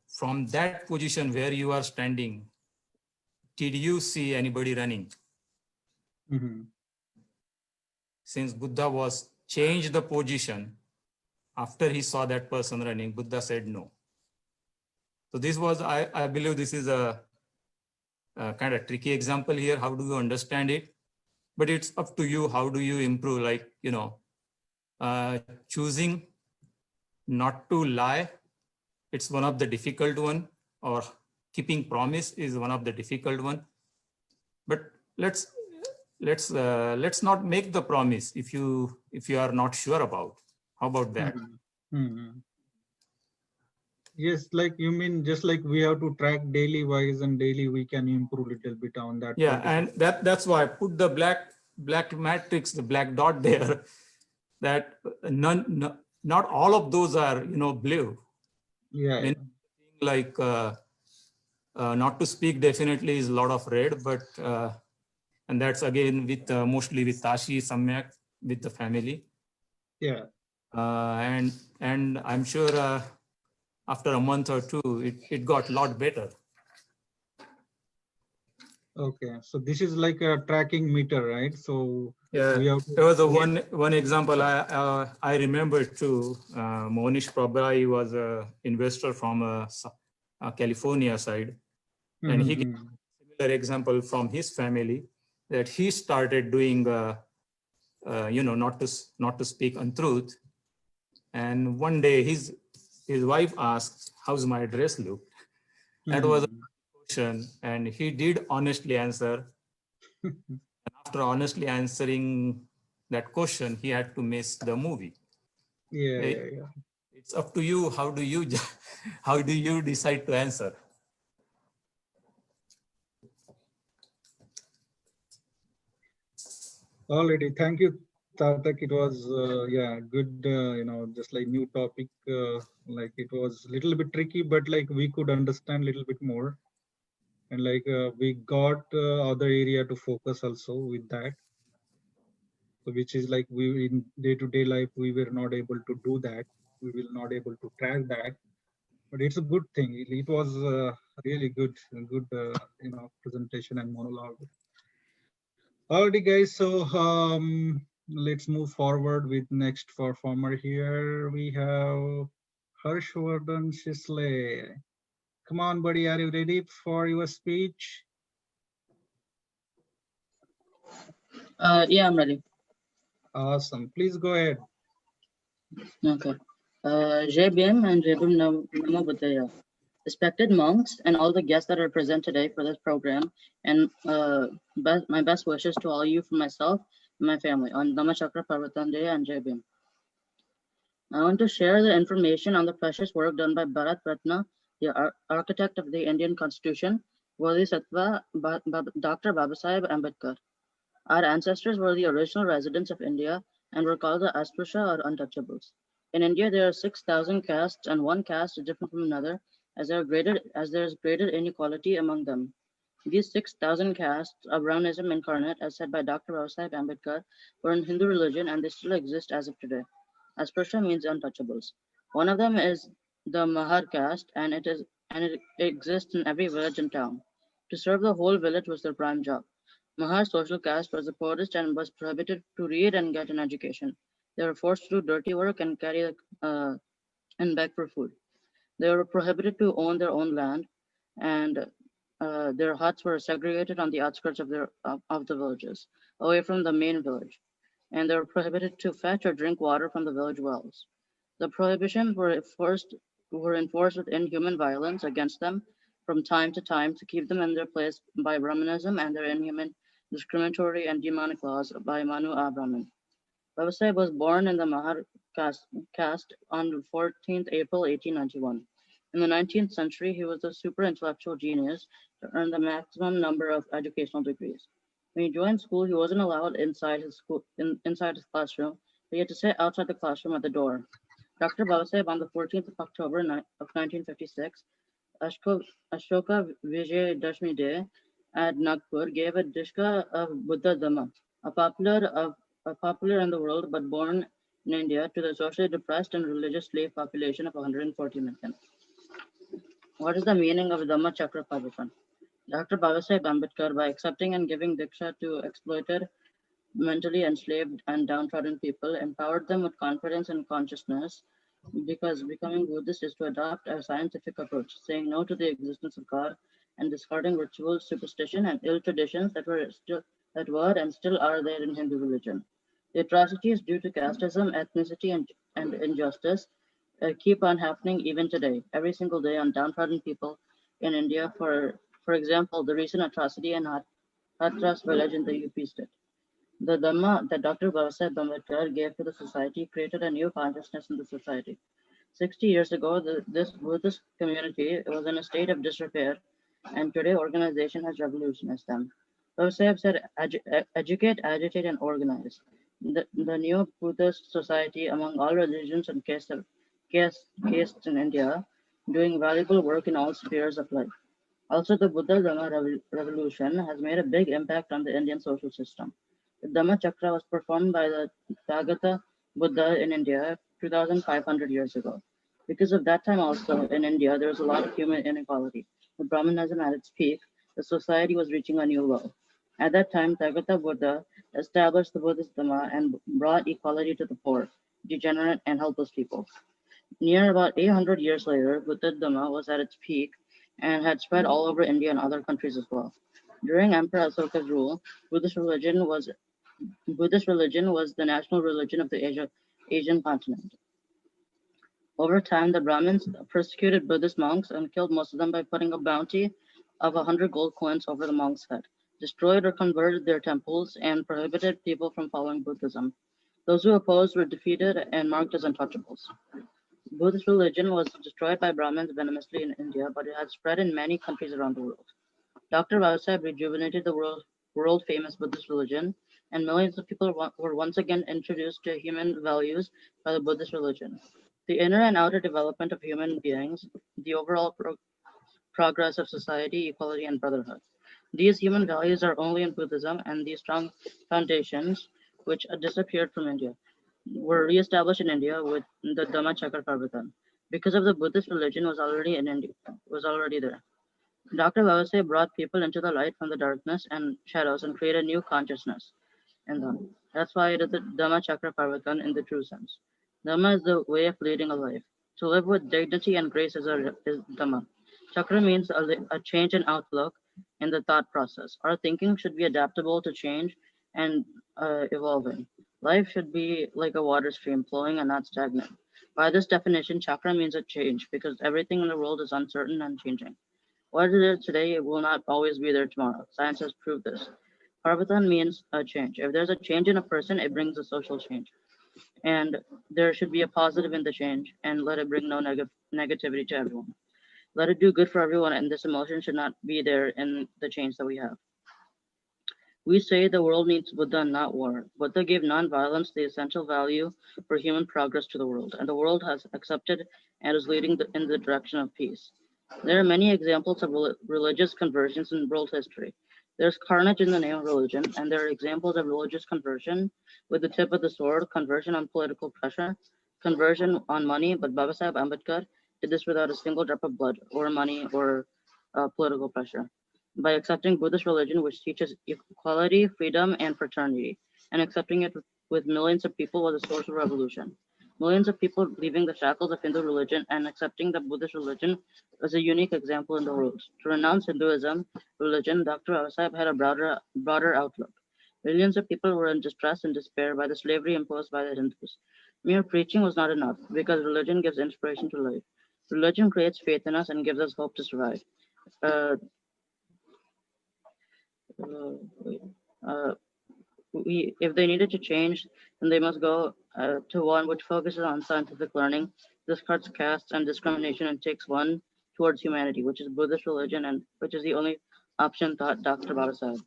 from that position where you are standing, did you see anybody running? Since Buddha was changed the position after he saw that person running, Buddha said no. So this was, I believe this is a kind of tricky example here. How do you understand it? But it's up to you. How do you improve? Like, choosing not to lie, it's one of the difficult one, or keeping promise is one of the difficult one. But let's not make the promise if you are not sure about. How about that? Yes, like you mean just like we have to track daily wise, and daily we can improve a little bit on that. Yeah, and that's why I put the black matrix, the black dot there, that not all of those are blue. Yeah. Like not to speak definitely is a lot of red, but and that's again with mostly with Tashi, Samyak, with the family. Yeah. And I'm sure after a month or two, it got a lot better. Okay, so this is like a tracking meter, right? So yeah, there was a one example I remember too. Monish Prabha was an investor from California side, and he gave a similar example from his family that he started doing, not to speak untruth. And one day his wife asked, "How's my dress look?" That was a question, and he did honestly answer. And after honestly answering that question, he had to miss the movie. Yeah. It's up to you. How do you decide to answer? Already, thank you, Tatak. It was good. Just like new topic. Like it was a little bit tricky, but like we could understand a little bit more, and like we got other area to focus also with that. So which is like we in day-to-day life we were not able to do that. We will not able to track that, but it's a good thing. It was really good presentation and monologue. Alrighty, guys. So let's move forward with next performer here. We have Harshvardhan Shisle. Come on, buddy. Are you ready for your speech? Yeah, I'm ready. Awesome. Please go ahead. Okay. Jai Bhim and Jai Bhim Namo Buddhaya. Respected monks and all the guests that are present today for this program, and my best wishes to all you from myself and my family on Dhamma Chakra, Pravartan Day, and Jai Bhim. I want to share the information on the precious work done by Bharat Ratna, the architect of the Indian Constitution, Bodhisattva Dr. Babasaheb Ambedkar. Our ancestors were the original residents of India and were called the Asprusha or untouchables. In India, there are 6,000 castes, and one caste is different from another, as there is greater inequality among them. These 6,000 castes are Brahmanism incarnate, as said by Dr. Babasaheb Ambedkar, were in Hindu religion, and they still exist as of today. Asprasha means untouchables. One of them is the Mahar caste, and it exists in every village and town. To serve the whole village was their prime job. Mahar's social caste was the poorest and was prohibited to read and get an education. They were forced to do dirty work and carry and beg for food. They were prohibited to own their own land, and their huts were segregated on the outskirts of the villages, away from the main village, and they were prohibited to fetch or drink water from the village wells. The prohibitions were enforced with inhuman violence against them from time to time to keep them in their place by Brahmanism and their inhuman, discriminatory, and demonic laws by Manu A. Brahman. Baba Saheb was born in the Mahar caste on 14th April 1891. In the 19th century, he was a super intellectual genius to earn the maximum number of educational degrees. When he joined school, he wasn't allowed inside his classroom, but he had to sit outside the classroom at the door. Dr. Baba Saheb, on the 14th of October of 1956, Ashoka Vijay Dashmi Day at Nagpur, gave a Dishka of Buddha Dhamma, a popular in the world but born in India, to the socially depressed and religious slave population of 140 million. What is the meaning of Dhamma Chakra pravartan? Dr. Babasaheb Ambedkar, by accepting and giving Diksha to exploited, mentally enslaved and downtrodden people, empowered them with confidence and consciousness, because becoming Buddhist is to adopt a scientific approach, saying no to the existence of God and discarding rituals, superstition, and ill traditions that were and still are there in Hindu religion. The atrocities due to casteism, ethnicity, and injustice keep on happening even today, every single day, on downtrodden people in India. For example, the recent atrocity in Hathras village in the UP state. The Dhamma that Dr. Babasaheb Ambedkar gave to the society created a new consciousness in the society. 60 years ago, this Buddhist community was in a state of disrepair, and today organization has revolutionized them. Babasaheb said, educate, agitate, and organize. The new Buddhist society among all religions and castes in India, doing valuable work in all spheres of life. Also, the Buddha Dhamma revolution has made a big impact on the Indian social system. The Dhamma Chakra was performed by the Tathagata Buddha in India 2,500 years ago. Because of that time also in India, there was a lot of human inequality. With Brahmanism at its peak, the society was reaching a new low. At that time, Tathagata Buddha established the Buddhist Dhamma and brought equality to the poor, degenerate, and helpless people. Near about 800 years later, Buddha Dhamma was at its peak and had spread all over India and other countries as well. During Emperor Asoka's rule, Buddhist religion was the national religion of the Asian continent. Over time, the Brahmins persecuted Buddhist monks and killed most of them by putting a bounty of 100 gold coins over the monks' head, destroyed or converted their temples, and prohibited people from following Buddhism. Those who opposed were defeated and marked as untouchables. Buddhist religion was destroyed by Brahmins venomously in India, but it had spread in many countries around the world. Dr. Babasaheb rejuvenated the world-famous Buddhist religion, and millions of people were once again introduced to human values by the Buddhist religion. The inner and outer development of human beings, the overall progress of society, equality, and brotherhood. These human values are only in Buddhism, and these strong foundations, which disappeared from India, were re-established in India with the Dhamma Chakra pravartan. Because of the Buddhist religion was already there. Dr. Babasaheb brought people into the light from the darkness and shadows and created new consciousness in them. That's why it is the Dhamma Chakra pravartan in the true sense. Dhamma is the way of leading a life. To live with dignity and grace is Dhamma. Chakra means a change in outlook in the thought process. Our thinking should be adaptable to change and evolving. Life should be like a water stream, flowing and not stagnant. By this definition, chakra means a change, because everything in the world is uncertain and changing. What is there today will not always be there tomorrow. Science has proved this. Pravartan means a change. If there's a change in a person, it brings a social change. And there should be a positive in the change, and let it bring no negativity to everyone. Let it do good for everyone, and this emotion should not be there in the change that we have. We say the world needs Buddha, not war. Buddha gave non-violence the essential value for human progress to the world, and the world has accepted and is leading in the direction of peace. There are many examples of religious conversions in world history. There's carnage in the name of religion, and there are examples of religious conversion with the tip of the sword, conversion on political pressure, conversion on money, but Babasaheb Ambedkar did this without a single drop of blood or money or political pressure. By accepting Buddhist religion, which teaches equality, freedom, and fraternity, and accepting it with millions of people was a social revolution. Millions of people leaving the shackles of Hindu religion and accepting the Buddhist religion was a unique example in the world. To renounce Hinduism religion, Dr. Babasaheb had a broader outlook. Millions of people were in distress and despair by the slavery imposed by the Hindus. Mere preaching was not enough because religion gives inspiration to life. Religion creates faith in us and gives us hope to survive. If they needed to change, then they must go to one which focuses on scientific learning, discards caste and discrimination, and takes one towards humanity, which is Buddhist religion, and which is the only option thought Dr. Babasaheb.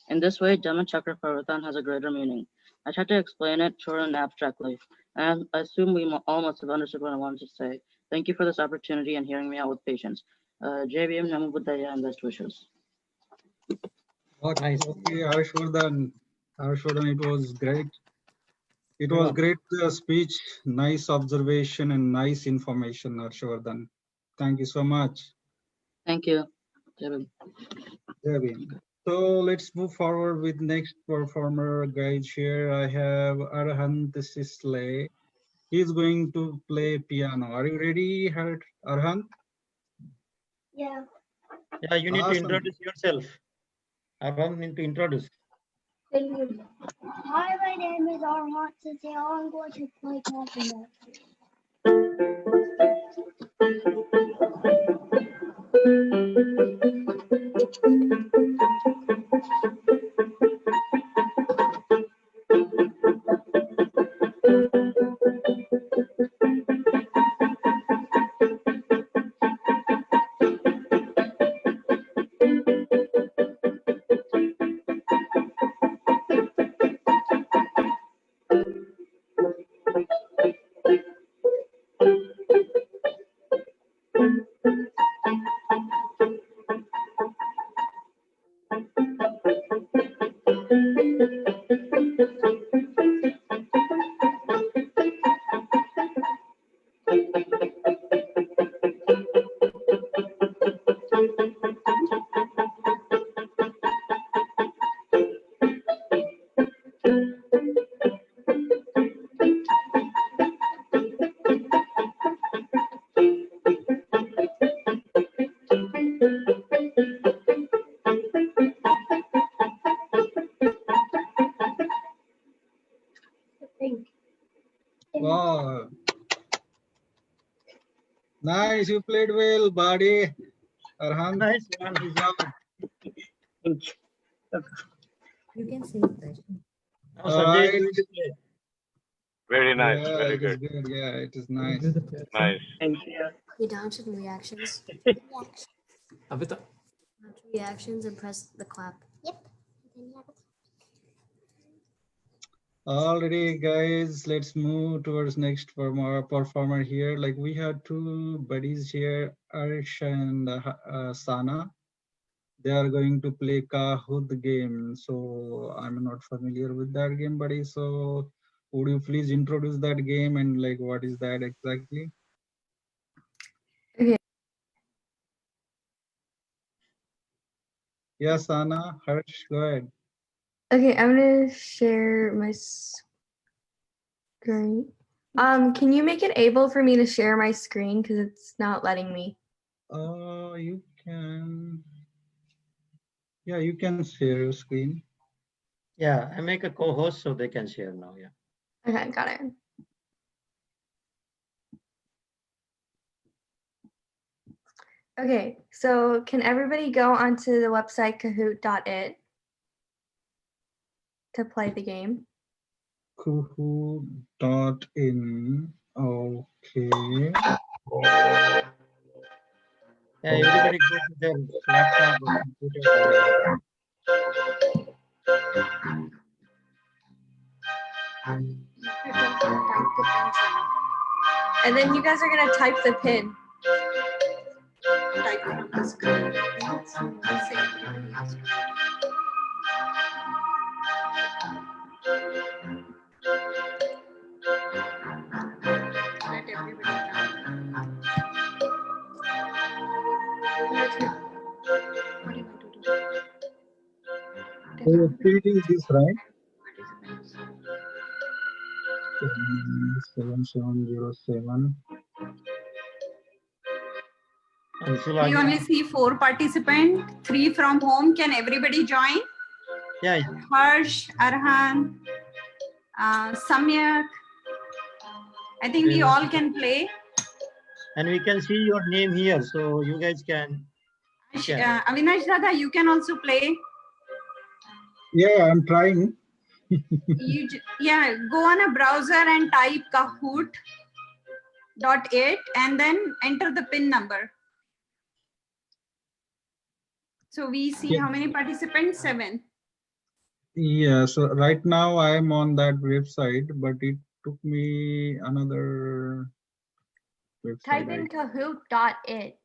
In this way, Dhamma Chakra pravartan has a greater meaning. I tried to explain it short and abstractly, and I assume we all must have understood what I wanted to say. Thank you for this opportunity and hearing me out with patience. JBM, Namo Buddhaya, and best wishes. Nice. Okay, Harshvardhan, it was great. It was great speech, nice observation, and nice information, Harshvardhan. Thank you so much. Thank you. Devin. So let's move forward with next performer, guys. Here I have Arhant Sisley. He's going to play piano. Are you ready, Arhant? Yeah. Yeah, you need to Awesome. introduce yourself. Arhant need to introduce. Hi, my name is Arhant. Today I'm going to play piano. Wow. Nice, you played well, buddy. Arhant. Nice one. You can say that. Now Sanjay is going to play. Very nice. Yeah, Very it is good. good. Yeah, it is nice. Nice. You down to reactions. Abita. Reactions and press the clap. Yep. Alrighty, guys, let's move towards next performer here. Like we have two buddies here, Arsh and Sana. They are going to play Kahoot game. So I'm not familiar with that game, buddy. So would you please introduce that game and like what is that exactly? Okay. Yes, Sana, Harsh, go ahead. Okay, I'm gonna share my screen. Can you make it able for me to share my screen because it's not letting me? You can. Yeah, you can share your screen. Yeah, I make a co-host so they can share now. Yeah. Okay, got it. Okay, so can everybody go onto the website kahoot.it to play the game? Kahoot.in. Okay. Yeah, everybody go to their laptop or computer. And then you guys are gonna type the pin. Type it on the screen. So treating this right. 7707. Ansula, We only see 4 participants, 3 from home. Can everybody join? yeah. Harsh, Arhan, Samyak. I think we all can play. And we can see your name here, so you guys can. Avinash Dada, you can also play. Yeah, I'm trying. Yeah, go on a browser and type kahoot.it and then enter the PIN number. So we see how many participants? 7. Yeah, so right now I'm on that website, but it took me another website. Type in kahoot.it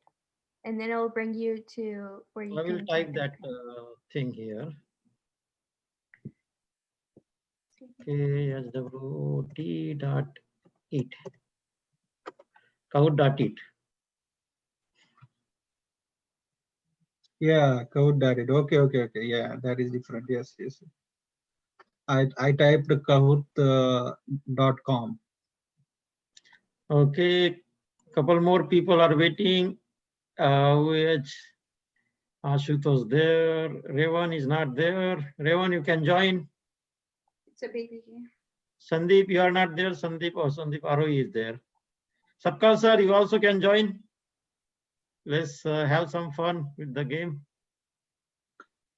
and then it'll bring you to where you I will can type that thing here. KSWT.it. Kahoot.it. Yeah, Kahoot.it. Okay. Yeah, that is different. Yes. I typed Kahoot.com. Okay, couple more people are waiting. Which Ashutosh there. Revan is not there. Revan, you can join. It's a baby. Sandeep, you are not there. Sandeep Aroi is there. Sapkal sir, you also can join. Let's have some fun with the game.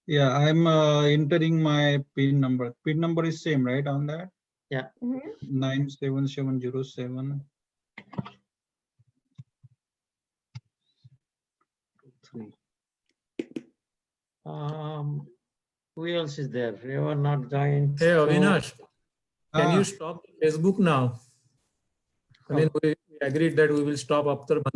Yeah, I'm entering my PIN number. PIN number is same, right, on that? Yeah. 97707. 3. Who else is there? You are not joined. Hey, Avinash, can you stop Facebook now? I mean, we agreed that we will stop after month.